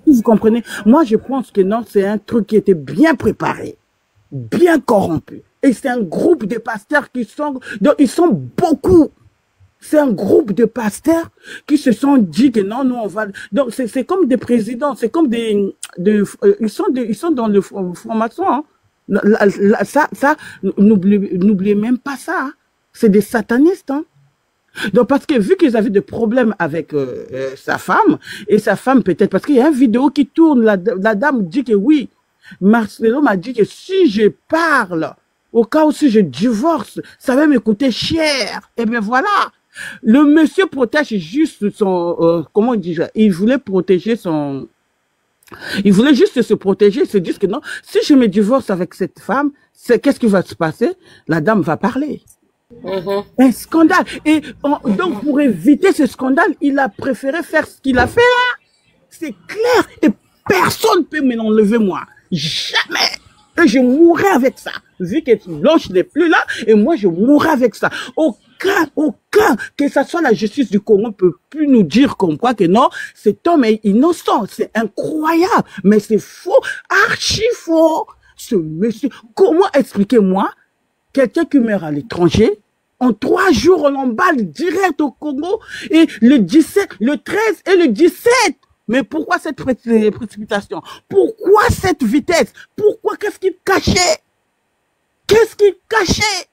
Vous comprenez? Moi, je pense que non, c'est un truc qui était bien préparé, bien corrompu. Et c'est un groupe de pasteurs qui sont... Donc, ils sont beaucoup. C'est un groupe de pasteurs qui se sont dit que non, nous, on va... Donc, c'est comme des présidents, c'est comme ils sont dans le franc-maçon. Hein. Ça, n'oubliez même pas ça. Hein. C'est des satanistes. Hein. Donc, parce que vu qu'ils avaient des problèmes avec sa femme, et sa femme peut-être, parce qu'il y a une vidéo qui tourne, la dame dit que oui, Marcelo m'a dit que si je parle, au cas où si je divorce, ça va me coûter cher. Et bien voilà. Le monsieur protège juste son... comment on dit ça? Il voulait protéger son... Il voulait juste se protéger, se dire que non, si je me divorce avec cette femme, qu'est-ce qui va se passer? La dame va parler. Un scandale. Et donc, pour éviter ce scandale, il a préféré faire ce qu'il a fait là. C'est clair. Et personne ne peut me l'enlever, moi. Jamais. Et je mourrai avec ça. Vu que Blanche n'est plus là, et moi, je mourrai avec ça. Aucun, que ce soit la justice du Congo, peut plus nous dire comme quoi que non, cet homme est innocent. C'est incroyable. Mais c'est faux. Archi faux. Ce monsieur, comment expliquez-moi, quelqu'un qui meurt à l'étranger, en 3 jours, on l'emballe direct au Congo, et le 17, le 13 et le 17. Mais pourquoi cette précipitation? Pourquoi cette vitesse? Pourquoi? Qu'est-ce qu'il cachait? Qu'est-ce qu'il cachait?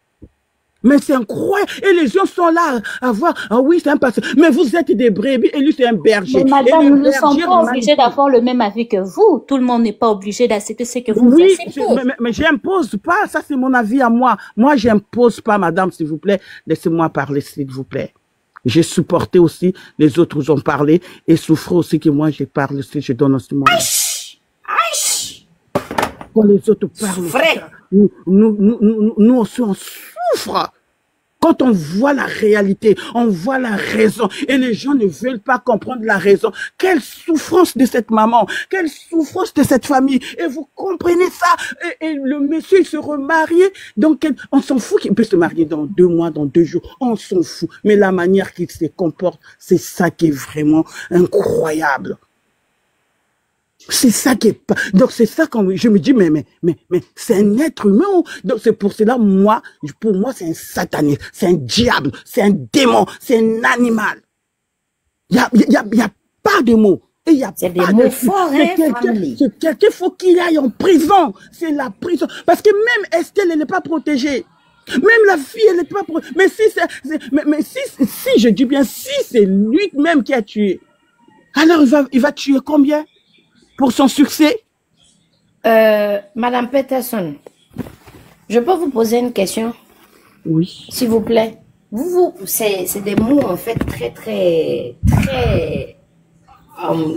Mais c'est incroyable. Et les gens sont là à voir, ah oui, c'est un pasteur. Mais vous êtes des brebis et lui, c'est un berger. Mais madame, nous ne sommes pas obligés d'avoir le même avis que vous. Tout le monde n'est pas obligé d'accepter ce que vous acceptez. Mais j'impose pas. Ça, c'est mon avis à moi. Moi, j'impose pas, madame, s'il vous plaît. Laissez-moi parler, s'il vous plaît. J'ai supporté aussi, les autres ont parlé, et souffrez aussi que moi, je parle aussi, je donne aussi mon avis. Quand les autres parlent, nous aussi, on souffre. Quand on voit la réalité, on voit la raison, et les gens ne veulent pas comprendre la raison. Quelle souffrance de cette maman, quelle souffrance de cette famille, et vous comprenez ça, et le monsieur il se remarie, donc on s'en fout qu'il peut se marier dans 2 mois, dans 2 jours, on s'en fout, mais la manière qu'il se comporte, c'est ça qui est vraiment incroyable. C'est ça qui est pas. Donc c'est ça quand je me dis mais c'est un être humain. Donc c'est pour cela pour moi c'est un sataniste, c'est un diable, c'est un démon, c'est un animal. Il y a pas de mots. Et il y a c'est des mots forts, quelqu'un faut qu'il aille en prison. C'est la prison parce que même Estelle elle n'est pas protégée. Même la fille elle n'est pas protégée. Mais si je dis bien si c'est lui-même qui a tué. Alors il va tuer combien? Pour son succès? Madame Peterson, je peux vous poser une question? Oui. S'il vous plaît. C'est des mots en fait très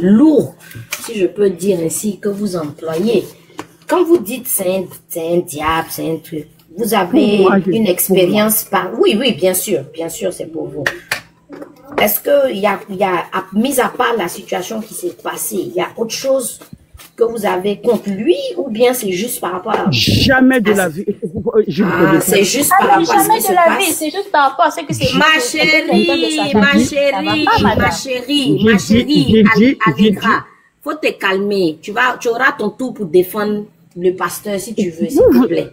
lourds, si je peux dire ainsi, que vous employez. Quand vous dites c'est un diable, c'est un truc, vous avez une expérience par... Oui, bien sûr, c'est pour vous. Est-ce que il y a, mis à part la situation qui s'est passée, il y a autre chose que vous avez contre lui ou bien c'est juste par rapport à... Jamais de la vie. C'est juste par rapport à ce qui se passe. C'est juste par rapport à ce que c'est... Ma chérie, Allegra, faut te calmer. Tu auras ton tour pour défendre le pasteur si tu veux, s'il te plaît.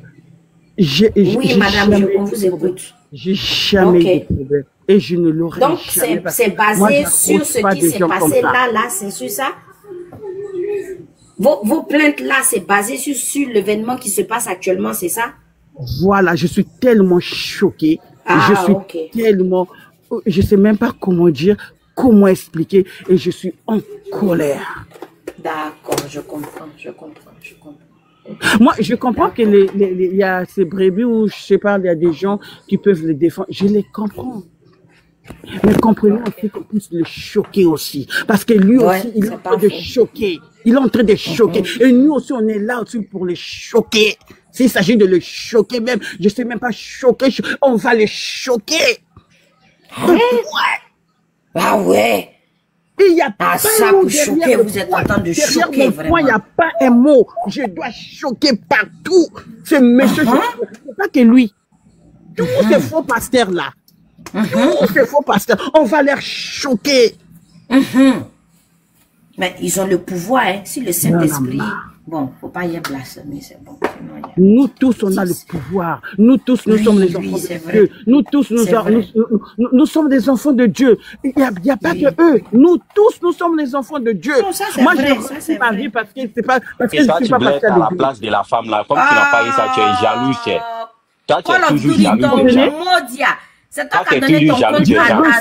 Oui, madame, on vous écoute. J'ai jamais eu de problème. Et je ne l'aurai jamais. Donc, c'est basé sur ce qui s'est passé là, c'est sur ça? Vos plaintes là, c'est basé sur l'événement qui se passe actuellement, c'est ça? Voilà, je suis tellement choquée. Tellement... Je sais même pas comment dire, comment expliquer. Et je suis en colère. D'accord, je comprends. Moi, je comprends que il y a ces brebis où, je sais pas, il y a des gens qui peuvent les défendre. Je les comprends. Mais comprenez aussi qu'on puisse le choquer aussi. Parce que lui aussi, il est en train de choquer. Il est en train de choquer. Et nous aussi, on est là aussi pour le choquer. S'il s'agit de le choquer même, je sais même pas choquer, on va le choquer. Ah ouais. Il y a pas ça pour choquer, vous êtes en train de choquer vraiment. Il n'y a pas un mot. Je dois choquer partout. Ce monsieur, c'est pas que lui. Tous ces faux pasteurs là. Tous ces faux pasteurs, on va les choquer. Mais ils ont le pouvoir, hein. Si le Saint-Esprit... Bon, faut pas y blasphémer, c'est bon. Nous tous, on a le pouvoir. Nous tous, nous sommes les enfants de Dieu. Nous tous, nous sommes des enfants de Dieu. Il n'y a pas que eux. Nous tous, nous sommes les enfants de Dieu. Moi, j'ai ma vie parce que c'est pas... Et toi, tu voulais être à la place de la femme là. Comme tu n'as pas eu ça, tu es jaloux, cher. Toi, tu es toujours jaloux déjà. C'est toi qui as donné ton compte à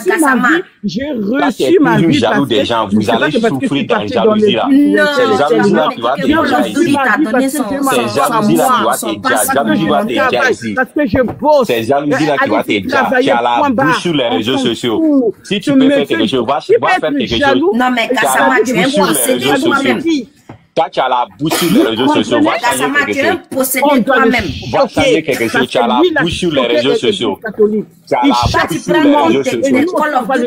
Gassama. J'ai reçu ma vie. Jaloux des gens. Vous allez souffrir dans la jalousie là. C'est jalousie là qui va t'aider. C'est jalousie là qui va t'aider ici. Parce que je bosse. C'est jalousie là qui va t'aider. Tu as la bouche sur les réseaux sociaux. Si tu peux faire quelque chose, va faire quelque chose. Non mais Gassama, tu es un possédé toi-même. Toi, tu as la bouche sur les réseaux sociaux. Va changer quelque chose. Va changer quelque chose. Tu as la bouche sur les réseaux sociaux. Tu as la bouche sur les réseaux sociaux. On va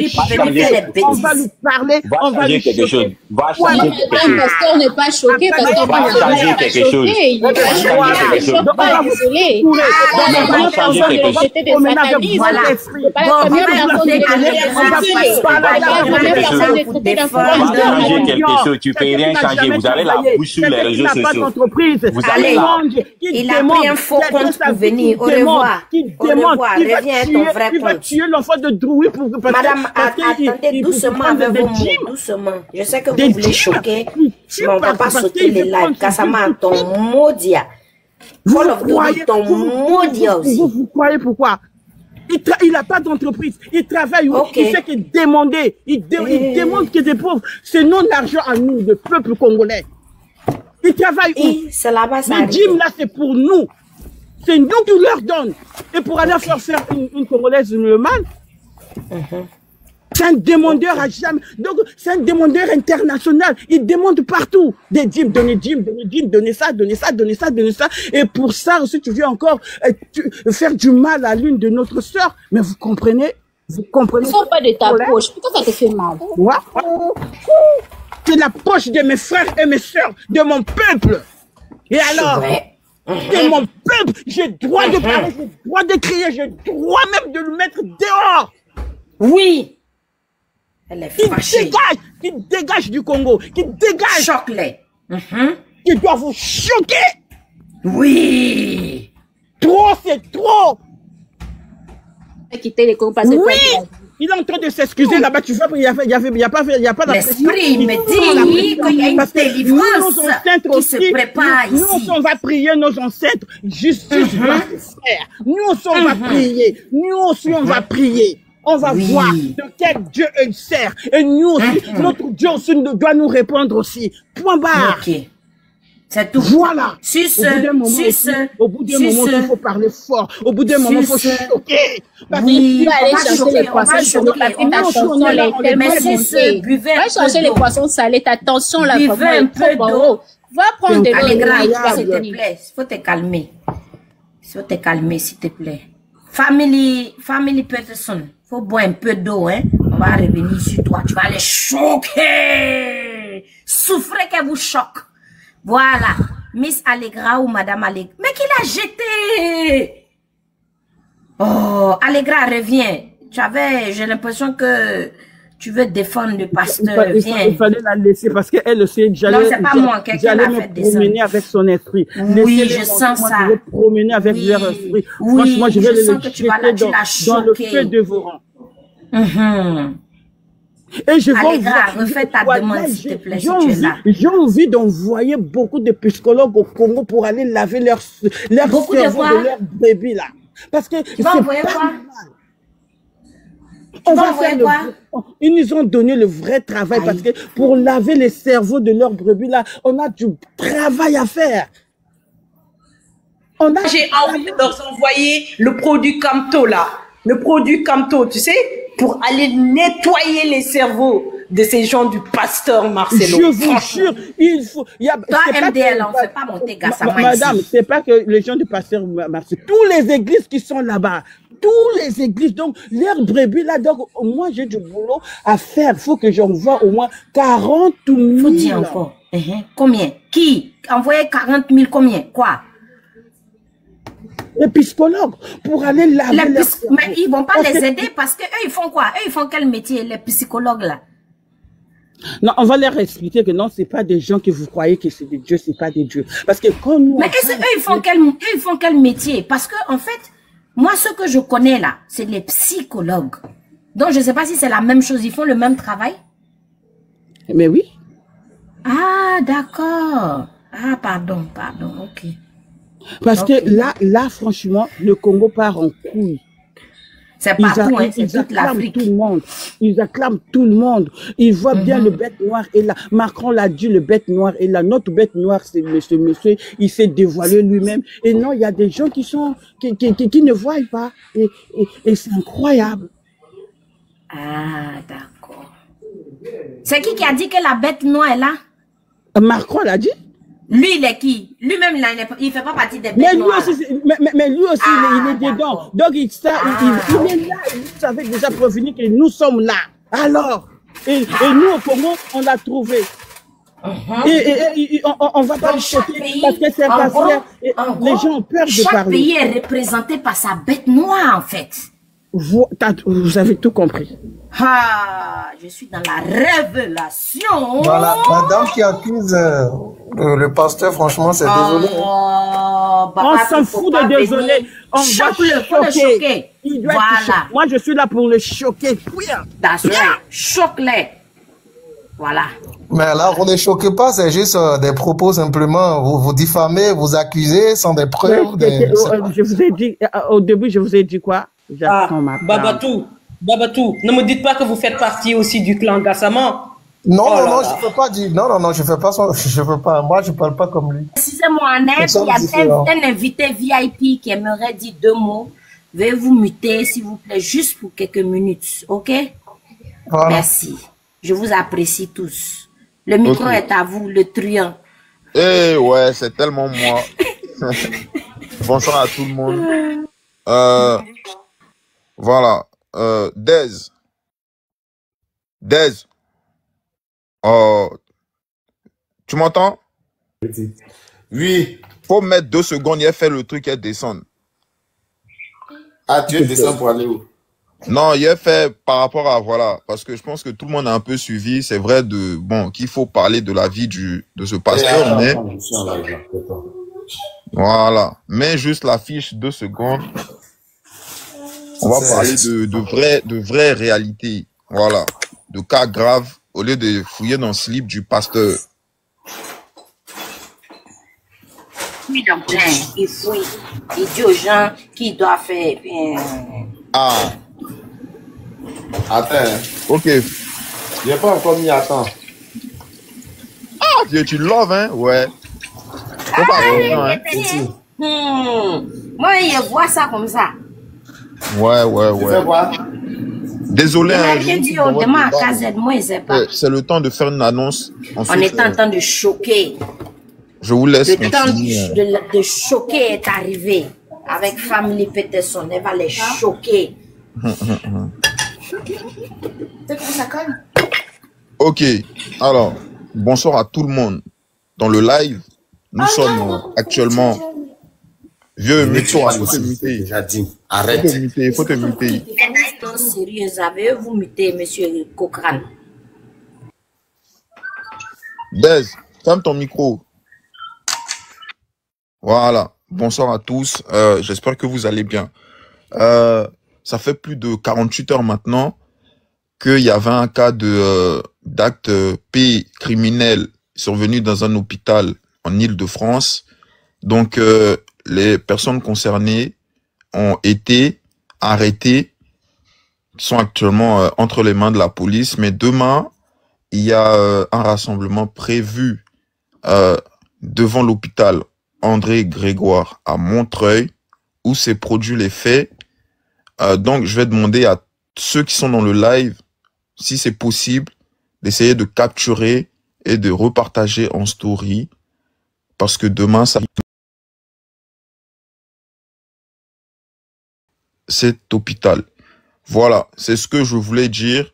lui parler. Va changer quelque chose. Va changer quelque chose. Le pasteur n'est pas choqué parce qu'on va changer quelque chose. Il n'est pas choqué. Désolé. Va changer quelque chose. Va changer quelque chose. Tu peux rien changer. Vous avez la bouche sur les réseaux sociaux. Vous allez là. Il a pris un faux compte pour venir. Au revoir. Au revoir. Reviens à ton vrai compte. Il va tuer l'enfant de Drouy pour... Madame, attendez doucement avec vos mots. Doucement. Je sais que vous voulez choquer, mais on ne va pas sauter les lives. Gassama, ton maudit. Vous croyez pourquoi? Il n'a pas d'entreprise. Il travaille où? Il fait que demander. Il demande que des pauvres. C'est non l'argent à nous, le peuple congolais. Il travaille où? C'est là-bas, ça. Les dîmes, là, c'est pour nous. C'est nous qui leur donnons. Et pour aller faire une Congolaise le mal, c'est un demandeur à jamais. Donc, c'est un demandeur international. Il demande partout des dîmes, donner ça. Et pour ça aussi, tu viens encore faire du mal à l'une de notre sœurs. Mais vous comprenez? Vous comprenez? Ils ne sont pas de ta poche. Pourquoi ça te fait mal? C'est la poche de mes frères et mes sœurs, de mon peuple. Et alors? De mon peuple, j'ai droit de parler, j'ai droit de crier, j'ai droit même de le mettre dehors. Oui. Elle est fâchée. Qui dégage du Congo, qui dégage. Choque-les. Qui doit vous choquer. Oui. Trop, c'est trop. Quitter les Congos. Oui. Il est en train de s'excuser là-bas, tu vois, il n'y a pas la l'esprit me dit qu'il y a une délivrance qui se prépare ici. Nous, on va prier nos ancêtres, justice va se faire. Nous aussi, on va prier. Nous aussi, on va prier. On va voir de quel Dieu il sert. Et nous aussi, notre Dieu aussi doit nous répondre aussi. Point barre. C'est tout. Voilà. Au bout d'un moment, il faut parler fort. Au bout d'un moment, il faut choquer. Oui, va aller chercher les poissons salés. Va chercher les poissons salés. Ta tension là, buvez un peu d'eau. Va prendre de l'eau. Allegra, s'il te plaît. Il faut te calmer. Il faut te calmer, s'il te plaît. Family Peterson. Il faut boire un peu d'eau, hein. On va revenir sur toi. Tu vas les choquer. Souffrez qu'elle vous choque. Voilà, Miss Allegra ou Madame Allegra. Mais qui l'a jeté? Oh, Allegra, reviens. J'ai l'impression que tu veux défendre le pasteur. Il fallait la laisser parce qu'elle aussi, j'allais me promener avec son esprit. Oui, je sens ça. Je vais promener avec leur esprit. Oui, franchement, je vais je sens les que tu vas là, tu l'as dans le choqué. feu dévorant. Et je Allegra, refais ta demande, s'il te plaît, si tu es là. J'ai envie d'envoyer beaucoup de psychologues au Congo pour aller laver leur cerveau de leur bébé là. Parce que tu vas envoyer quoi? On va faire ils nous ont donné le vrai travail parce que pour laver les cerveaux de leurs brebis là, on a du travail à faire. J'ai envie de leur envoyer le produit Camto là. Le produit Camto, tu sais, pour aller nettoyer les cerveaux de ces gens du pasteur Marcelo. Je vous jure, il faut... Toi, MDL, on ne fait pas monter Gassama ici. Madame, c'est pas que les gens du pasteur Marcelo, tous les églises qui sont là-bas, tous les églises, donc leurs brebis là, donc moi j'ai du boulot à faire, il faut que j'envoie au moins 40 000. Faut dire encore. Combien? Qui? Envoyer 40 000 combien? Quoi? Les psychologues, pour aller laver mais ils vont pas les aider parce que eux ils font quoi? Eux ils font quel métier, les psychologues là? Non, on va leur expliquer que non, c'est pas des gens que vous croyez que c'est des dieux, c'est pas des dieux. Parce que quand nous... Mais eux ils font quel métier? Parce que en fait, moi ce que je connais là, c'est les psychologues. Donc je sais pas si c'est la même chose, ils font le même travail? Mais oui. Ah d'accord. Ah pardon, ok. Parce que là, franchement, le Congo part en couille. C'est partout, c'est toute l'Afrique. Tout le monde. Ils acclament tout le monde. Ils voient bien le bête noir est là. Macron l'a dit, le bête noir est là. Notre bête noir, c'est ce monsieur, il s'est dévoilé lui-même. Et non, il y a des gens qui ne voient pas. Et c'est incroyable. Ah, d'accord. C'est qui a dit que la bête noire est là? Macron l'a dit. Lui, il est qui? Lui-même, il fait pas partie des bêtes mais lui noires. aussi, mais lui aussi, il est dedans. Donc, il est là. Il savait déjà prévenir que nous sommes là. Alors, et nous, au Congo, on l'a trouvé. Et on va pas le choquer parce que c'est un pasteur. Les gens ont peur de parler. Chaque pays est représenté par sa bête noire, en fait. Vous avez tout compris. Ah, je suis dans la révélation. Voilà, madame qui accuse le pasteur, franchement, c'est désolé. On s'en fout de désolé. On va le choquer. Voilà. Moi, je suis là pour le choquer. That's right. Choque-les. Voilà. Mais là, vous ne choquez pas, c'est juste des propos simplement. Vous diffamez, vous accusez sans des preuves. Je vous ai dit, au début, je vous ai dit quoi? J'attends ma place. Babatou, ne me dites pas que vous faites partie aussi du clan Gassama. Non, je ne peux pas dire. Non, je fais pas ça. Je veux pas. Moi, je parle pas comme lui. Précisez-moi, il y a un invité VIP qui aimerait dire 2 mots. Veuillez vous muter, s'il vous plaît, juste pour quelques minutes, ok? Voilà. Merci. Je vous apprécie tous. Le micro est à vous, le truand. Eh ouais, c'est tellement moi. Bonsoir à tout le monde. Voilà. Dez. Tu m'entends? Oui. Faut mettre 2 secondes, il a fait le truc et descendre. Ah, tu descends pour aller où? Non, il a fait par rapport à, voilà, parce que je pense que tout le monde a un peu suivi. C'est vrai qu'il faut parler de la vie de ce pasteur, mais... Voilà. Mais juste la fiche, 2 secondes. On va parler de vraies réalités. Voilà. De cas graves, au lieu de fouiller dans le slip du pasteur. Oui, donc, il fouille. Il dit aux gens qui doivent faire... Ah. Attends. Ok. J'ai pas encore mis attends. Ah, tu love, hein? Ouais. Moi, je vois ça comme ça. Ouais. Désolé. C'est le temps de faire une annonce. On est en train de choquer. Je vous laisse. Le temps de choquer est arrivé. Avec Family Peterson, elle va les choquer. Ok, alors, bonsoir à tout le monde. Dans le live, nous sommes actuellement... Vieux, faut te muter. Arrête. Faut te muter. Sérieux, avez-vous muté, monsieur Cochrane? Dez, ferme ton micro. Voilà. Bonsoir à tous. J'espère que vous allez bien. Ça fait plus de 48 heures maintenant qu'il y avait un cas d'acte P criminel survenu dans un hôpital en Île-de-France. Donc, les personnes concernées ont été arrêtées, sont actuellement entre les mains de la police. Mais demain, il y a un rassemblement prévu devant l'hôpital André Grégoire à Montreuil, où s'est produit les faits. Donc, je vais demander à ceux qui sont dans le live, si c'est possible, d'essayer de capturer et de repartager en story, parce que demain, ça... cet hôpital. Voilà, c'est ce que je voulais dire.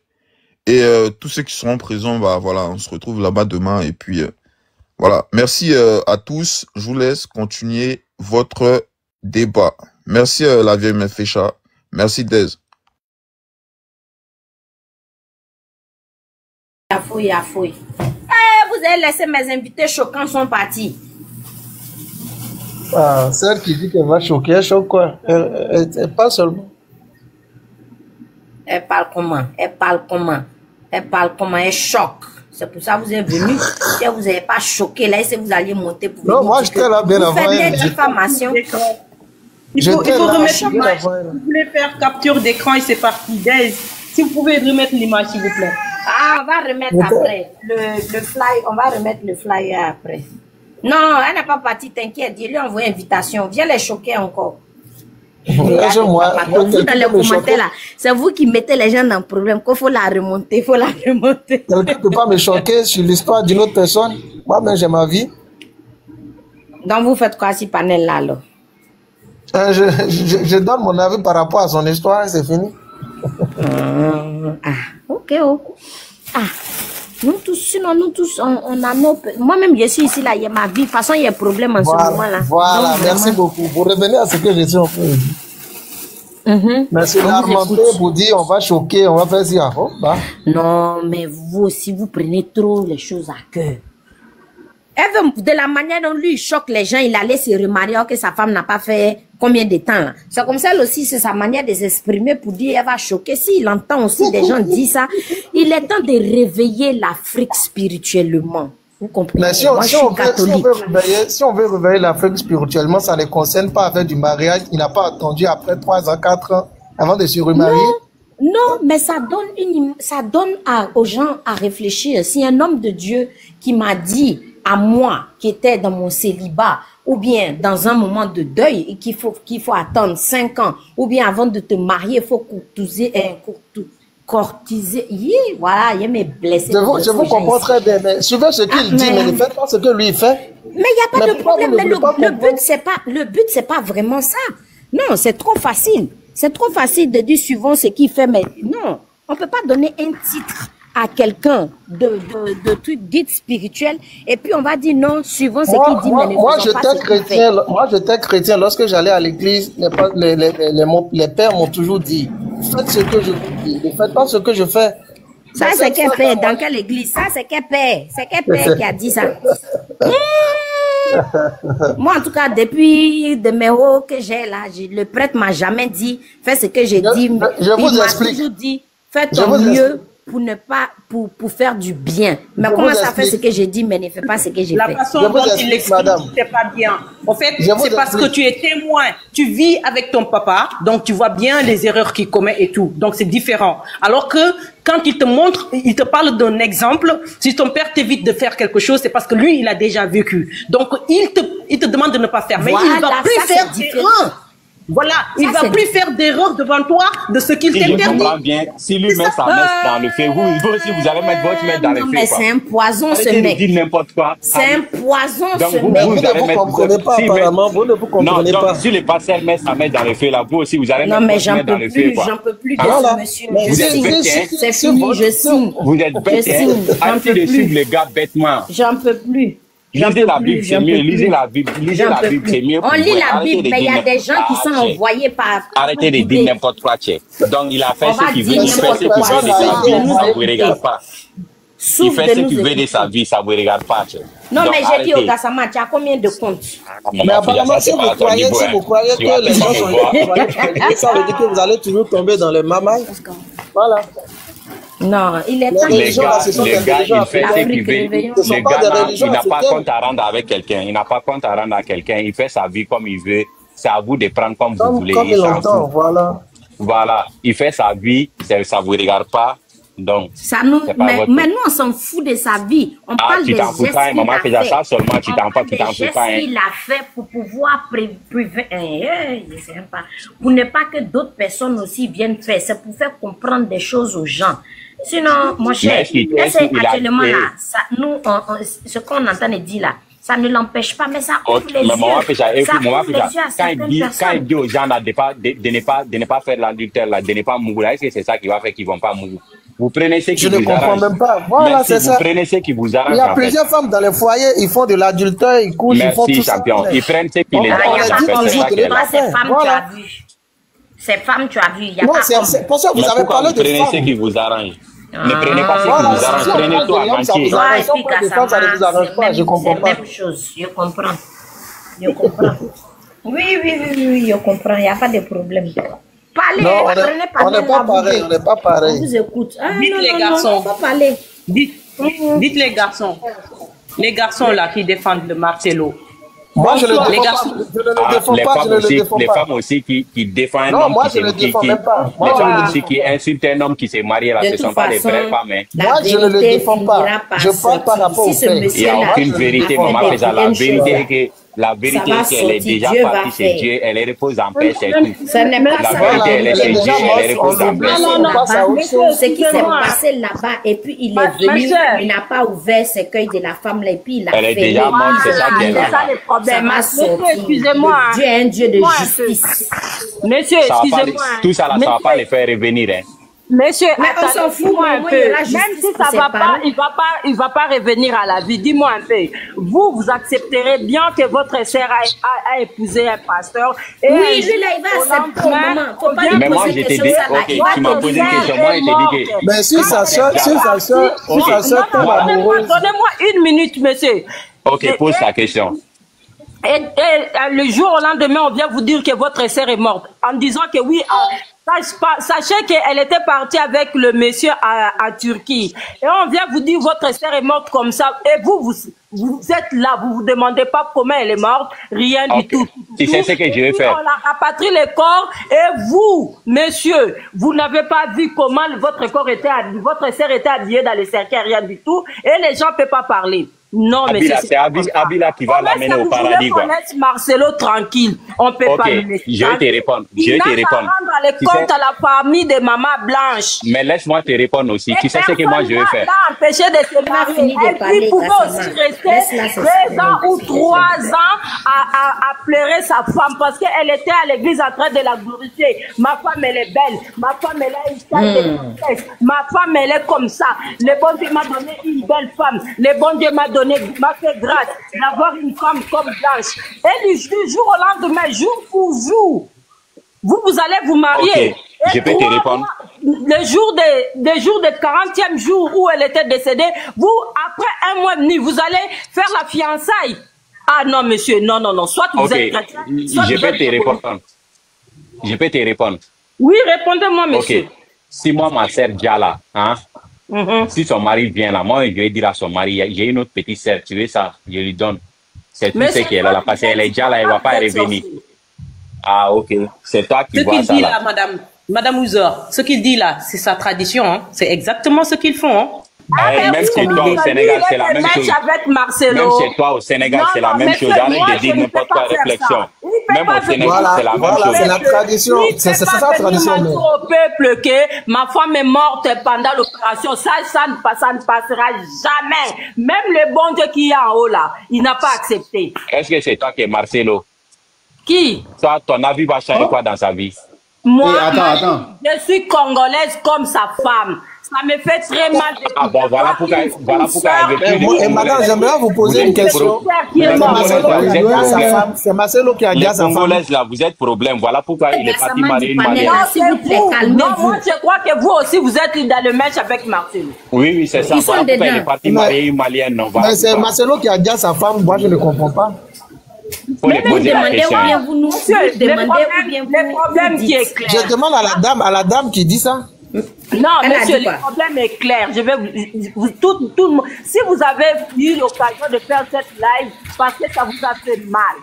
Et tous ceux qui seront présents, bah voilà, on se retrouve là-bas demain. Et puis, voilà. Merci à tous. Je vous laisse continuer votre débat. Merci la vieille Mefécha. Merci Dez. Fouille. Vous avez laissé mes invités choquants sont partis. Ah, celle qui dit qu'elle va choquer, elle choque quoi? Elle parle seulement. Elle parle comment? Elle choque. C'est pour ça que vous êtes venu. Si vous n'avez pas choqué, là, si vous alliez monter pour non, moi, j'étais là bien avant elle. Il faut remettre. Vous voulez faire capture d'écran et c'est parti. Si vous pouvez remettre l'image, s'il vous plaît. Ah, on va remettre après. Le fly, on va remettre le flyer après. Non, elle n'est pas partie, t'inquiète. Il lui a envoyé une invitation. Viens les choquer encore. Vous dans les commentaires là, c'est vous qui mettez les gens dans le problème. Qu'il faut la remonter, Quelqu'un ne peut pas me choquer sur l'histoire d'une autre personne. Moi-même, j'ai ma vie. Donc, vous faites quoi si panel là, alors? Je donne mon avis par rapport à son histoire et c'est fini. Ok. Nous tous, on a nos... Moi-même, je suis ici, là, il y a ma vie. De toute façon, il y a un problème en ce moment-là. Voilà, donc, merci beaucoup. Vous revenez à ce que je suis en train de dire. Merci d'argumenter pour dire on va choquer, on va faire ça. Non, mais vous aussi, vous prenez trop les choses à cœur. De la manière dont lui, il choque les gens, il allait se remarier que sa femme n'a pas fait combien de temps là. C'est comme ça aussi, c'est sa manière de s'exprimer pour dire elle va choquer. S'il entend aussi des gens dire ça, il est temps de réveiller l'Afrique spirituellement. Vous comprenez? Mais si on veut réveiller l'Afrique spirituellement, ça ne les concerne pas avec du mariage. Il n'a pas attendu après 3 ans, 4 ans Avant de se remarier? Non, mais ça donne aux gens à réfléchir. Si un homme de Dieu qui m'a dit à moi, qui était dans mon célibat, ou bien dans un moment de deuil, et qu'il faut attendre 5 ans, ou bien avant de te marier, il faut courtiser. Voilà, il m'est blessé. Je vous comprends très bien, mais suivez ce qu'il dit, mais ne faites pas ce que lui fait. Mais il n'y a pas de problème. Mais le but, c'est pas vraiment ça. Non, c'est trop facile. C'est trop facile de dire suivant ce qu'il fait, mais non, on ne peut pas donner un titre à quelqu'un de trucs dits spirituels et puis on va dire non, suivant ce qu'il dit. Moi, j'étais chrétien. Lorsque j'allais à l'église, les pères m'ont toujours dit, faites ce que je vous dis, ne faites pas ce que je fais. Ça, c'est quel père? Dans quelle église? Ça, c'est quel père? C'est quel père qui a dit ça? Moi, en tout cas, depuis de mes hauts que j'ai là, le prêtre m'a jamais dit, fais ce que j'ai dit. Je vous explique. Il m'a toujours dit, fais ton mieux pour ne pas, pour faire du bien. Mais comment ça fait ce que j'ai dit, mais ne fais pas ce que j'ai fait? La façon dont il l'explique, c'est pas bien. En fait, c'est parce que tu es témoin. Tu vis avec ton papa, donc tu vois bien les erreurs qu'il commet et tout. Donc c'est différent. Alors que quand il te montre, il te parle d'un exemple, si ton père t'évite de faire quelque chose, c'est parce que lui, il a déjà vécu. Donc il te demande de ne pas faire. Mais voilà, il ne va plus faire d'erreur. Voilà, il va plus faire d'erreur devant toi de ce qu'il t'interdit. Je comprends bien. Si lui met sa messe dans le feu, vous aussi, vous allez mettre votre messe dans le feu. Mais c'est un poison, ce mec. Il dit n'importe quoi. C'est un poison, ce mec. Vous ne vous comprenez pas, apparemment. Vous ne vous comprenez pas. Donc, si le pasteur met sa messe dans le feu, là, vous aussi, vous allez mettre votre messe dans le feu. J'en peux plus de ce monsieur. C'est fini, je signe. Vous êtes bête, arrêtez de suivre les gars bêtement. J'en peux plus. Lisez la Bible, c'est mieux. Lisez la Bible, c'est mieux. On lit la Bible, mais il y a des gens qui sont envoyés par... Arrêtez de dire n'importe quoi, Tchè. Donc, il a fait ce qu'il veut, il fait ce qu'il veut de sa vie, ça ne vous regarde pas. Il fait ce qu'il veut de sa vie, ça ne vous regarde pas, Tchè. Non, mais j'ai dit au Gassama, tu as combien de comptes? Mais apparemment, si vous croyez que les gens sont... ça veut dire que vous allez toujours tomber dans le mamal. Voilà. Non, il est temps. Les gars, il fait ce qu'il veut. Le gars, il n'a pas compte à rendre avec quelqu'un. Il n'a pas compte à rendre à quelqu'un. Il fait sa vie comme il veut. C'est à vous de prendre comme vous voulez. Comme il entend, voilà. Voilà. Il fait sa vie. Ça ne vous regarde pas. Donc, mais nous, on s'en fout de sa vie. On parle des gestes qu'il a fait. On parle des gestes qu'il a fait pour pouvoir pour ne pas que d'autres personnes aussi viennent faire. C'est pour faire comprendre des choses aux gens. Sinon, mon cher, actuellement là, nous, ce qu'on entend de dire là, ça ne l'empêche pas, mais ça ouvre les yeux. Quand il dit aux gens là, de ne pas faire l'adultère, de ne pas mourir, est-ce que c'est ça qui va faire qu'ils ne vont pas mourir? Vous prenez ce qui vous arrange. Je ne comprends même pas. Voilà, c'est ça. Vous prenez ce qui vous arrange. Il y a plusieurs femmes dans les foyers, ils font de l'adultère, ils couchent, ils font tout ça. Ils prennent ce qui les arrange. Ces femmes, tu as vu, il y a pas... C'est pour ça que vous avez parlé de femmes. Prenez ce qui vous arrange. Ne prenez pas ce qui vous arrange, prenez tout en entier. Ça ne vous arrange pas, je comprends pas. C'est la même chose, je comprends. Oui, je comprends, il n'y a pas de problème. Parlez, on n'est pas pareil, on n'est pas pareil. On vous écoute. Dites les garçons. pas parler. Dites les garçons. Les garçons là qui défendent le Marcelo. Moi, je ne le défends pas. Les femmes aussi qui défendent un homme qui insulte un homme qui s'est marié là, ce ne sont pas des vraies femmes. Moi, je ne le défends pas. Je parle par rapport au fait. Il n'y a aucune vérité, maman. La vérité est qu'elle est déjà partie chez Dieu, elle repose en paix, c'est tout. La vérité, elle est chez Dieu, elle repose en paix. Ce qui s'est passé là-bas, et puis il est venu, il n'a pas ouvert ce cueil de la femme là, et puis il a fait. Elle est déjà morte, c'est ça qui est là. Excusez-moi. Dieu est un Dieu de justice. Monsieur, excusez-moi. Tout ça là, ça ne va pas les faire revenir. Monsieur, on s'en fout, un peu. Même si ça va pas, il va pas revenir à la vie. Dis-moi un peu. Vous accepterez bien que votre sœur a épousé un pasteur. Et oui, lui là, il va accepter. Faut pas lui poser des questions. Tu m'as posé une question, moi, il te dit que... Mais si sa soeur tombe amoureuse... Donnez-moi une minute, monsieur. Ok, pose ta question. Et le jour au lendemain, on vient vous dire que votre sœur est morte. En disant que oui, Sachez qu'elle était partie avec le monsieur à Turquie. Et on vient vous dire votre sœur est morte comme ça. Et vous êtes là, vous vous demandez pas comment elle est morte, rien du tout. Tu sais ce que je vais faire. On a rapatrie les corps et vous, monsieur, vous n'avez pas vu comment votre corps était habillé, votre sœur était habillée dans les cercueils, rien du tout. Et les gens ne peuvent pas parler. Non, mais c'est Abila qui va l'amener au paradis. On laisse Marcelo tranquille. On peut pas le laisser. Je vais te répondre. Il n'a qu'à rendre les comptes à la famille de Maman Blanche. Mais laisse-moi te répondre aussi. Tu sais ce que moi je vais faire. Empêcher de se marier. Et puis, pouvait aussi rester 2 ans ou 3 ans à pleurer sa femme parce qu'elle était à l'église en train de la glorifier. Ma femme, elle est belle. Ma femme, elle a une taille de princesse. Ma femme, elle est comme ça. Le bon Dieu m'a donné une belle femme. Le bon Dieu m'a fait grâce d'avoir une femme comme Blanche. Et du jour au lendemain, jour pour jour, vous allez vous marier. Okay. Je peux te répondre. Le jour de 40e jour où elle était décédée, vous, après 1 mois et demi, vous allez faire la fiançaille. Ah non, monsieur, non. Soit vous êtes chrétien, soit je peux te répondre. Je peux te répondre. Oui, répondez-moi, monsieur. Ok. Si moi, ma sœur Diala, hein, si son mari vient là, moi, je vais dire à son mari, j'ai une autre petite sœur, tu veux ça, je lui donne. C'est tout ce qu'elle a là, parce qu'elle est déjà là, elle ne va pas revenir. Ah, ok. C'est toi qui vois ça là. Ce qu'il dit là, Madame Ouzor, ce qu'il dit là, c'est sa tradition, hein. C'est exactement ce qu'ils font, hein. Même chez toi au Sénégal, c'est la même chose. Avec Marcelo. Même chez toi au Sénégal, c'est la même chose. Arrête de dire n'importe quoi réflexion. Même au Sénégal, c'est la même chose. C'est la tradition. C'est ça la tradition. Au peuple que ma femme est morte pendant l'opération. Ça ne passera jamais. Même le bon Dieu qui est en haut là, il n'a pas accepté. Est-ce que c'est toi qui es Marcelo? Qui? Toi, ton avis va changer quoi dans sa vie? Moi, je suis congolaise comme sa femme. Ça me fait très mal. Ah bon, voilà pourquoi elle veut plus. Et madame, j'aimerais vous poser une question. C'est Marcelo qui a dit à sa femme. Les Congolaises là, vous êtes problème. Voilà pourquoi il est parti marier une Malienne. Non, moi je crois que vous aussi, vous êtes dans le match avec Marcelo. Oui, c'est ça. Voilà pourquoi il est parti marier une Malienne. Mais c'est Marcelo qui a dit à sa femme, moi je ne comprends pas. Faut les poser la question. Le problème qui est clair. Je demande à la dame qui dit ça. Non, monsieur, le problème est clair. Je vais tout le monde. Si vous avez eu l'occasion de faire cette live, parce que ça vous a fait mal.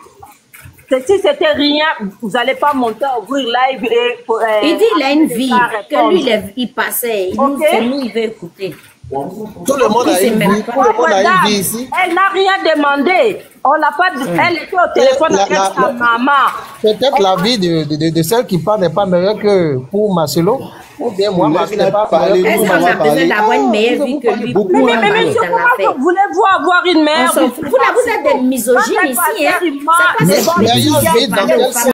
Si c'était rien, vous n'allez pas monter à ouvrir live et. Il dit qu'il a une vie, que lui il passait. Il veut écouter. Tout le monde a une vie. Tout le monde a une vie ici. Elle n'a rien demandé. On l'a pas. Elle était au téléphone avec sa maman. Peut-être la vie de celle qui parle n'est pas meilleure que pour Marcelo. Ou bien moi, je n'ai pas parlé. Est-ce qu'on a besoin d'avoir une meilleure vie que lui? Mais monsieur, comment voulez-vous avoir une meilleure vie? Vous êtes des misogynes ici, hein? Mais